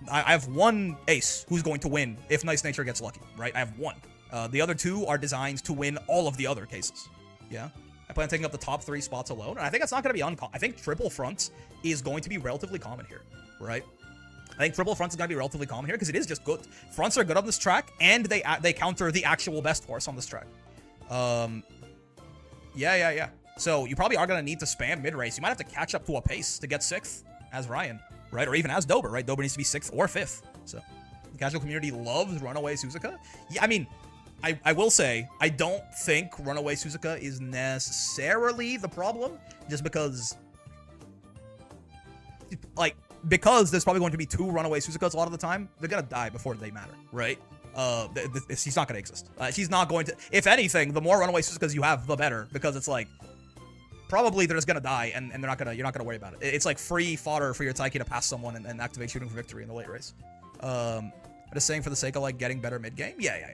I have one ace who's going to win if Nice Nature gets lucky, right? I have one. The other 2 are designed to win all of the other cases. Yeah? I plan on taking up the top 3 spots alone, and I think that's not going to be uncommon. I think triple fronts is going to be relatively common here, right? I think triple fronts is going to be relatively common here because it is just good. Fronts are good on this track, and they counter the actual best horse on this track. Yeah. So you probably are going to need to spam mid-race. You might have to catch up to a pace to get 6th as Ryan, right? Or even as Dober, right? Dober needs to be 6th or 5th. So the casual community loves Runaway Suzuka. Yeah, I mean, I will say, I don't think Runaway Suzuka is necessarily the problem, just because, like, because there's probably going to be 2 Runaway Suzukas a lot of the time, they're going to die before they matter, right? She's not going to exist. She's not going to, if anything, the more Runaway Suzukas you have, the better, because it's like, probably they're just going to die, and you're not going to worry about it. It's like free fodder for your Taiki to pass someone and activate Shooting for Victory in the late race. I'm just saying for the sake of, like, getting better mid-game? Yeah.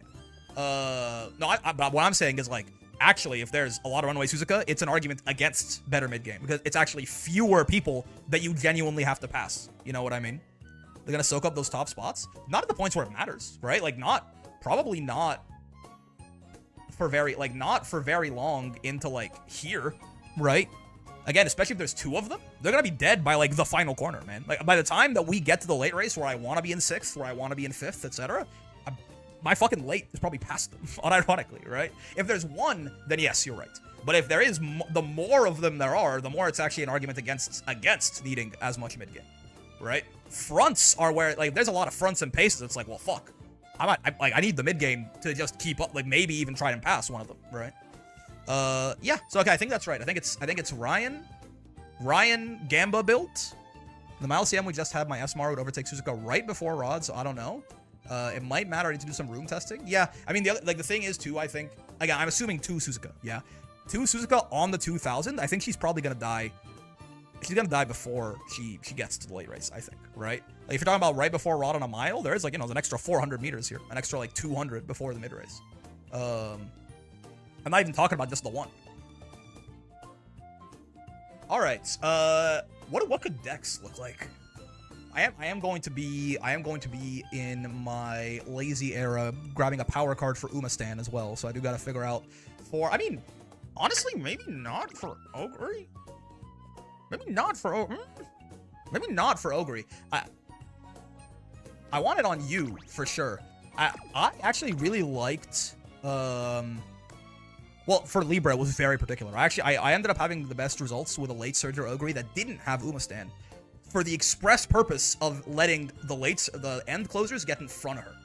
No, but what I'm saying is, like, actually, if there's a lot of Runaway Suzuka, it's an argument against better mid-game, because it's actually fewer people that you genuinely have to pass. You know what I mean? They're gonna soak up those top spots. Not at the points where it matters, right? Like, probably not for very long into, like, here, right? Again, especially if there's 2 of them, they're gonna be dead by, like, the final corner, man. Like, by the time that we get to the late race where I want to be in 6th, where I want to be in 5th, etc., my fucking late is probably past them, unironically, right? If there's 1, then yes, you're right. But if there is, the more of them there are, the more it's actually an argument against needing as much mid-game, right? Fronts are where, like, there's a lot of fronts and paces. It's like, well, fuck. I need the mid-game to just keep up, like, maybe even try and pass one of them, right? Yeah, so, okay, I think that's right. I think it's Ryan Gamba built. The Mile CM we just had, my SMR would overtake Suzuka right before Rod, so I don't know. It might matter. I need to do some room testing. Yeah, I mean, the thing is, too, I think, again, I'm assuming 2 Suzuka, yeah? 2 Suzuka on the 2000, I think she's probably gonna die she's gonna die before she gets to the late race, I think, right? Like, if you're talking about right before Rod on a mile, there's like, you know, an extra 400 meters here, an extra like 200 before the mid race. I'm not even talking about just the one. All right, what could Dex look like? I am going to be in my lazy era grabbing a power card for Umastan as well, so I do gotta figure out I mean, honestly, maybe not for Ogre. Maybe not for Ogre. I want it on you for sure. I actually really liked well, for Libra, it was very particular. I ended up having the best results with a late Surger Ogre that didn't have Umastan, for the express purpose of letting the end closers get in front of her,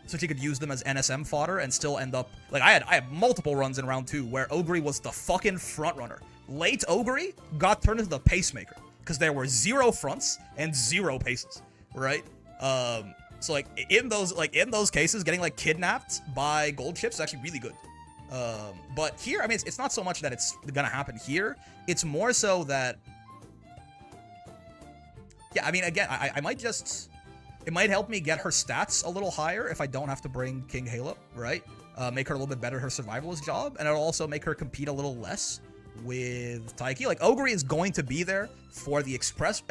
so she could use them as NSM fodder and still end up like I had multiple runs in round 2 where Ogre was the fucking front runner. Late Ogre got turned into the pacemaker because there were 0 fronts and 0 paces, right? So like in those cases, getting like kidnapped by gold chips is actually really good. But here, I mean, it's not so much that it's gonna happen here. It's more so that, yeah, I mean, again, I might just, it might help me get her stats a little higher if I don't have to bring King Halo, right? Make her a little bit better at her survivalist job, and it'll also make her compete a little less with Taiki. Like, Ogre is going to be there for the express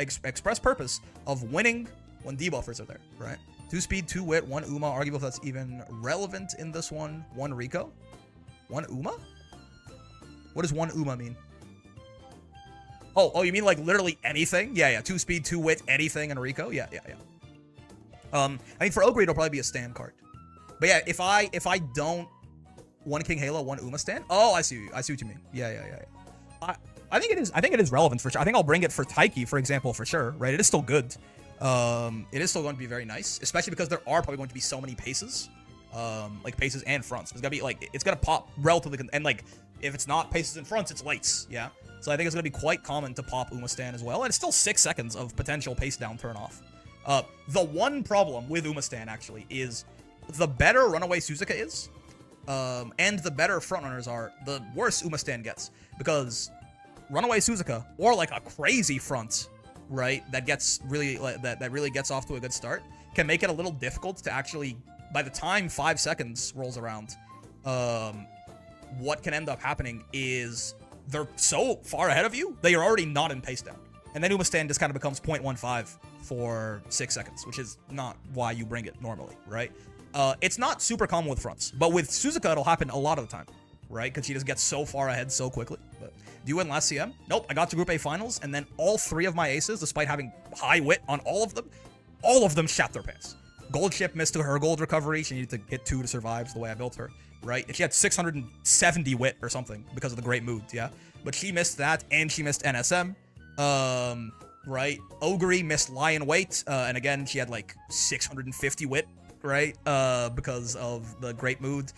purpose of winning when debuffers are there, right? 2 speed, 2 wit, 1 Uma. Arguable if that's even relevant in this one. 1 Rico. 1 Uma? What does 1 Uma mean? Oh, you mean like literally anything? Yeah. 2 speed, 2 wit, anything, and Rico? Yeah. I mean, for Ogre, it'll probably be a stand card. But yeah, if I don't 1 King Halo, 1 Uma stand. Oh, I see what you mean. Yeah. I think it is relevant for sure. I think I'll bring it for Taiki, for example, for sure. Right? It is still good. It is still going to be very nice, especially because there are probably going to be so many paces, like paces and fronts. It's gonna be like, it's gonna pop relatively, and like if it's not paces and fronts, it's lights. Yeah. So I think it's gonna be quite common to pop Umastan as well, and it's still 6 seconds of potential pace down turn off. The one problem with Umastan actually is the better Runaway Suzuka is, and the better frontrunners are, the worse Umastan gets, because Runaway Suzuka or like a crazy front, right, that gets really that really gets off to a good start, can make it a little difficult to actually, by the time 5 seconds rolls around, what can end up happening is they're so far ahead of you that you're already not in pace down, and then Umastan just kind of becomes 0.15 for 6 seconds, which is not why you bring it normally, right? It's not super common with fronts, but with Suzuka it'll happen a lot of the time, right? Because she just gets so far ahead so quickly. But do you win last CM? Nope. I got to Group A finals, and then all 3 of my aces, despite having high wit on all of them shat their pants. Gold chip missed to her gold recovery. She needed to hit 2 to survive, is the way I built her, right? And she had 670 wit or something because of the great mood, yeah? But she missed that, and she missed NSM. Right? Ogre missed Lion Weight, and again, she had like 650 wit, right? Because of the great mood.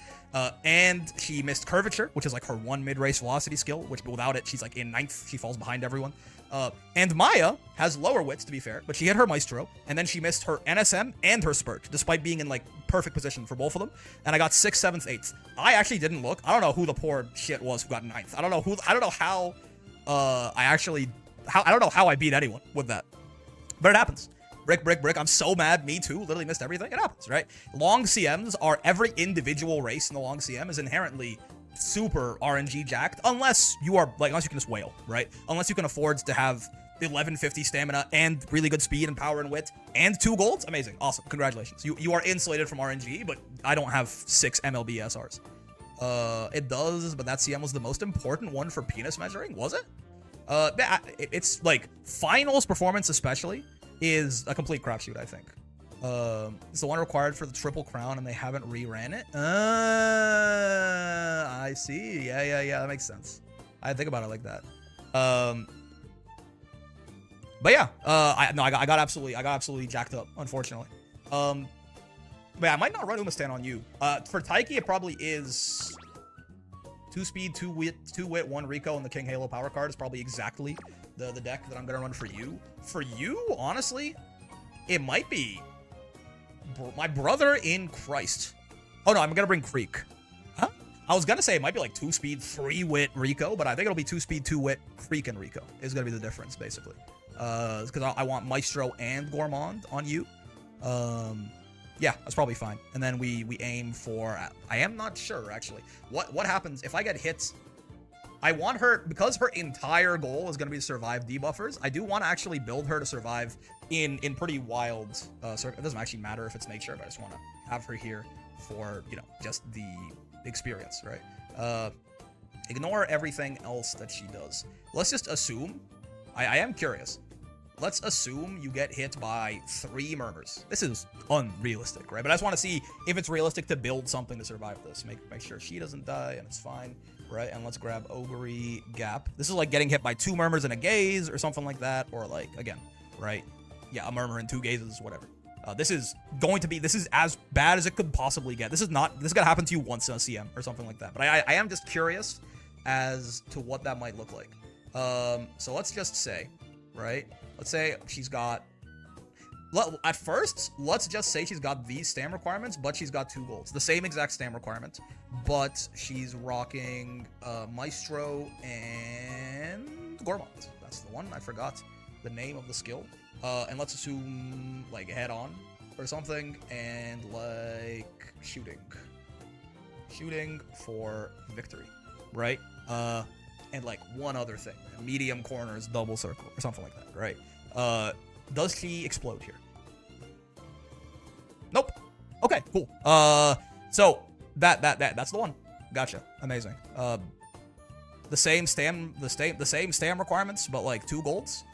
And she missed Curvature, which is like her 1 mid-race velocity skill, which without it, she's like in 9th. She falls behind everyone. And Maya has lower wits, to be fair, but she hit her Maestro, and then she missed her NSM and her Spurt, despite being in like perfect position for both of them. And I got 6th, 7th, 8th. I actually didn't look. I don't know who the poor shit was who got 9th. I don't know how I don't know how I beat anyone with that, but it happens. Brick. I'm so mad. Me too. Literally missed everything. It happens, right? Long CMs are, every individual race in the long CM is inherently super RNG jacked, unless you can just whale, right? Unless you can afford to have 1150 stamina and really good speed and power and wit and 2 golds. Amazing. Awesome. Congratulations. You are insulated from RNG, but I don't have 6 MLB SRs. It does, but that CM was the most important one for penis measuring, was it? It's like finals performance especially is a complete crapshoot, I think. It's the one required for the Triple Crown, and they haven't reran it. I see. Yeah, that makes sense. I think about it like that. But yeah, I got absolutely jacked up, unfortunately. But yeah, I might not run Umastan on you. For Taiki, it probably is 2 speed, 2 wit, 1 Rico, and the King Halo power card is probably exactly the deck that I'm gonna run for you. For you, honestly, it might be my brother in Christ. Oh no, I'm gonna bring Creek. Huh? I was gonna say it might be like 2 speed, 3 wit Rico, but I think it'll be 2 speed, 2 wit freaking Rico is gonna be the difference basically. Because I want Maestro and Gourmand on you. Yeah, that's probably fine. And then we aim for. I am not sure actually. What happens if I get hit? I want her, because her entire goal is going to be to survive debuffers. I do want to actually build her to survive in pretty wild. It doesn't actually matter if it's nature, but I just want to have her here for, you know, just the experience, right? Ignore everything else that she does. Let's just assume. I am curious. Let's assume you get hit by 3 murmurs. This is unrealistic, right? But I just want to see if it's realistic to build something to survive this. Make sure she doesn't die and it's fine, right? And let's grab Ogre Gap. This is like getting hit by 2 murmurs and a gaze or something like that. Or like, again, right? Yeah, a murmur and 2 gazes, whatever. This is as bad as it could possibly get. This is gonna happen to you once in a CM or something like that. But I am just curious as to what that might look like. So let's just say, right? Let's say she's got, at first, let's just say she's got these stam requirements, but she's got 2 golds. The same exact stam requirement, but she's rocking Maestro and Gourmand. That's the one. I forgot the name of the skill. And let's assume, like, head on or something, and, like, shooting. Shooting for victory, right? And, like, one other thing. Medium corners, double circle, or something like that, right? Does she explode here? Nope. Okay, cool. So that's the one. Gotcha. Amazing. The same stam requirements, but like 2 golds.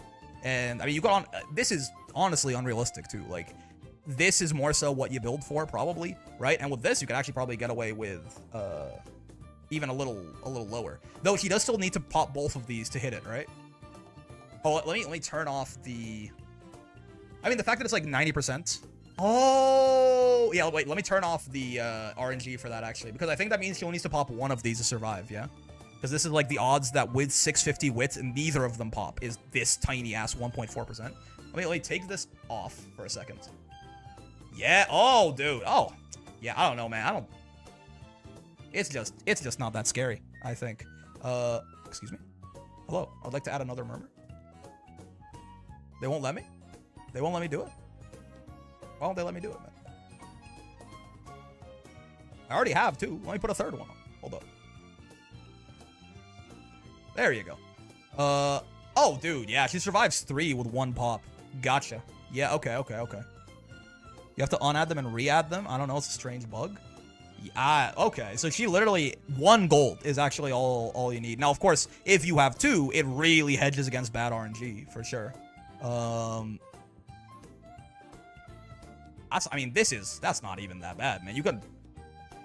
And I mean, you got on. This is honestly unrealistic too. Like, this is more so what you build for, probably, right? And with this, you could actually probably get away with even a little lower. Though she does still need to pop both of these to hit it, right? Oh, let me turn off the. I mean, the fact that it's like 90%. Oh, yeah. Wait, let me turn off the RNG for that actually, because I think that means she only needs to pop 1 of these to survive. Yeah, because this is like the odds that with 650 wits and neither of them pop is this tiny ass 1.4%. Let me take this off for a second. Yeah. Oh, dude. Oh, yeah. I don't know, man. I don't. It's just not that scary, I think. Excuse me. Hello. I'd like to add another murmur. They won't let me? They won't let me do it? Why won't they let me do it, man? I already have 2. Let me put a 3rd one on. Hold up. There you go. Oh, dude. Yeah, she survives 3 with 1 pop. Gotcha. Yeah, okay. You have to unadd them and re-add them? I don't know. It's a strange bug. Yeah, okay, so she literally 1 gold is actually all you need. Now, of course, if you have 2, it really hedges against bad RNG for sure. I mean, that's not even that bad, man. You can,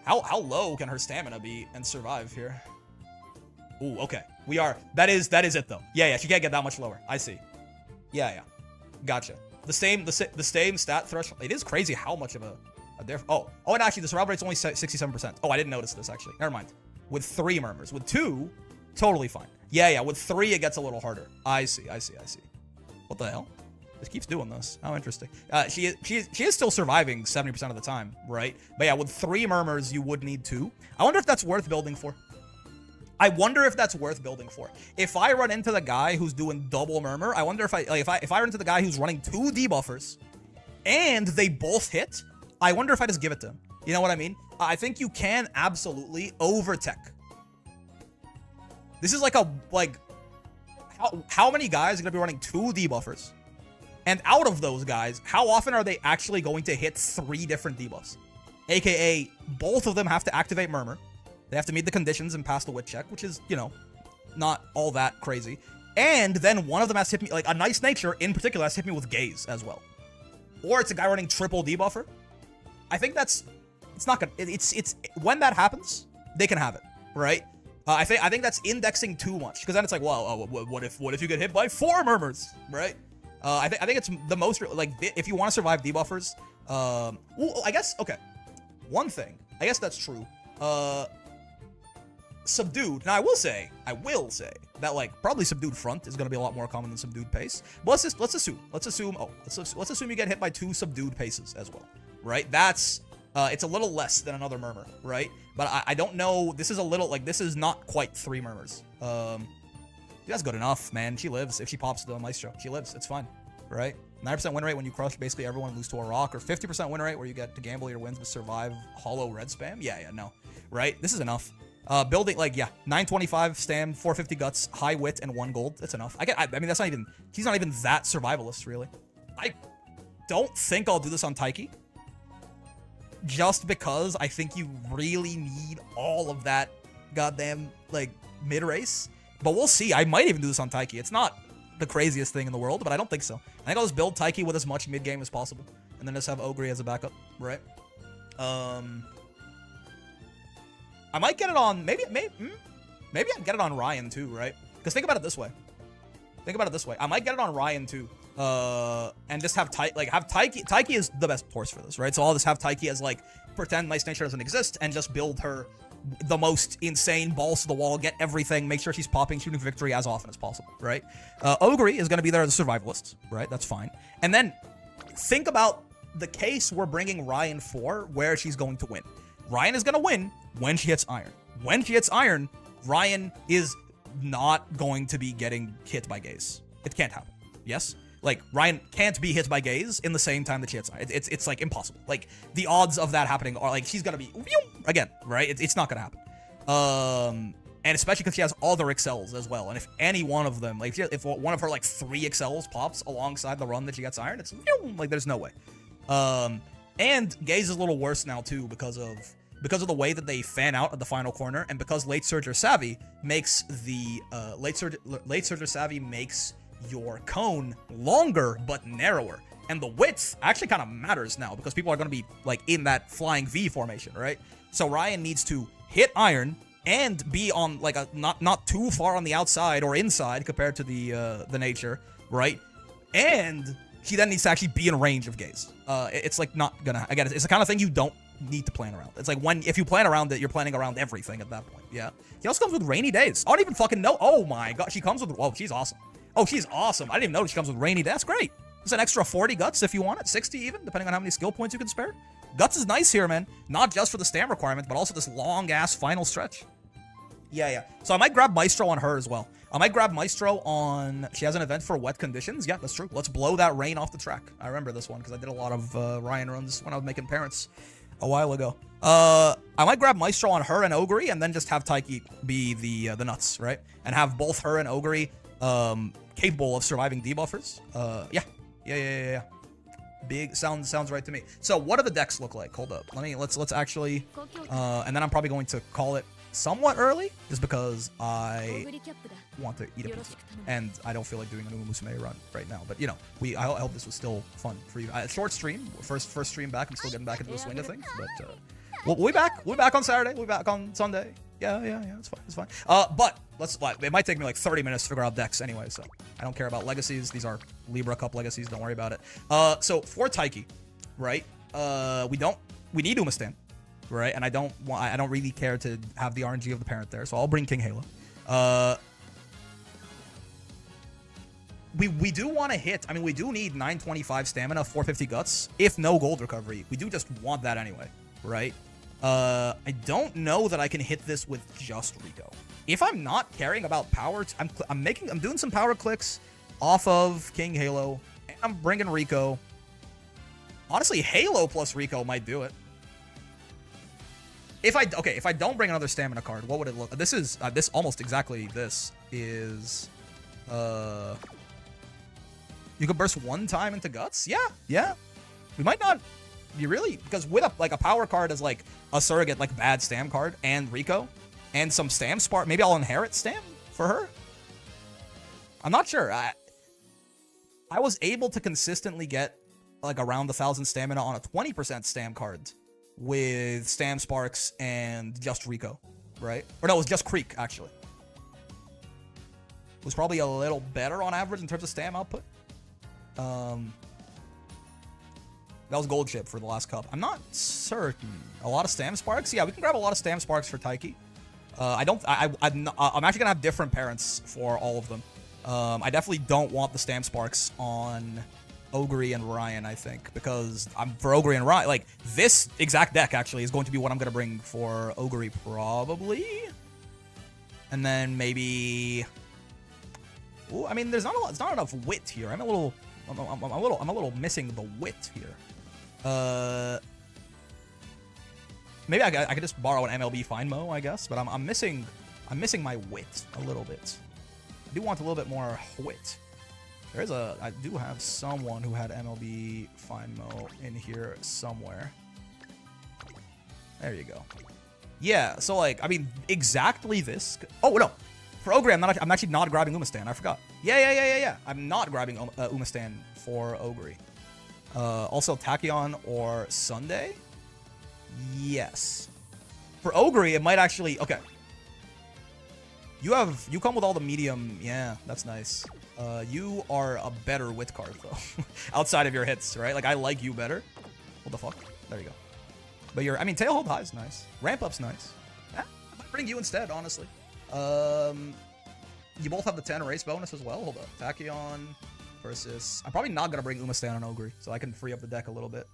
how low can her stamina be and survive here? Ooh, okay, that is it though. Yeah, she can't get that much lower. I see. Yeah, gotcha. The same stat threshold. It is crazy how much of a difference. Oh, and actually, the survival rate's only 67%. Oh, I didn't notice this, actually. Never mind. With 3 murmurs. With 2, totally fine. Yeah, with 3, it gets a little harder. I see. What the hell? This keeps doing this. How interesting. She is still surviving 70% of the time, right? But yeah, with 3 murmurs, you would need 2. I wonder if that's worth building for. If I run into the guy who's doing double murmur, I wonder if I run into the guy who's running 2 debuffers, and they both hit, I wonder if I just give it to him. You know what I mean? I think you can absolutely over-tech. This is like how many guys are going to be running 2 debuffers? And out of those guys, how often are they actually going to hit 3 different debuffs? AKA, both of them have to activate Murmur. They have to meet the conditions and pass the wit check, which is, you know, not all that crazy. And then one of them has to hit me, like a Nice Nature in particular has to hit me with Gaze as well. Or it's a guy running triple debuffer. I think it's not gonna, it's when that happens, they can have it, right? I think that's indexing too much, because then it's like, well, what if you get hit by 4 murmurs, right? I think it's the most, like, if you want to survive debuffers, well, I guess, okay, one thing, I guess that's true. Subdued. Now I will say that, like, probably subdued front is going to be a lot more common than subdued pace. But let's assume you get hit by 2 subdued paces as well, right? That's It's a little less than another murmur, right? But I don't know. This is a little, like, this is not quite 3 murmurs. That's good enough, man. She lives. If she pops the Maestro, she lives. It's fine, right? 9% win rate when you crush basically everyone and lose to a rock, or 50% win rate where you get to gamble your wins but survive hollow red spam. Yeah, no, right? This is enough. Building, like, yeah, 925 stam, 450 guts, high wit, and 1 gold. That's enough. I mean, that's not even, he's not even that survivalist, really. I don't think I'll do this on Taiki. Just because I think you really need all of that goddamn, like, mid-race. But we'll see. I might even do this on Taiki. It's not the craziest thing in the world, but I don't think so. I think I'll just build Taiki with as much mid-game as possible. And then just have Ogre as a backup, right? I might get it on, maybe I'd get it on Ryan too, right? Because think about it this way. I might get it on Ryan too. And just have Taiki. Taiki is the best horse for this, right? So I'll just have Taiki as, like, pretend Nice Nature doesn't exist and just build her the most insane balls to the wall, get everything, make sure she's popping shooting for victory as often as possible, right? Ogre is going to be there as a survivalist, right? That's fine. And then think about the case we're bringing Ryan for, where she's going to win. Ryan is going to win when she hits iron. When she hits iron, Ryan is not going to be getting hit by gaze. It can't happen. Yes? Like, Ryan can't be hit by gaze in the same time that she hits iron. It's like impossible. Like, the odds of that happening are, like, she's gonna be again, right? It's not gonna happen. And especially because she has other excels as well. And if any one of them, like, if one of her, like, 3 excels pops alongside the run that she gets iron, it's like, there's no way. And gaze is a little worse now too because of the way that they fan out at the final corner, and because late surger savvy makes the late surger savvy makes your cone longer but narrower, and the width actually kind of matters now because people are going to be, like, in that flying V formation, right? So Ryan needs to hit iron and be on, like, a not too far on the outside or inside compared to the nature, right? And he then needs to actually be in range of gaze. It's, like, not gonna, again, it's the kind of thing you don't need to plan around. It's like, if you plan around it, you're planning around everything at that point. Yeah. He also comes with rainy days. I don't even fucking know. Oh my god, she comes with, oh, she's awesome. Oh, she's awesome. I didn't even know she comes with rainy days. That's great. It's an extra 40 guts if you want it, 60 even, depending on how many skill points you can spare. Guts is nice here, man. Not just for the stam requirement, but also this long-ass final stretch. Yeah. So I might grab Maestro on her as well. I might grab Maestro on, she has an event for wet conditions. Yeah, that's true. Let's blow that rain off the track. I remember this one because I did a lot of Ryan runs when I was making parents a while ago. I might grab Maestro on her and Ogre, and then just have Taiki be the nuts, right? And have both her and Ogre capable of surviving debuffers. Yeah. Big sounds right to me. So what do the decks look like? Hold up. Let's actually and then I'm probably going to call it somewhat early just because I want to eat a pizza and I don't feel like doing a Uma Musume run right now. But, you know, I hope this was still fun for you. Short stream, first stream back. I'm still getting back into the swing of things, but we'll be back. We'll be back on Saturday. We'll be back on Sunday. Yeah, it's fine. But it might take me like 30 minutes to figure out decks anyway, so I don't care about legacies. These are Libra Cup legacies. Don't worry about it. So for Taiki, right? We need Umastan, right? And I don't really care to have the RNG of the parent there, so I'll bring King Halo. We do want to hit. I mean, we do need 925 stamina, 450 guts, if no gold recovery. We do just want that anyway, right? I don't know that I can hit this with just Rico. If I'm not caring about power, I'm doing some power clicks off of King Halo, and I'm bringing Rico. Honestly, Halo plus Rico might do it. If I don't bring another stamina card, what would it look? This is this almost exactly. This is you could burst 1 time into guts. Yeah. We might not. You really, because with a power card as like a surrogate, like bad stam card and Rico and some stam spark, maybe I'll inherit stam for her. I'm not sure. I was able to consistently get like around 1,000 stamina on a 20% stam card with stam sparks and just Rico, right? Or no, it was just Creek actually. It was probably a little better on average in terms of stam output. That was gold chip for the last cup. I'm not certain. A lot of stam sparks? Yeah, we can grab a lot of stam sparks for Taiki. I'm actually gonna have different parents for all of them. I definitely don't want the stam sparks on Ogre and Ryan, I think, because for Ogre and Ryan, like this exact deck actually is going to be what I'm gonna bring for Ogre probably, and then maybe. Ooh, I mean, there's not a lot. It's not enough wit here. I'm a little missing the wit here. Maybe I could just borrow an MLB Find Mo, I guess, but I'm missing my wit a little bit. I do want a little bit more wit. I do have someone who had MLB Find Mo in here somewhere. There you go. Yeah, so like, I mean, exactly this. Oh, no. For Ogre, I'm actually not grabbing Umastan. I forgot. Yeah. I'm not grabbing Umastan for Ogre. Also, Tachyon or Sunday? Yes. For Ogre, it might actually... Okay. You come with all the medium... Yeah, that's nice. You are a better wit card, though. Outside of your hits, right? Like, I like you better. What the fuck? There you go. But I mean, Tailhold High is nice. Ramp Up's nice. Yeah, I might bring you instead, honestly. You both have the 10 race bonus as well. Hold up. Tachyon versus... I'm probably not going to bring Umastan on Ogre, so I can free up the deck a little bit.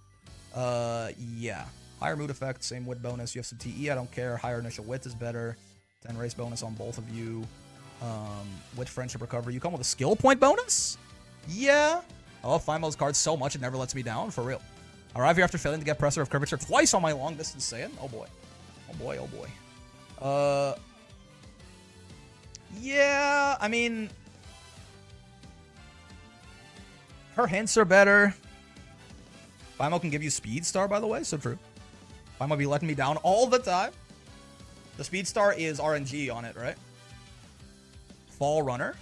Yeah. Higher mood effect, same wit bonus. You have some TE, I don't care. Higher initial wit is better. 10 race bonus on both of you. Wit friendship recovery. You come with a skill point bonus? Yeah. I love Finemo's cards so much it never lets me down, for real. Arrive here after failing to get pressure of curvature twice on my long distance Saiyan. Oh boy. Oh boy, oh boy. Yeah, I mean... Her hints are better. Fimo can give you Speed Star, by the way, so true. Fimo be letting me down all the time. The Speed Star is RNG on it, right? Fall Runner.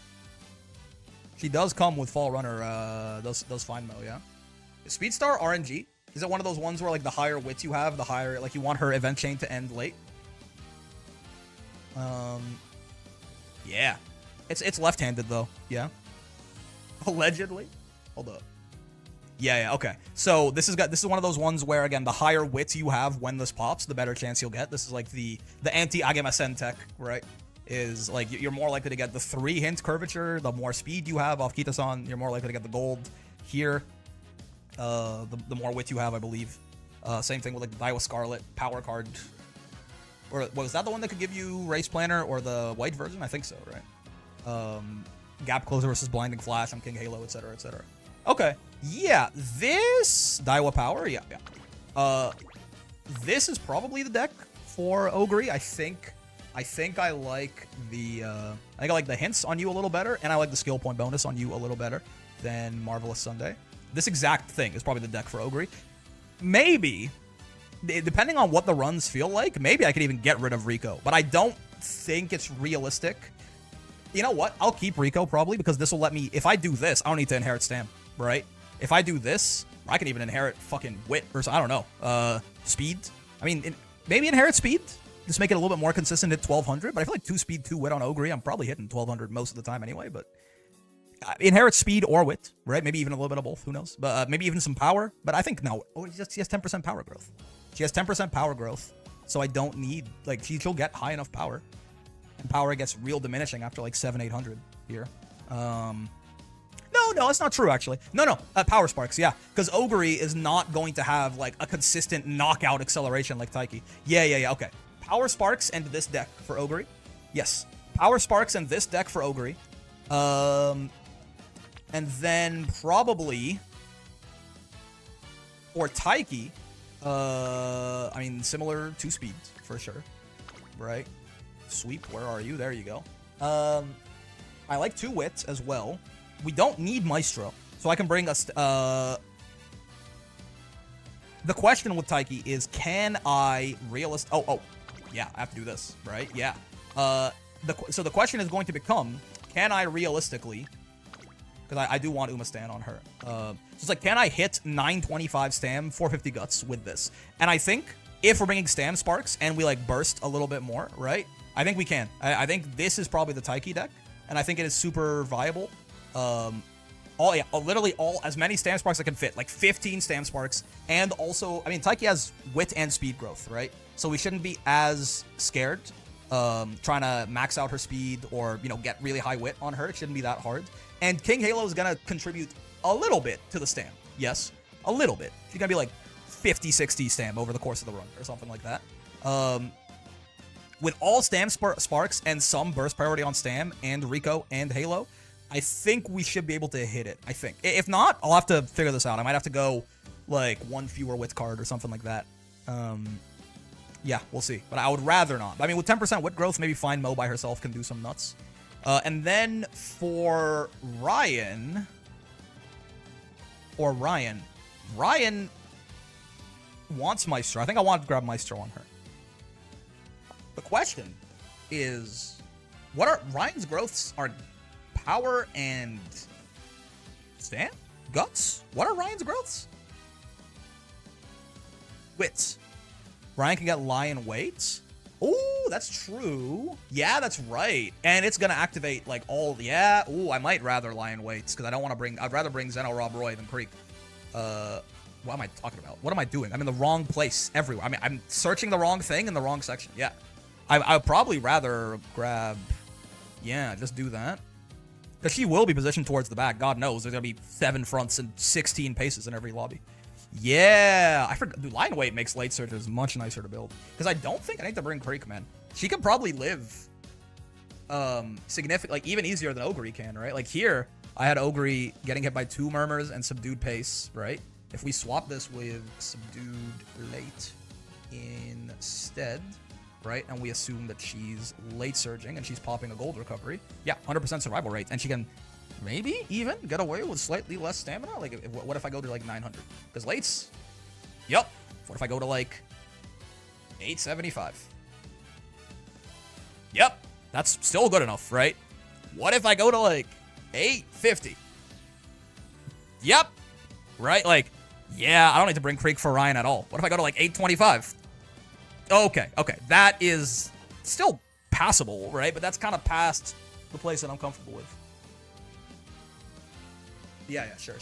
She does come with Fall Runner, does Fimo, yeah. Is Speed Star RNG? Is it one of those ones where, like, the higher wits you have, the higher, like, you want her event chain to end late? Yeah. It's left-handed, though. Yeah. Allegedly. Hold up. Yeah, okay. So this is one of those ones where, again, the higher wits you have when this pops, the better chance you'll get. This is like the anti-Agamasen tech, right? Is like you're more likely to get the 3 hint curvature, the more speed you have off Kitasan, you're more likely to get the gold here. The more wit you have, I believe. Same thing with like the Daiwa Scarlet power card. Or was that the one that could give you Race Planner or the white version? I think so, right? Gap Closer versus Blinding Flash on King Halo, etc., etc. Okay. Yeah, this Daiwa Power, yeah. This is probably the deck for Ogre. I think I like the hints on you a little better, and I like the skill point bonus on you a little better than Marvelous Sunday. This exact thing is probably the deck for Ogre. Maybe, depending on what the runs feel like, maybe I could even get rid of Rico, but I don't think it's realistic. You know what? I'll keep Rico probably because this will let me, if I do this, I don't need to inherit Stam, right? If I do this, I can even inherit fucking Wit or I don't know, Speed. I mean, maybe inherit Speed. Just make it a little bit more consistent at 1200, but I feel like 2 Speed, 2 Wit on Ogre, I'm probably hitting 1200 most of the time anyway, but inherit Speed or Wit, right? Maybe even a little bit of both, who knows? But maybe even some power, but I think no. Oh, she has 10% power growth. She has 10% power growth, so I don't need, like, she'll get high enough power. And power gets real diminishing after like 700-800 here. No, that's not true, actually. No, Power Sparks, yeah. Because Ogre is not going to have, like, a consistent knockout acceleration like Taiki. Yeah, okay. Power Sparks and this deck for Ogre. Yes. Power Sparks and this deck for Ogre. And then probably for Taiki, I mean, similar to Speed, for sure. Right? Sweep, where are you? There you go. I like 2 Wits as well. We don't need Maestro, so I can bring us... the question with Taiki is, can I Oh, yeah, I have to do this, right? Yeah. So the question is going to become, can I realistically... Because I do want Umastan on her. So it's like, can I hit 925 Stam, 450 Guts with this? And I think if we're bringing Stam Sparks and we, like, burst a little bit more, right? I think we can. I think this is probably the Taiki deck, and I think it is super viable. Literally as many Stam Sparks I can fit, like 15 Stam Sparks, and also, I mean, Taiki has wit and speed growth, right? So we shouldn't be as scared trying to max out her speed or, you know, get really high wit on her. It shouldn't be that hard. And King Halo is gonna contribute a little bit to the stam. Yes, a little bit. She's gonna be like 50, 60 stam over the course of the run or something like that. With all stam sparks and some burst priority on stam and Rico and Halo, I think we should be able to hit it. I think. If not, I'll have to figure this out. I might have to go like one fewer wit card or something like that. Yeah, we'll see. But I would rather not. I mean, with 10% wit growth, maybe Find Mo by herself can do some nuts. And then for Ryan, Ryan wants Maestro. I think I want to grab Maestro on her. The question is, what are Ryan's growths? Are power and stam? Guts? What are Ryan's growths? Wits. Ryan can get Lion Weight. Ooh, that's true. Yeah, that's right. And it's gonna activate like all. Yeah. Ooh, I might rather Lion Weights because I don't want to bring. I'd rather bring Zeno Rob Roy than Creek. What am I talking about? What am I doing? I'm in the wrong place everywhere. I mean, I'm searching the wrong thing in the wrong section. Yeah. I'd probably rather grab. Yeah, just do that. Because she will be positioned towards the back. God knows there's gonna be 7 fronts and 16 paces in every lobby. Yeah, I forgot. Dude, Lion Weight makes late surges much nicer to build. Because I don't think I need to bring Creek, man. She could probably live significant, like even easier than Ogre can, right? Like here, I had Ogre getting hit by 2 Murmurs and Subdued Pace, right? If we swap this with Subdued Late instead, right? And we assume that she's late surging and she's popping a gold recovery. Yeah, 100% survival rate. And she can maybe even get away with slightly less stamina. Like, what if I go to like 900? Because lates, yep. What if I go to like 875? Yep, that's still good enough, right? What if I go to like 850? Yep, right? Like, yeah, I don't need to bring Creek for Ryan at all. What if I go to like 825? Okay, that is still passable, right? But that's kind of past the place that I'm comfortable with. Yeah, sure.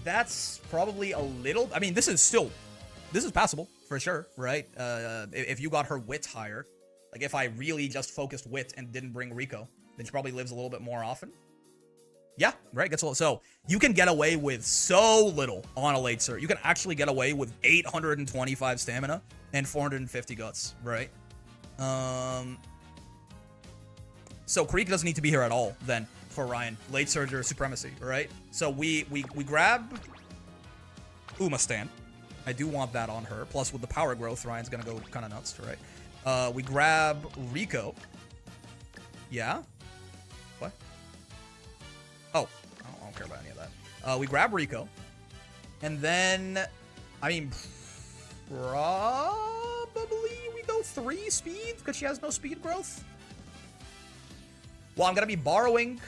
That's probably a little. I mean, this is passable for sure, right? If you got her wit higher, like if I really just focused wit and didn't bring Rico, then she probably lives a little bit more often. Yeah, right. Gets a little. So you can get away with so little on a late surge. You can actually get away with 825 stamina and 450 guts, right? So Creek doesn't need to be here at all then for Ryan. Late surger supremacy, right? So we grab Umastan. I do want that on her. Plus with the power growth, Ryan's gonna go kind of nuts, right? We grab Rico. Yeah. What? Oh, I don't care about any of that. We grab Rico. And then, I mean, probably we go 3 speed because she has no speed growth. Well, I'm going to be borrowing.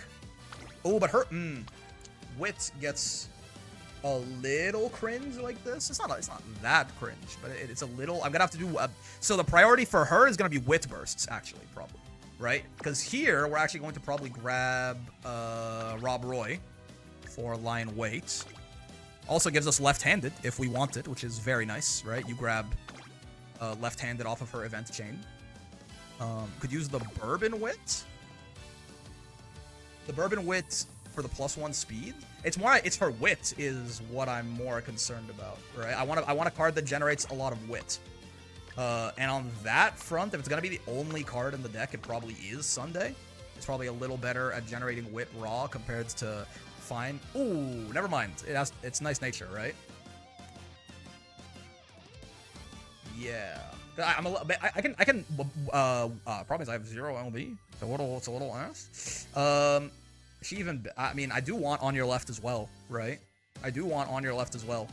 Oh, but her wit gets a little cringe like this. It's not that cringe, but it's a little. I'm going to have to do. So the priority for her is going to be wit bursts, actually, probably. Right? Because here, we're actually going to probably grab Rob Roy for Lion Weight. Also gives us left-handed if we want it, which is very nice, right? You grab left-handed off of her event chain. Could use the Bourbon Wit. The Bourbon Wit for the +1 speed. It's her wit is what I'm more concerned about, right? I want a card that generates a lot of wit. And on that front, if it's going to be the only card in the deck, it probably is Sunday. It's probably a little better at generating wit raw compared to Fine. Ooh, never mind. It's nice nature, right? Yeah. I can problem is I have 0 LB. It's a little ass. She even, I mean, I do want on your left as well, right? I do want on your left as well.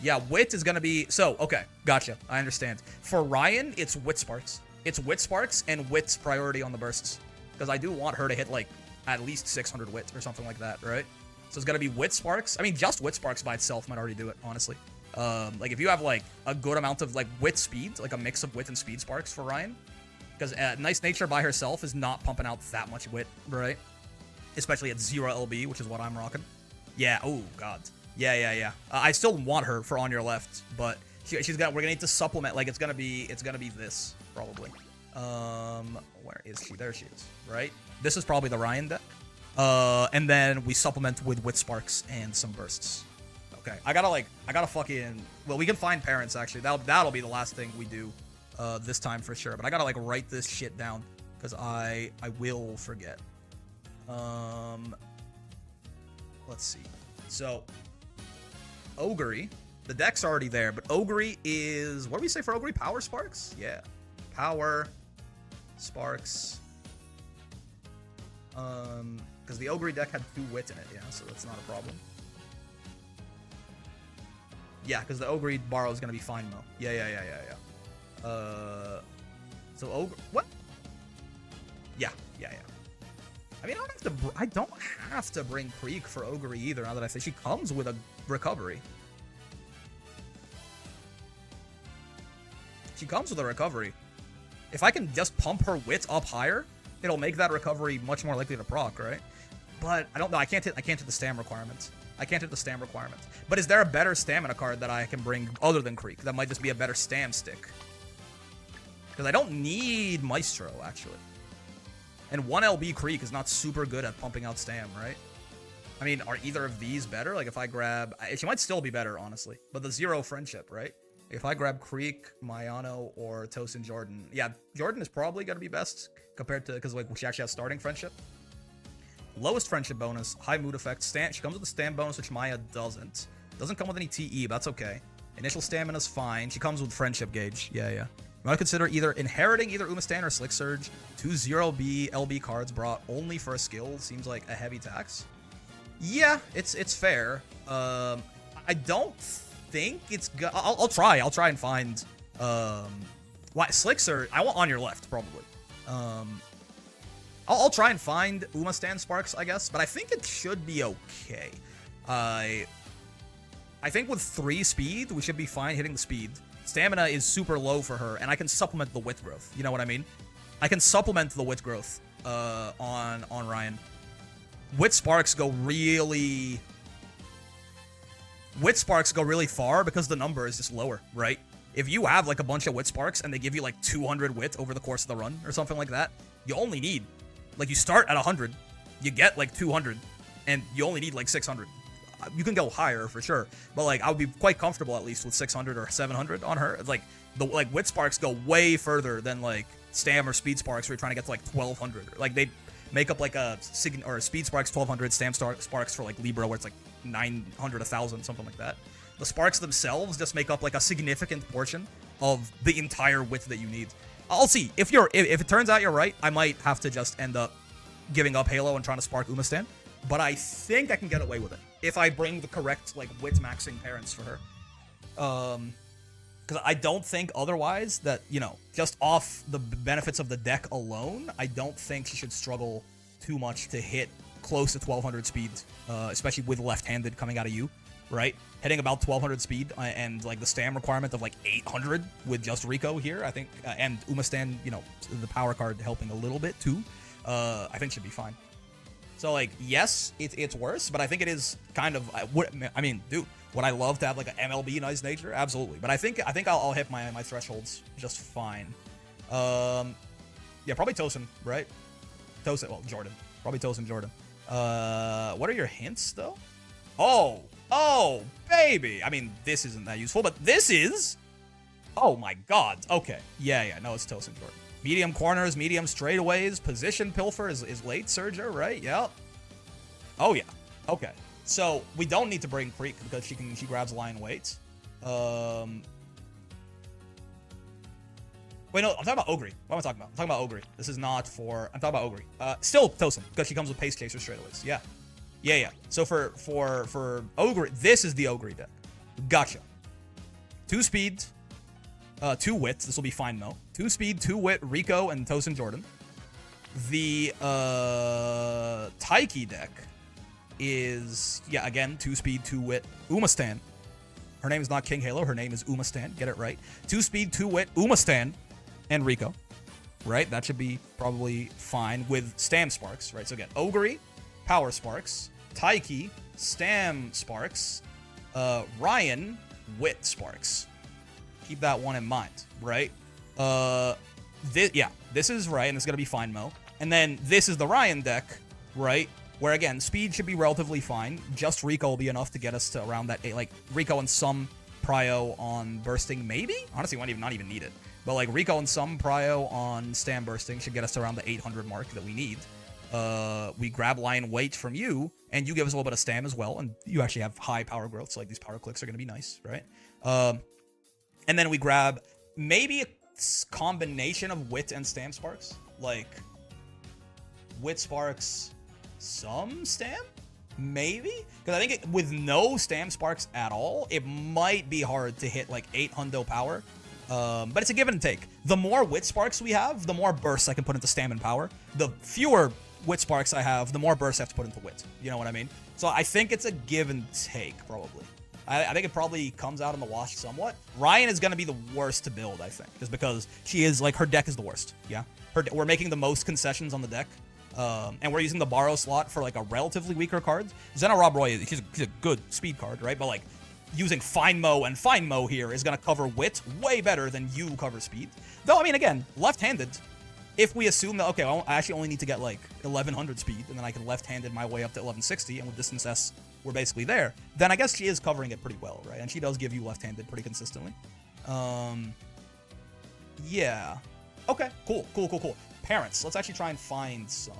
Yeah, wit is gonna be, so, okay, gotcha, I understand. For Ryan, it's wit sparks. It's wit sparks and wit's priority on the bursts. Because I do want her to hit, like, at least 600 wit or something like that, right? So it's gonna be wit sparks. I mean, just wit sparks by itself might already do it, honestly. Like, if you have, like, a good amount of, like, wit speed, like a mix of wit and speed sparks for Ryan. Because Nice Nature by herself is not pumping out that much wit, right? Especially at 0 LB, which is what I'm rocking. Yeah, oh, God. Yeah. I still want her for on your left, but we're gonna need to supplement. Like it's gonna be this probably. Where is she? There she is. Right. This is probably the Ryan deck. And then we supplement with Wit Sparks and some bursts. Okay, I gotta fucking, well, we can find parents, actually. That'll be the last thing we do this time for sure. But I gotta, like, write this shit down, because I will forget. Let's see. So, Ogre, the deck's already there, but Ogre is, what do we say for Ogre? Power Sparks? Yeah. Power Sparks. Because the Ogre deck had 2 Wit in it, yeah, so that's not a problem. Yeah, because the Ogre borrow is going to be fine, Mo. Yeah. So Ogre, what? Yeah. I mean, I don't have to bring Creek for Ogre either, now that I say she comes with a recovery. She comes with a recovery. If I can just pump her Wit up higher, it'll make that recovery much more likely to proc, right? But I don't know. I can't hit the stam requirements. But is there a better stamina card that I can bring other than Creek? That might just be a better stam stick. Because I don't need Maestro, actually. And 1 LB Creek is not super good at pumping out stam, right? I mean, are either of these better? Like, if I grab... She might still be better, honestly. But the 0 friendship, right? If I grab Creek, Mayano, or Tosin Jordan... Yeah, Jordan is probably going to be best compared to... Because, like, she actually has starting friendship. Lowest friendship bonus, high mood effect. She comes with a stam bonus, which Maya doesn't. Doesn't come with any TE, but that's okay. Initial stamina's fine. She comes with friendship gauge. Yeah. You want to consider either inheriting either Umastan or Slick Surge. 2 0B LB cards brought only for a skill seems like a heavy tax. Yeah, it's fair. I don't think it's good. I'll try and find Slick Surge. I want on your left probably. I'll try and find Umastan Sparks, I guess, but I think it should be okay. I think with 3 speed, we should be fine hitting the speed. Stamina is super low for her, and I can supplement the wit growth. You know what I mean? I can supplement the wit growth on Ryan. Wit Sparks go really far because the number is just lower, right? If you have like a bunch of Wit Sparks and they give you like 200 Wit over the course of the run or something like that, you only need, like, you start at 100, you get like 200, and you only need like 600. You can go higher for sure, but like I would be quite comfortable at least with 600 or 700 on her. Like Wit Sparks go way further than like Stam or Speed Sparks where you're trying to get to like 1200. Like they make up like a Speed Sparks 1200, Stam Sparks for like Libra where it's like 900, 1000, something like that. The Sparks themselves just make up like a significant portion of the entire width that you need. I'll see if it turns out you're right. I might have to just end up giving up Halo and trying to spark Umastan, but I think I can get away with it if I bring the correct like wit maxing parents for her. Because I don't think otherwise that, you know, just off the benefits of the deck alone, I don't think she should struggle too much to hit close to 1200 speed, especially with left-handed coming out of you, right? Hitting about 1200 speed and like the stam requirement of like 800 with just Rico here, I think, and Umastan, you know, the power card helping a little bit too, I think should be fine. So, like, yes, it's worse, but I think it is kind of... I mean, dude, would I love to have, like, an MLB Nice Nature? Absolutely. But I think I'll hit my thresholds just fine. Yeah, probably Tosin, right? Well, Jordan. Probably Tosin Jordan. What are your hints, though? Oh, baby! I mean, this isn't that useful, but this is... Oh, my God. Okay. Yeah, no, it's Tosin Jordan. Medium corners, medium straightaways, position pilfer is late Surger, right? Yep. Oh yeah. Okay. So we don't need to bring Creek because she grabs lion weight. Wait, no, I'm talking about Ogre. What am I talking about? I'm talking about Ogre. This is not for... I'm talking about Ogre. Still Tosin, because she comes with Pace Chaser straightaways. Yeah. So for Ogre, this is the Ogre deck. Gotcha. 2 speed, 2 wit. This will be fine, though. 2 speed, 2 wit, Rico, and Tosin Jordan. The Taiki deck is, yeah, again, 2 speed, 2 wit, Umastan. Her name is not King Halo. Her name is Umastan. Get it right. 2 speed, 2 wit, Umastan, and Rico. Right? That should be probably fine with Stam Sparks. Right? So again, Ogre, Power Sparks, Taiki, Stam Sparks, Ryan, Wit Sparks. Keep that one in mind, right? This is right, and it's gonna be fine, Mo. And then this is the Ryan deck, right? Where again, speed should be relatively fine. Just Rico will be enough to get us to around that 8. Like Rico and some prio on bursting, maybe. Honestly, we might not even need it. But like Rico and some prio on stam bursting should get us to around the 800 mark that we need. We grab Lion Weight from you, and you give us a little bit of stam as well, and you actually have high power growth, so like these power clicks are gonna be nice, right? And then we grab maybe a combination of Wit and Stam Sparks, like Wit Sparks, some Stam, maybe, because I think with no Stam Sparks at all, it might be hard to hit like 8 hundo power. But it's a give and take. The more Wit Sparks we have, the more bursts I can put into Stam and power. The fewer Wit Sparks I have, the more bursts I have to put into Wit. You know what I mean? So I think it's a give and take, probably. I think it probably comes out in the wash somewhat. Ryan is going to be the worst to build, I think, just because she is, like, her deck is the worst, yeah? We're making the most concessions on the deck, and we're using the borrow slot for, like, a relatively weaker card. Zena Rob Roy, he's a good speed card, right? But, like, using Fine Mo and Fine Mo here is going to cover Wit way better than you cover speed. Though, I mean, again, left-handed, if we assume that, okay, I actually only need to get, like, 1100 speed, and then I can left-handed my way up to 1160, and with Distance S, we're basically there, then I guess she is covering it pretty well, right? And she does give you left-handed pretty consistently. Yeah. Okay, cool. Parents, let's actually try and find some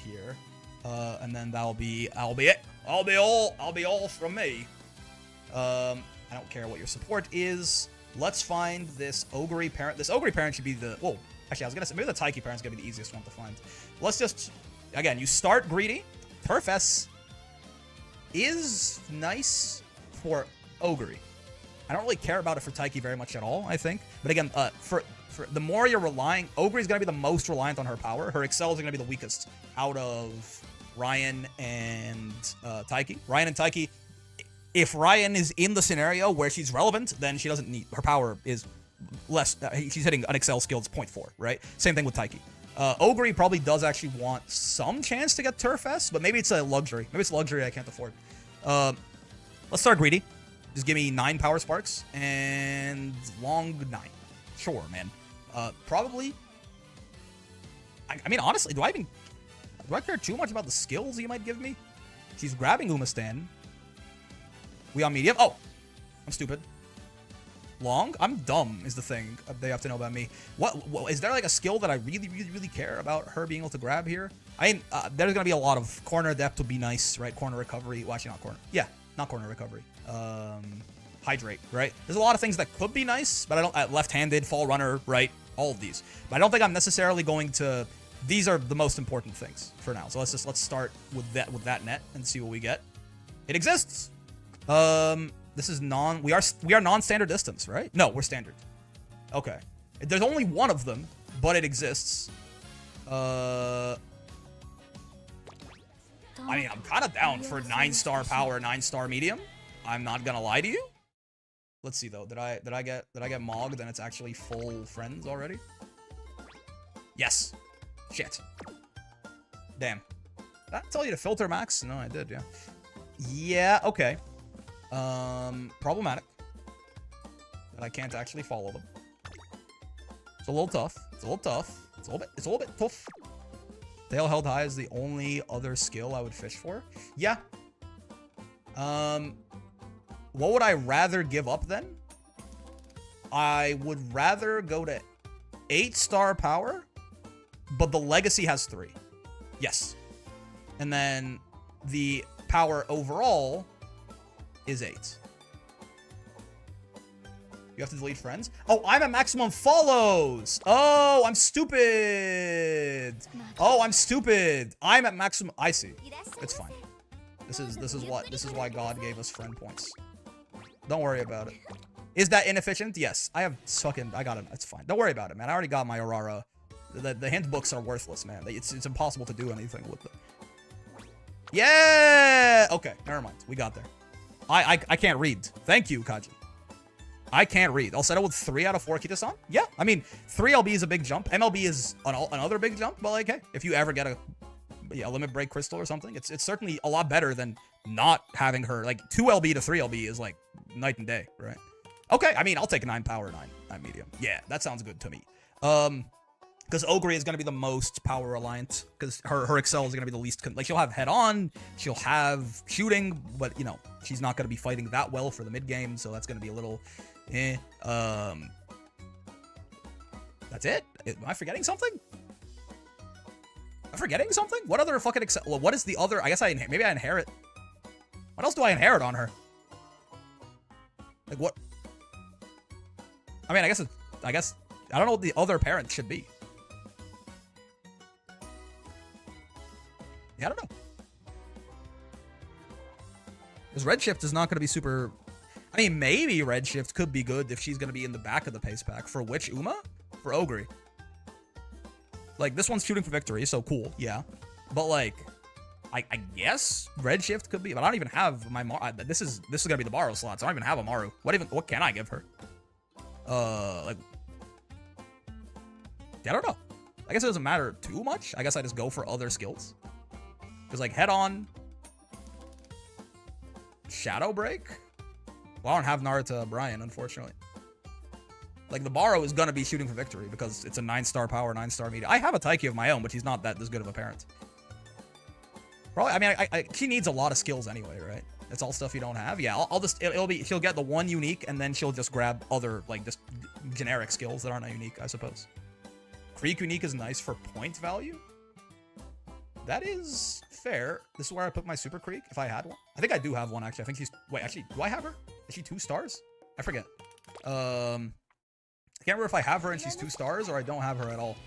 here. And then that'll be it. I'll be all from me. I don't care what your support is. Let's find this Ogre parent. This Ogre parent should be the... Whoa. Actually, I was going to say, maybe the Taiki parent's going to be the easiest one to find. Let's just... Again, you start greedy. Turf S is nice for Ogre. I don't really care about it for Taiki very much at all, I think. But again, for the more you're relying... Ogre is going to be the most reliant on her power. Her Excels are going to be the weakest out of Ryan and Taiki. Ryan and Taiki... If Ryan is in the scenario where she's relevant, then she doesn't need... Her power is less... she's hitting an Excel skill, it's 0.4, right? Same thing with Taiki. Ogre probably does actually want some chance to get Turf S, but maybe it's a luxury. Maybe it's a luxury I can't afford. Let's start greedy. Just give me 9 power sparks and long 9. Sure, man. Probably... I mean, honestly, do I care too much about the skills you might give me? She's grabbing Umastan. We on medium? Oh, I'm stupid. Long? I'm dumb is the thing they have to know about me. What is there like a skill that I really care about her being able to grab here? I mean, there's gonna be a lot of corner depth would be nice, right? Corner recovery. Well, actually not corner. Yeah, not corner recovery. Hydrate, right? There's a lot of things that could be nice, but I don't. Left-handed, fall runner, right? All of these, but I don't think I'm necessarily going to. These are the most important things for now. So let's start with that net and see what we get. It exists. This is we are non-standard distance, right? No, we're standard. Okay. There's only one of them, but it exists. I mean, I'm kind of down for 9-star power, 9-star medium. I'm not gonna lie to you. Let's see though. Did I get mogged and it's actually full friends already? Yes. Shit. Damn. Did I tell you to filter max? No, I did, yeah. Yeah, okay. Problematic. That I can't actually follow them. It's a little tough. It's a little bit tough. Tail held high is the only other skill I would fish for. Yeah. What would I rather give up then? I would rather go to 8-star power, but the legacy has 3. Yes. And then the power overall is 8. You have to delete friends? Oh, I'm at maximum follows. Oh, I'm stupid. I'm at maximum. I see. It's fine. This is why God gave us friend points. Don't worry about it. Is that inefficient? Yes. I got it. It's fine. Don't worry about it, man. I already got my Aurora. The hint books are worthless, man. It's impossible to do anything with them. Yeah. Okay. Never mind. We got there. I can't read. Thank you, Kaji. I can't read. I'll settle with 3 out of 4 Kitasan. Yeah, I mean, 3 LB is a big jump. MLB is another big jump, but like, hey, if you ever get a limit break crystal or something, it's certainly a lot better than not having her. Like, 2 LB to 3 LB is like night and day, right? Okay, I mean, I'll take 9 power, 9 medium. Yeah, that sounds good to me. Because Ogre is going to be the most power reliant. Because her Excel is going to be the least... Like, she'll have head on. She'll have shooting. But, you know, she's not going to be fighting that well for the mid game. So that's going to be a little... That's it? Am I forgetting something? Am I forgetting something? What other fucking Excel... Well, what is the other... I guess maybe I inherit... What else do I inherit on her? Like, what... I mean, I guess... I don't know what the other parent should be. Yeah, I don't know. Because Redshift is not going to be super... I mean, maybe Redshift could be good if she's going to be in the back of the pace pack. For which Uma? For Ogre. Like, this one's shooting for victory, so cool, yeah. But, like, I guess Redshift could be... But I don't even have my... This is going to be the borrow slot, so I don't even have a Maru. What can I give her? Like... I don't know. I guess it doesn't matter too much. I guess I just go for other skills. Because, like, head on... Shadow Break? Well, I don't have Naruto Brian, unfortunately. Like, the Borrow is going to be shooting for victory because it's a 9-star power, 9-star media. I have a Taiki of my own, but he's not that this good of a parent. Probably, I mean, she needs a lot of skills anyway, right? It's all stuff you don't have. Yeah, she'll get the one unique, and then she'll just grab other, like, just generic skills that aren't unique, I suppose. Creek unique is nice for point value. That is fair. This is where I put my Super Creek, if I had one. I think I do have one, actually. I think she's... Wait, actually, do I have her? Is she 2 stars? I forget. I can't remember if I have her and she's 2 stars or I don't have her at all.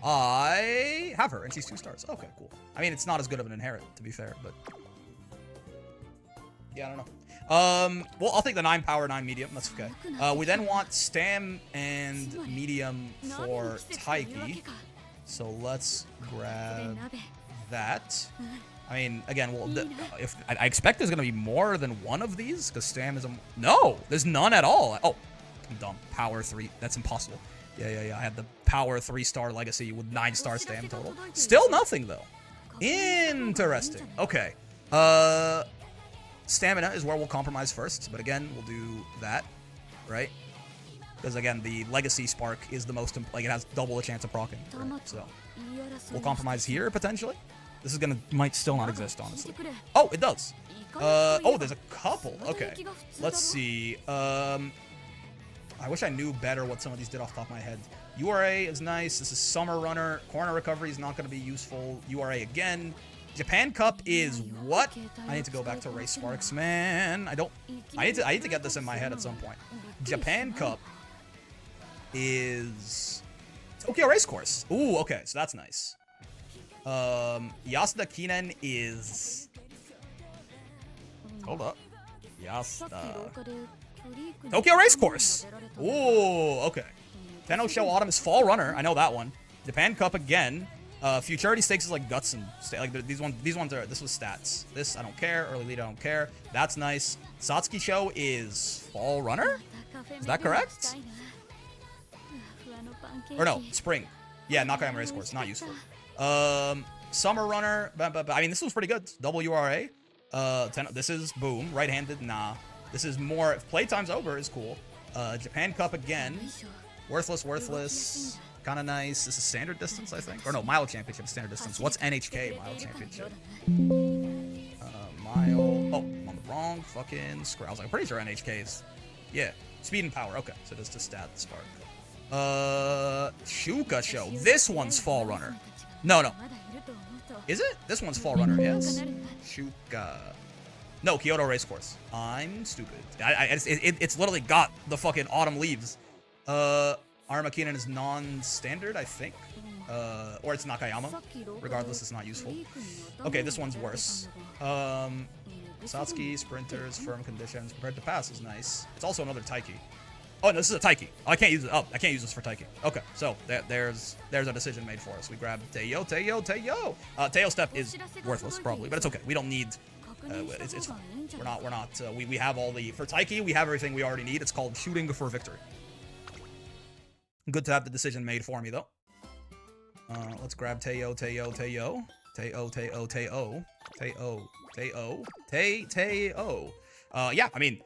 I have her and she's 2 stars. Okay, cool. I mean, it's not as good of an inherit, to be fair, but... Yeah, I don't know. Well, I'll take the 9 power, 9 medium. That's okay. We then want Stam and medium for Taiki. So let's grab that. I mean, again, well, if I expect there's gonna be more than one of these, because Stam is a... No, there's none at all. Oh, I'm dumb. Power 3. That's impossible. Yeah. I had the power 3-star legacy with 9-star Stam total. Still nothing, though. Interesting. Okay. Stamina is where we'll compromise first, but again, we'll do that, right? Because again, the legacy spark is the most, like, it has double the chance of proccing, right? So we'll compromise here potentially. This is might still not exist, honestly. Oh, it does. Oh, there's a couple. Okay, let's see. I wish I knew better what some of these did off the top of my head. URA is nice. This is Summer Runner. Corner Recovery is not going to be useful. URA again. Japan Cup is what? I need to go back to Race Sparks, man. I need to get this in my head at some point. Japan Cup is Tokyo Race Course. Ooh, okay, so that's nice. Yasuda Kinen is... Hold up. Yasuda... Tokyo Race Course. Ooh, okay. Tenno Shell Autumn is Fall Runner. I know that one. Japan Cup again. Futurity Stakes is like Guts and... Like, these ones are... This was stats. This, I don't care. Early Lead, I don't care. That's nice. Satsuki Show is Fall Runner? Is that correct? Or no, Spring. Yeah, Nakayama Race Course. Not useful. Summer Runner. I mean, this was pretty good. Double URA. This is boom. Right-handed. Nah. This is more... If playtime's over is cool. Japan Cup again. Worthless. Kind of nice. This is standard distance, I think. Or no, mile championship, standard distance. What's NHK mile championship? Mile... Oh, I'm on the wrong fucking scroll. I was like, I'm pretty sure NHK is... Yeah. Speed and power. Okay, so just to stat spark. Shuka Show. This one's Fall Runner. No. Is it? This one's Fall Runner, yes. Shuka. No, Kyoto Race Course. I'm stupid. It's literally got the fucking autumn leaves. Armakinen is non-standard, I think. Or it's Nakayama. Regardless, it's not useful. Okay, this one's worse. Satsuki, Sprinters, Firm Conditions. Prepared to Pass is nice. It's also another Taiki. Oh, no, this is a Taiki. Oh, I can't use it. Oh, I can't use this for Taiki. Okay, so there's a decision made for us. We grab Teo. Teo Step is worthless, probably, but it's okay. We don't need... it's fine. We're not... We have all the... For Taiki, we have everything we already need. It's called Shooting for Victory. Good to have the decision made for me, though. Let's grab Teo. Yeah, I mean,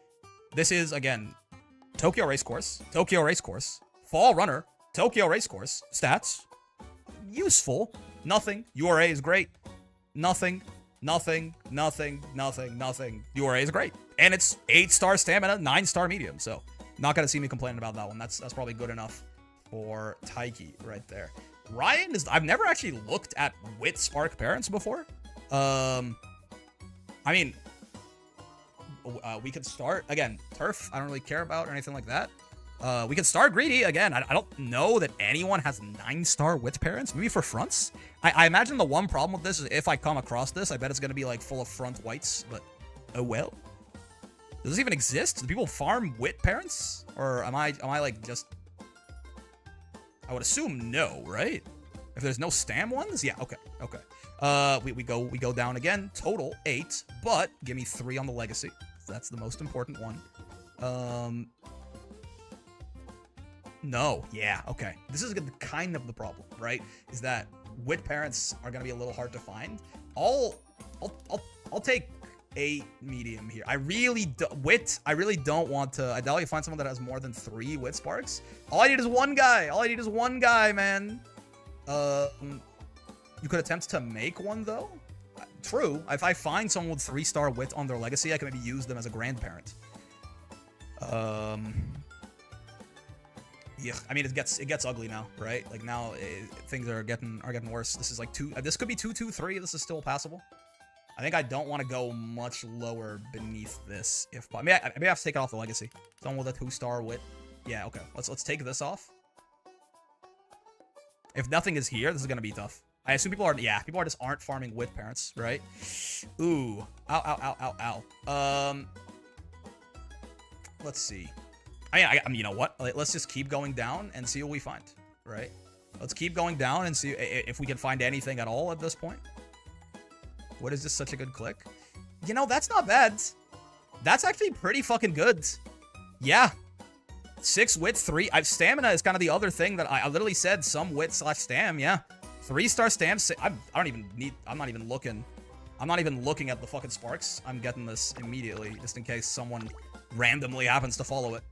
this is, again, Tokyo Race Course, Fall Runner, Tokyo Racecourse. Stats. Useful. Nothing. URA is great. Nothing. Nothing. Nothing. Nothing. Nothing. URA is great. And it's 8-star stamina, 9-star medium. So, not going to see me complaining about that one. That's probably good enough for Taiki right there. Ryan is... I've never actually looked at Wit Spark parents before. I mean... we could start... Again, Turf, I don't really care about or anything like that. We could start Greedy. Again, I don't know that anyone has 9-star Wit parents. Maybe for fronts? I imagine the one problem with this is if I come across this, I bet it's going to be, like, full of front whites. But, oh well. Does this even exist? Do people farm Wit parents? Or am I like, just... I would assume no, right? If there's no Stam ones? Yeah, okay, okay. We go down again. Total 8, but give me 3 on the Legacy. That's the most important one. No, yeah, okay. This is kind of the problem, right? Is that Wit parents are gonna be a little hard to find. I'll take 8 medium here. I really don't want to. I doubt you find someone that has more than 3 Wit Sparks. All I need is one guy. All I need is one guy, man. You could attempt to make one though. True. If I find someone with 3-star Wit on their Legacy, I can maybe use them as a grandparent. Yeah, I mean it gets ugly now, right? Like now things are getting worse. This is like 2. This could be 2-2-3. This is still passable. I think I don't want to go much lower beneath this. If maybe I have to take it off the Legacy. Someone with a 2-star Wit. Yeah, okay. Let's take this off. If nothing is here, this is gonna be tough. I assume people just aren't farming Wit parents, right? Ooh, ow, ow, ow, ow, ow. Let's see. I mean, you know what? Let's just keep going down and see what we find, right? Let's keep going down and see if we can find anything at all at this point. What is this? Such a good click? You know, that's not bad. That's actually pretty fucking good. Yeah. 6 Wit, 3. Stamina is kind of the other thing that I literally said. Some Wit / Stam, yeah. 3-star Stam. I'm not even looking at the fucking Sparks. I'm getting this immediately, just in case someone randomly happens to follow it.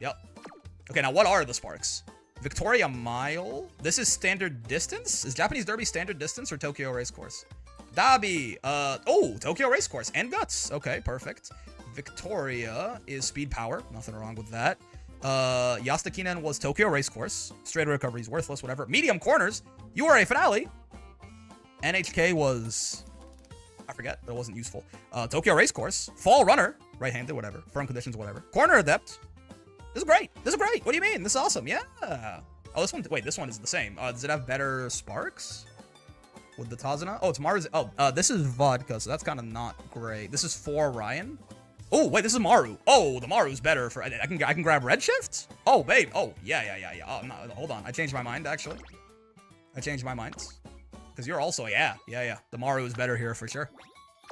Yep. Okay, now what are the Sparks? Victoria Mile. This is standard distance? Is Japanese Derby standard distance or Tokyo Racecourse? Dabi. Oh, Tokyo Racecourse and Guts. Okay, perfect. Victoria is speed power. Nothing wrong with that. Yastakinen was Tokyo Racecourse. Straight recovery is worthless, whatever. Medium corners. URA finale. NHK was... I forget, but it wasn't useful. Tokyo Racecourse. Fall runner. Right-handed, whatever. Firm conditions, whatever. Corner adept. This is great. This is great. What do you mean? This is awesome. Yeah. Oh, this one. Wait, this one is the same. Does it have better Sparks? With the Tazuna? Oh, it's Maru's. Oh, this is Vodka, so that's kind of not great. This is for Ryan. Oh, wait, this is Maru. Oh, the Maru's better for... I can grab Redshift? Oh, babe. Oh, yeah. Oh, no, hold on. I changed my mind, actually. I changed my mind. Because you're also... Yeah. The Maru is better here for sure.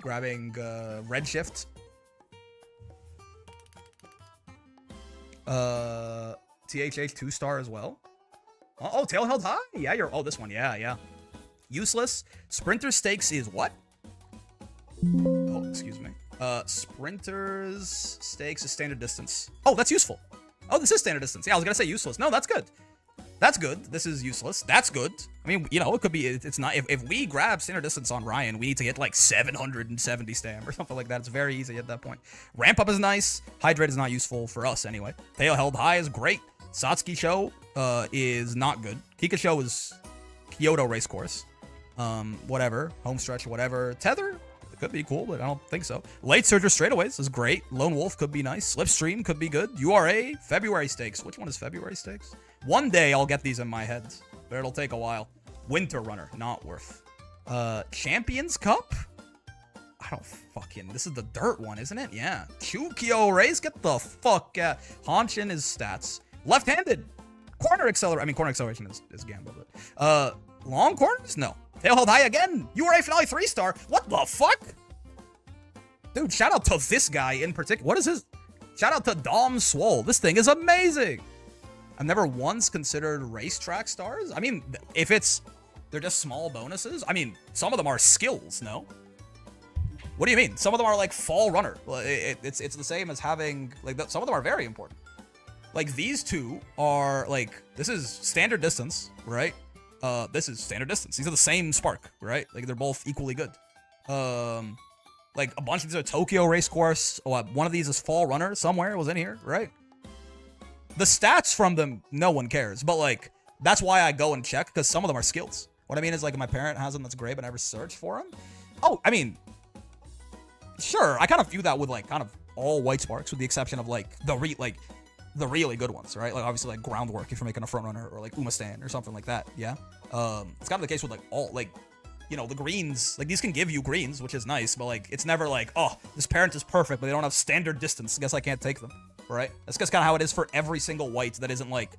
Grabbing Redshift. THH 2-star as well. Oh, Tail Held High. Yeah, you're... Oh, this one. Yeah. Useless. Sprinter Stakes is what? Oh, excuse me. Sprinter's Stakes is standard distance. Oh, that's useful. Oh, this is standard distance. Yeah, I was gonna say useless. No, that's good. That's good. This is useless. That's good. I mean, you know, it could be... It's not... If we grab standard distance on Ryan, we need to get like 770 stam or something like that. It's very easy at that point. Ramp Up is nice. Hydrate is not useful for us anyway. Tail Held High is great. Satsuki Show is not good. Kika Show is Kyoto Racecourse. Whatever. Homestretch, whatever. Tether? It could be cool, but I don't think so. Late Surger Straightaways is great. Lone Wolf could be nice. Slipstream could be good. URA, February Stakes. Which one is February Stakes? One day I'll get these in my head, but it'll take a while. Winter Runner, not worth. Champions Cup? I don't fucking... This is the dirt one, isn't it? Yeah. Chukyo Race? Get the fuck out. Hanshin is stats. Left-handed. Corner acceleration. I mean, corner acceleration is gamble, but... long corners? No. Tail Held High again. URA finale 3-star. What the fuck? Dude, shout out to this guy in particular. What is his... Shout out to Dom Swole. This thing is amazing. I've never once considered racetrack stars. I mean, if they're just small bonuses. I mean, some of them are skills, no? What do you mean? Some of them are like fall runner. It's the same as having, like, some of them are very important. Like, these two are, like, this is standard distance, right? This is standard distance. These are the same spark, right? Like, they're both equally good. Like, a bunch of these are Tokyo race course. Oh, one of these is Fall Runner somewhere. It was in here, right? The stats from them, no one cares. But, like, that's why I go and check, because some of them are skills. What I mean is, like, if my parent has them, that's great, but I never search for them. Oh, I mean, sure. I kind of view that with, like, kind of all white sparks, with the exception of, like, the really good ones, right? Like, obviously, like, groundwork if you're making a front runner, or, like, Umastan or something like that, yeah? It's kind of the case with, like, all, like, you know, the greens, like, these can give you greens, which is nice, but, like, it's never like, oh, this parent is perfect, but they don't have standard distance. I guess I can't take them, right? That's just kind of how it is for every single white that isn't, like,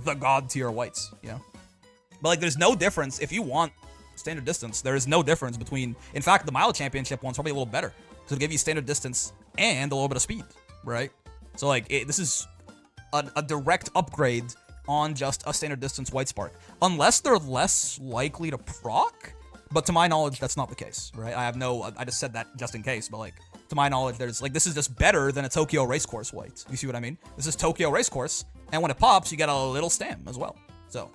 the god tier whites, you know? But, like, there's no difference. If you want standard distance, there is no difference between, in fact, the mile championship one's probably a little better, because it'll give you standard distance and a little bit of speed, right? So, like, this is a direct upgrade on just a standard distance white spark, unless they're less likely to proc. But to my knowledge, that's not the case, right? I just said that just in case, but, like, to my knowledge, there's, like, this is just better than a Tokyo racecourse white. You see what I mean? This is Tokyo racecourse, and when it pops, you get a little stam as well. So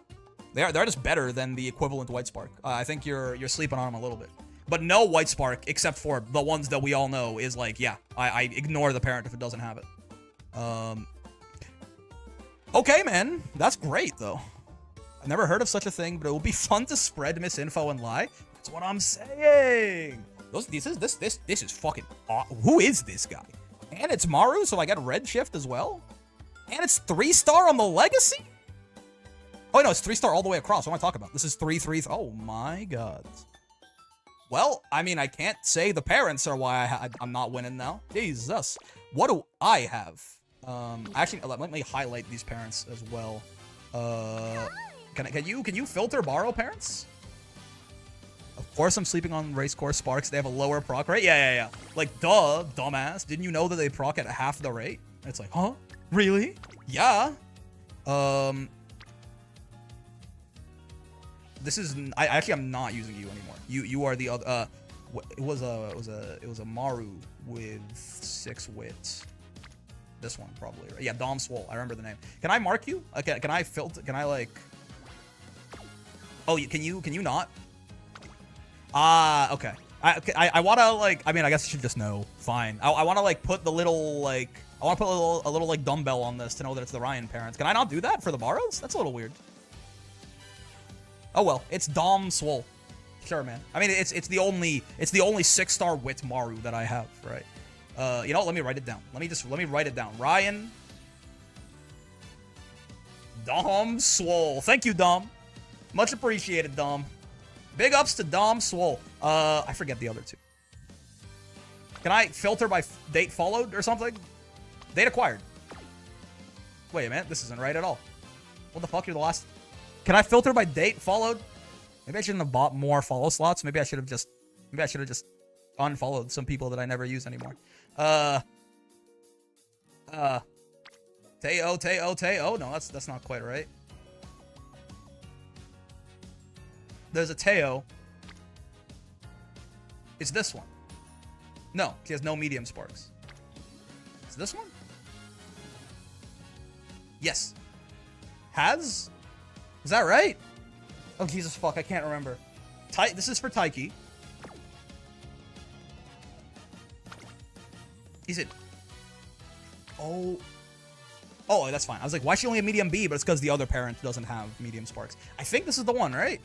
they're just better than the equivalent white spark. I think you're sleeping on them a little bit. But no white spark, except for the ones that we all know, is like, yeah, I ignore the parent if it doesn't have it. Okay, man, that's great though. I've never heard of such a thing, but it will be fun to spread misinfo and lie. That's what I'm saying. This is fucking awesome. Who is this guy? And it's Maru, so I got red shift as well. And it's 3-star on the legacy. Oh no, it's 3-star all the way across. What am I talking about? This is 3-3. Oh my god. Well, I mean, I can't say the parents are why I'm not winning now. Jesus. What do I have? Actually, let me highlight these parents as well. Can you filter borrow parents? Of course I'm sleeping on racecourse sparks. They have a lower proc rate. Yeah. Like, duh, dumbass. Didn't you know that they proc at half the rate? It's like, huh? Really? Yeah. This is I'm not using you anymore. You are the other. It was a Maru with 6 wit. This one probably, right? Yeah, Dom Swole. I remember the name. Can I mark you? Okay, can I filter? Can I, like? Oh, can you not? Okay. I want to, like, I mean, I guess I should just know. Fine. I want to, like, put the little, like, I want to put a little like dumbbell on this to know that it's the Ryan parents. Can I not do that for the borrows? That's a little weird. Oh well, it's Dom Swole. Sure, man. I mean, it's the only 6-star wit Maru that I have, right? You know what? Let me write it down. Let me write it down. Ryan Dom Swole. Thank you, Dom. Much appreciated, Dom. Big ups to Dom Swole. I forget the other two. Can I filter by date followed or something? Date acquired. Wait a minute, this isn't right at all. What the fuck? You're the last. Can I filter by date followed? Maybe I shouldn't have bought more follow slots. Maybe I should have just unfollowed some people that I never use anymore. Teo. No, that's not quite right. There's a Teo. It's this one. No, he has no medium sparks. Is this one? Yes. Has? Is that right? Oh, Jesus fuck, I can't remember. This is for Taiki. Is it? Oh, that's fine. I was like, why she only have medium B? But it's because the other parent doesn't have medium sparks. I think this is the one, right?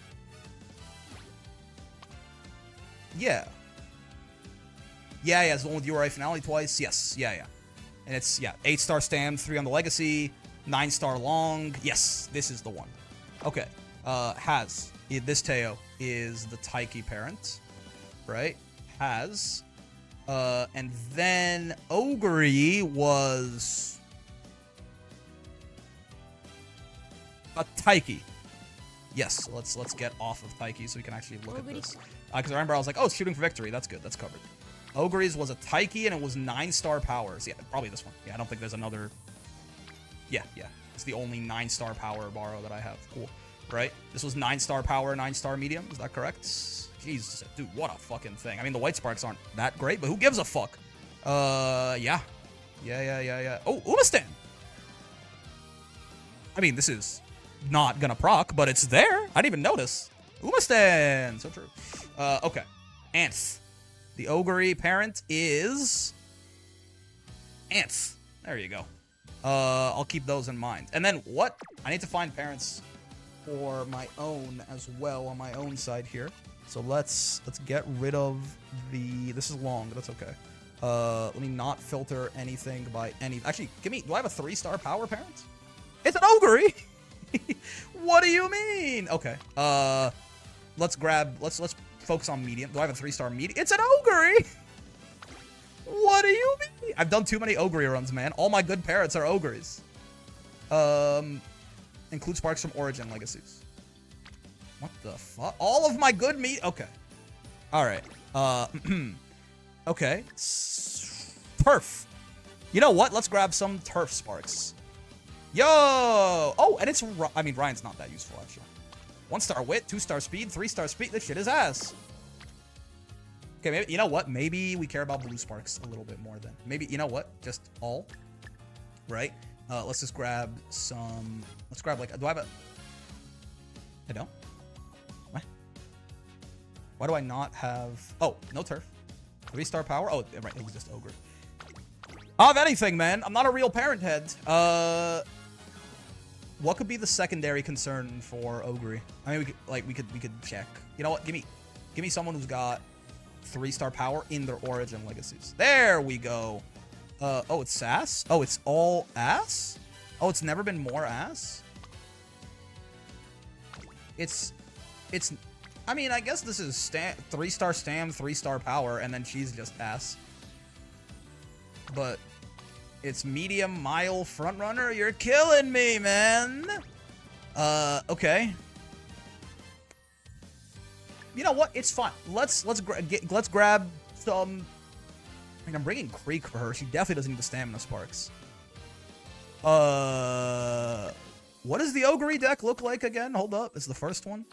Yeah. Yeah, it's the one with URI finale twice. Yes, yeah. And it's, 8-star stam, 3 on the legacy, 9-star long. Yes, this is the one. Okay. This Teo is the Taiki parent, right? And then Ogre was a Taiki. Yes, let's get off of Taiki so we can actually look at this. Because I remember I was like, oh, it's shooting for victory. That's good. That's covered. Ogre's was a Taiki and it was 9-star powers. Yeah, probably this one. Yeah, I don't think there's another. Yeah. It's the only 9-star power borrow that I have. Cool. Right? This was 9-star power, 9-star medium. Is that correct? Jesus, dude, what a fucking thing. I mean, the white sparks aren't that great, but who gives a fuck? Yeah. Oh, Umastan. I mean, this is not gonna proc, but it's there. I didn't even notice. Umastan! So true. Okay. Ants. The Ogre parent is... Ants. There you go. I'll keep those in mind. And then what? I need to find parents for my own as well on my own side here. So let's get rid of the... This is long, but that's okay. Let me not filter anything by any... Actually, do I have a 3-star power parent? It's an Ogre! What do you mean? Okay. Let's focus on medium. Do I have a 3-star medium? It's an Ogre! What do you mean? I've done too many Ogre runs, man. All my good parrots are Ogres. Include sparks from Origin Legacies. What the fuck? All of my good meat? Okay. Alright. Okay. Turf. You know what? Let's grab some Turf Sparks. Yo! Oh, and it's... I mean, Ryan's not that useful, actually. 1-star wit, 2-star speed, 3-star speed. This shit is ass. Okay, maybe... You know what? Maybe we care about blue sparks a little bit more then. Maybe... You know what? Just all. Right? Let's just grab some... Let's grab, like... Do I have a... I don't? What? Why do I not have... Oh, no turf. 3-star power? Oh, right. It was just Ogre. Of anything, man. I'm not a real parent head. What could be the secondary concern for Ogre? I mean, we could check. You know what? Give me someone who's got 3-star power in their Origin Legacies. There we go. Oh, it's sass? Oh, it's all ass? Oh, it's never been more ass? It's I mean, I guess this is 3-star stam, 3-star power, and then she's just ass. But it's medium mile frontrunner. You're killing me, man. Okay. You know what? It's fine. Let's grab some. I mean, I'm bringing Creek for her. She definitely doesn't need the stamina sparks. What does the Ogre deck look like again? Hold up. It's the first one.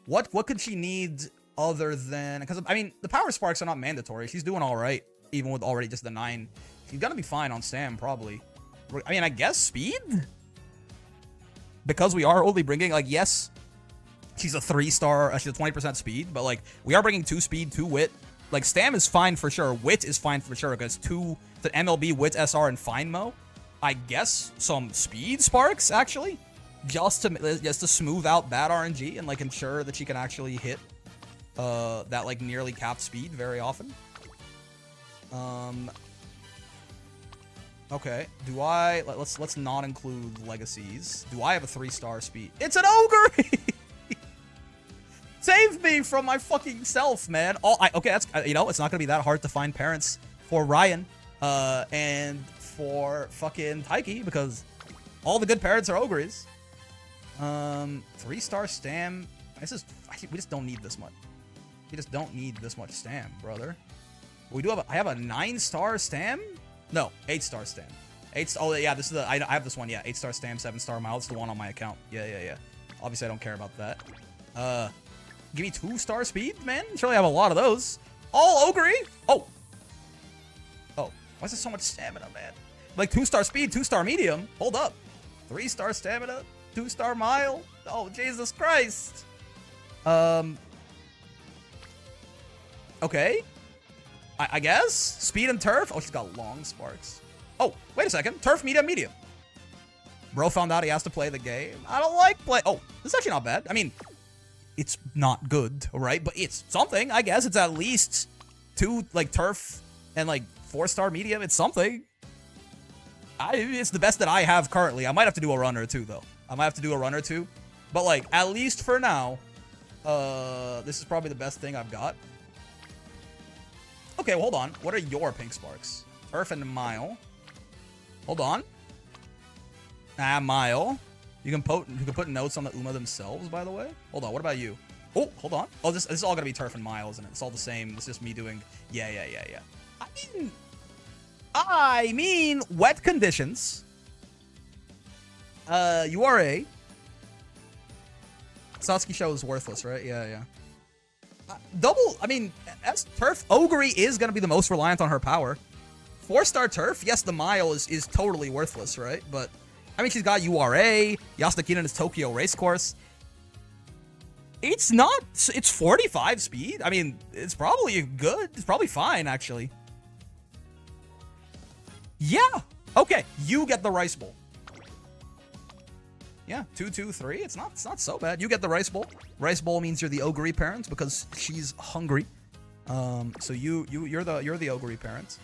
What could she need other than... Because, I mean, the power sparks are not mandatory. She's doing all right, even with already just the 9. She's gonna be fine on Sam, probably. I mean, I guess speed? Because we are only bringing, like, yes, she's a 3-star, she's a 20% speed, but, like, we are bringing 2 speed, 2 wit. Like, Stam is fine for sure. Wit is fine for sure, because the MLB, Wit, SR, and Fine Mo. I guess some speed sparks, actually. Just to smooth out bad RNG and, like, ensure that she can actually hit that, like, nearly capped speed very often. Okay. Do I... Let's not include legacies. Do I have a 3-star speed? It's an Ogre! Save me from my fucking self, man. Okay, that's... You know, it's not gonna be that hard to find parents for Ryan. And for fucking Taiki, because all the good parents are Ogres. 3-star stam. We just don't need this much. We just don't need this much stam, brother. We do have I have a 9-star stam? No, 8-star stam. Oh yeah, this is the I have this one, yeah. 8-star stam, 7-star mile. It's the one on my account. Yeah. Obviously I don't care about that. Give me 2-star speed, man. Surely I have a lot of those. All Ogre. Oh. Why is there so much stamina, man? Like 2-star speed, 2-star medium. Hold up. 3-star stamina, 2-star mile. Oh, Jesus Christ. Okay. I guess? Speed and turf? Oh, she's got long sparks. Oh, wait a second. Turf, medium. Bro found out he has to play the game. I don't like play. Oh, this is actually not bad. I mean, it's not good, right? But it's something, I guess. It's at least 2, like, turf and, like, 4-star medium. It's something. It's the best that I have currently. I might have to do a run or two, though. But, like, at least for now, this is probably the best thing I've got. Okay, well, hold on. What are your pink sparks? Turf and Mile. Hold on. Mile. You can put notes on the Uma themselves, by the way. Hold on. What about you? Oh, hold on. Oh, this is all gonna be Turf and Mile, isn't it? It's all the same. It's just me doing. Yeah. I mean, wet conditions. URA. Satsuki show is worthless, right? Yeah. I mean, as Turf, Ogre is going to be the most reliant on her power. 4-star Turf, yes, the Mile is totally worthless, right? But I mean, she's got URA. Yasukina is Tokyo Racecourse. It's not... It's 45 speed. I mean, it's probably good. It's probably fine, actually. Yeah. Okay, you get the Rice Bowl. Yeah, 2, 2, 3. It's not so bad. You get the Rice Bowl. Rice Bowl means you're the Ogre parent because she's hungry. So you're the Ogre parent.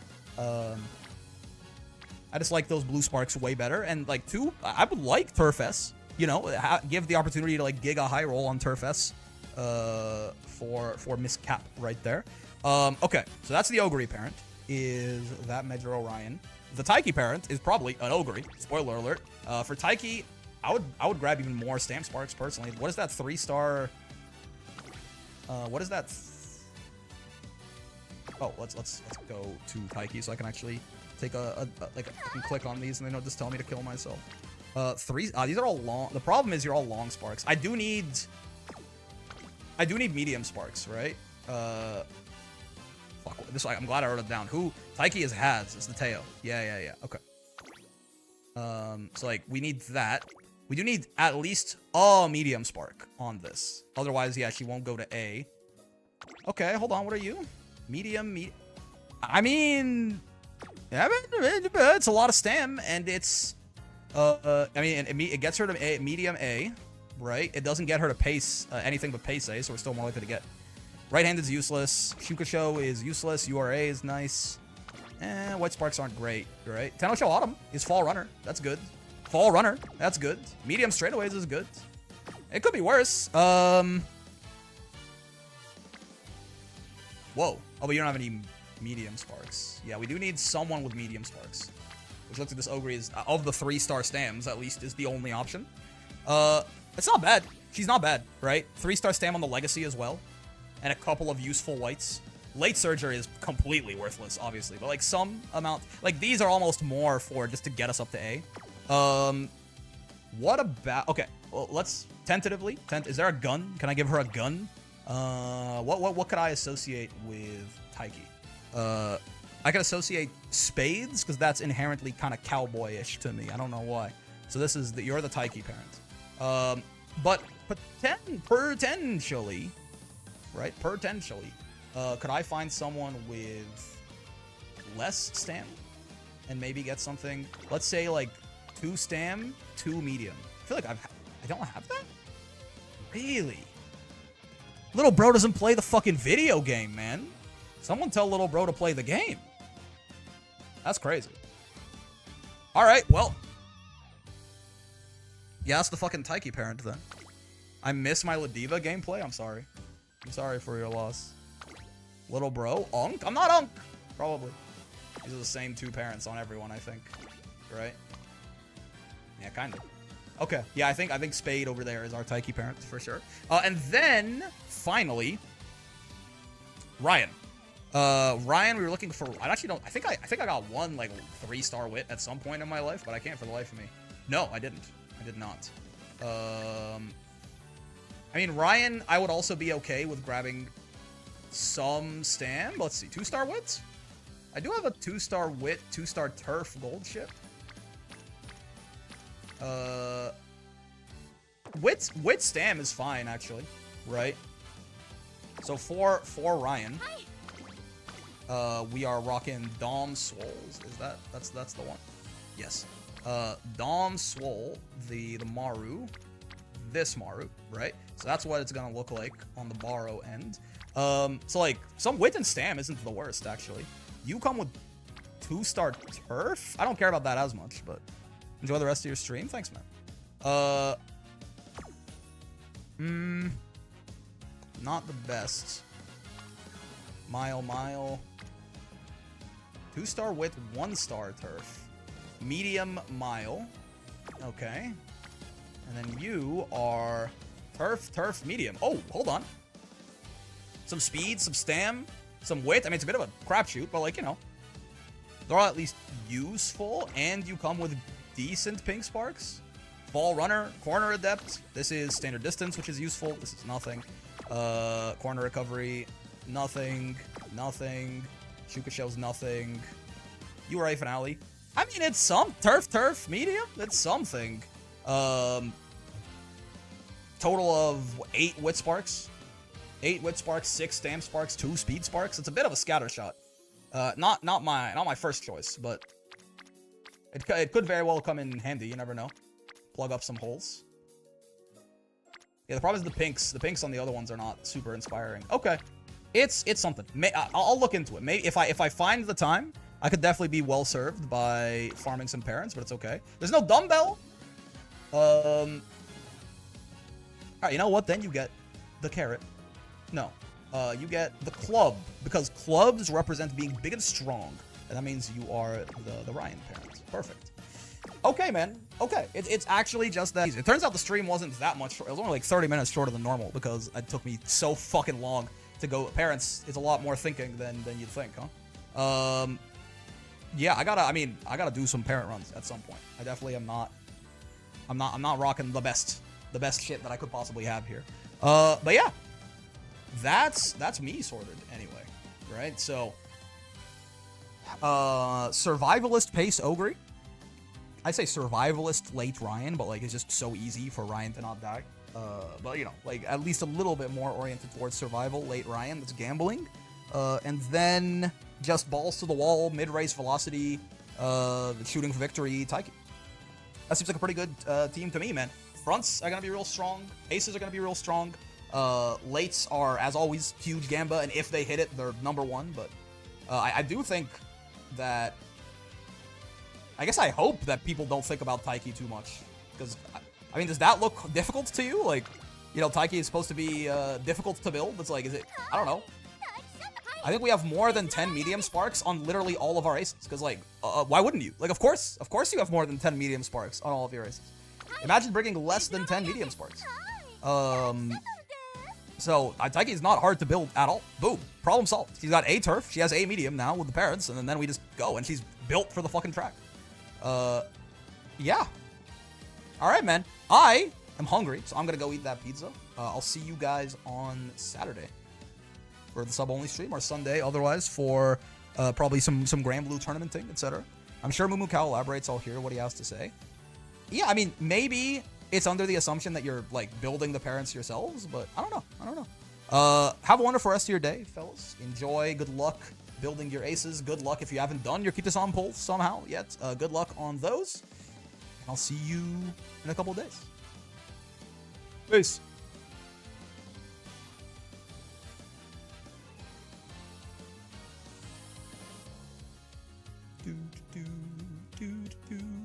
I just like those blue sparks way better. And like 2, I would like Turf S. You know, give the opportunity to like Giga High Roll on Turf S. For Miss Cap right there. Okay, so that's the Ogre parent. Is that Major Orion? The Taiki parent is probably an Ogre. Spoiler alert. For Taiki, I would grab even more Stamp Sparks personally. What is that 3-star? What is that? Oh, let's go to Taiki so I can actually take I can click on these and they don't just tell me to kill myself. 3. These are all long. The problem is you're all long sparks. I do need medium sparks, right? Fuck. This I'm glad I wrote it down. Who Taiki has? It's the Teo. Yeah. Okay. So like we need that. We do need at least a medium spark on this. Otherwise, yeah, she won't go to A. Okay, hold on. What are you? Medium. I mean, yeah, it's a lot of stam, and it's. I mean, it gets her to A, medium A, right? It doesn't get her to pace anything but pace A, so we're still more likely to get. Right-handed is useless. Shukusho is useless. URA is nice. White sparks aren't great, right? Tenosho Autumn is Fall Runner. That's good. Fall Runner. That's good. Medium straightaways is good. It could be worse. Whoa. Oh, but you don't have any medium sparks. Yeah, we do need someone with medium sparks. Which looks like this Ogre is, of the 3-star stams, at least, is the only option. It's not bad. She's not bad, right? 3-star stam on the Legacy as well. And a couple of useful whites. Late Surger is completely worthless, obviously. But, like, some amount... Like, these are almost more for just to get us up to A. What about... Okay, well, let's tentatively... Is there a gun? Can I give her a gun? What could I associate with Taiki? I can associate spades, because that's inherently kind of cowboyish to me. I don't know why. So this is... You're the Taiki parent. But potentially... Right? Potentially. Could I find someone with less stam? And maybe get something... Let's say, like, 2 stam, 2 medium. I feel like I don't have that? Really? Little bro doesn't play the fucking video game, man. Someone tell little bro to play the game. That's crazy. Alright, well. Yeah, that's the fucking Taiki parent, then. I miss my Ladiva gameplay? I'm sorry. I'm sorry for your loss. Little bro? Unk? I'm not Unk! Probably. These are the same 2 parents on everyone, I think. Right? Yeah, kind of. Okay. Yeah, I think Spade over there is our Taiki parent, for sure. And then, finally, Ryan. Ryan, we were looking for... I actually don't... I think I got one, like, 3-star wit at some point in my life, but I can't for the life of me. No, I didn't. I did not. I mean, Ryan, I would also be okay with grabbing some stam. Let's see, 2-star wit? I do have a 2-star wit, 2-star turf gold ship. Wit stam is fine, actually, right? So for Ryan, we are rocking Dom Swoles. Is that's the one? Yes. Dom Swole, the Maru, this Maru, right? So that's what it's gonna look like on the borrow end. So like some wit and stam isn't the worst, actually. You come with 2-star turf. I don't care about that as much, but enjoy the rest of your stream. Thanks, man. Not the best. Mile. 2-star wit, 1-star turf. Medium mile. Okay. And then you are turf, medium. Oh, hold on. Some speed, some stam, some wit. I mean, it's a bit of a crapshoot, but like, you know. They're all at least useful, and you come with decent pink sparks. Fall runner, corner adept. This is standard distance, which is useful. This is nothing. Corner recovery, nothing. Shuka shell's nothing. URA finale. I mean, it's some turf medium. It's something. Total of 8 wit sparks, 8 wit sparks, 6 stamp sparks, 2 speed sparks. It's a bit of a scatter shot. Not my first choice, but it could very well come in handy. You never know. Plug up some holes. Yeah, the problem is the pinks. The pinks on the other ones are not super inspiring. Okay, it's something. I'll look into it. Maybe if I find the time, I could definitely be well served by farming some parents, but it's okay. There's no dumbbell. All right, you know what? Then you get the carrot. No, you get the club, because clubs represent being big and strong, and that means you are the Ryan parent. Perfect. Okay, man. Okay, it's actually just that easy. It turns out the stream wasn't that much. It was only like 30 minutes shorter than normal because it took me so fucking long to go. Parents is a lot more thinking than you'd think, huh? Yeah, I gotta do some parent runs at some point. I definitely am not. I'm not rocking the best shit that I could possibly have here. But yeah, that's me sorted anyway, right? So, survivalist pace ogre. I say survivalist late Ryan, but like it's just so easy for Ryan to not die. But you know, like at least a little bit more oriented towards survival late Ryan. That's gambling, and then just balls to the wall, mid-race velocity, shooting for victory, Taiki. That seems like a pretty good team to me, man. Fronts are gonna be real strong. Aces are gonna be real strong. Lates are, as always, huge gamba, and if they hit it, they're #1. But I do think that. I guess I hope that people don't think about Taiki too much, because I mean, does that look difficult to you? Like, you know, Taiki is supposed to be difficult to build. It's like, is it? I don't know. I think we have more than 10 medium sparks on literally all of our aces, because like, why wouldn't you? Like, of course you have more than 10 medium sparks on all of your aces. Imagine bringing less than 10 medium sparks. So Taiki is not hard to build at all. Boom, problem solved. She's got A turf. She has A medium now with the parents, and then we just go, and she's built for the fucking track. Yeah. All right, man. I am hungry, so I'm gonna go eat that pizza. I'll see you guys on Saturday for the sub-only stream, or Sunday otherwise for probably some Grand Blue tournamenting, etc. I'm sure Mumu Cow elaborates. I'll hear what he has to say. Yeah, I mean, maybe it's under the assumption that you're like building the parents yourselves, but I don't know. Have a wonderful rest of your day, fellas. Enjoy. Good luck building your aces. Good luck if you haven't done your Kitasan pulls somehow yet. Good luck on those. And I'll see you in a couple of days. Peace.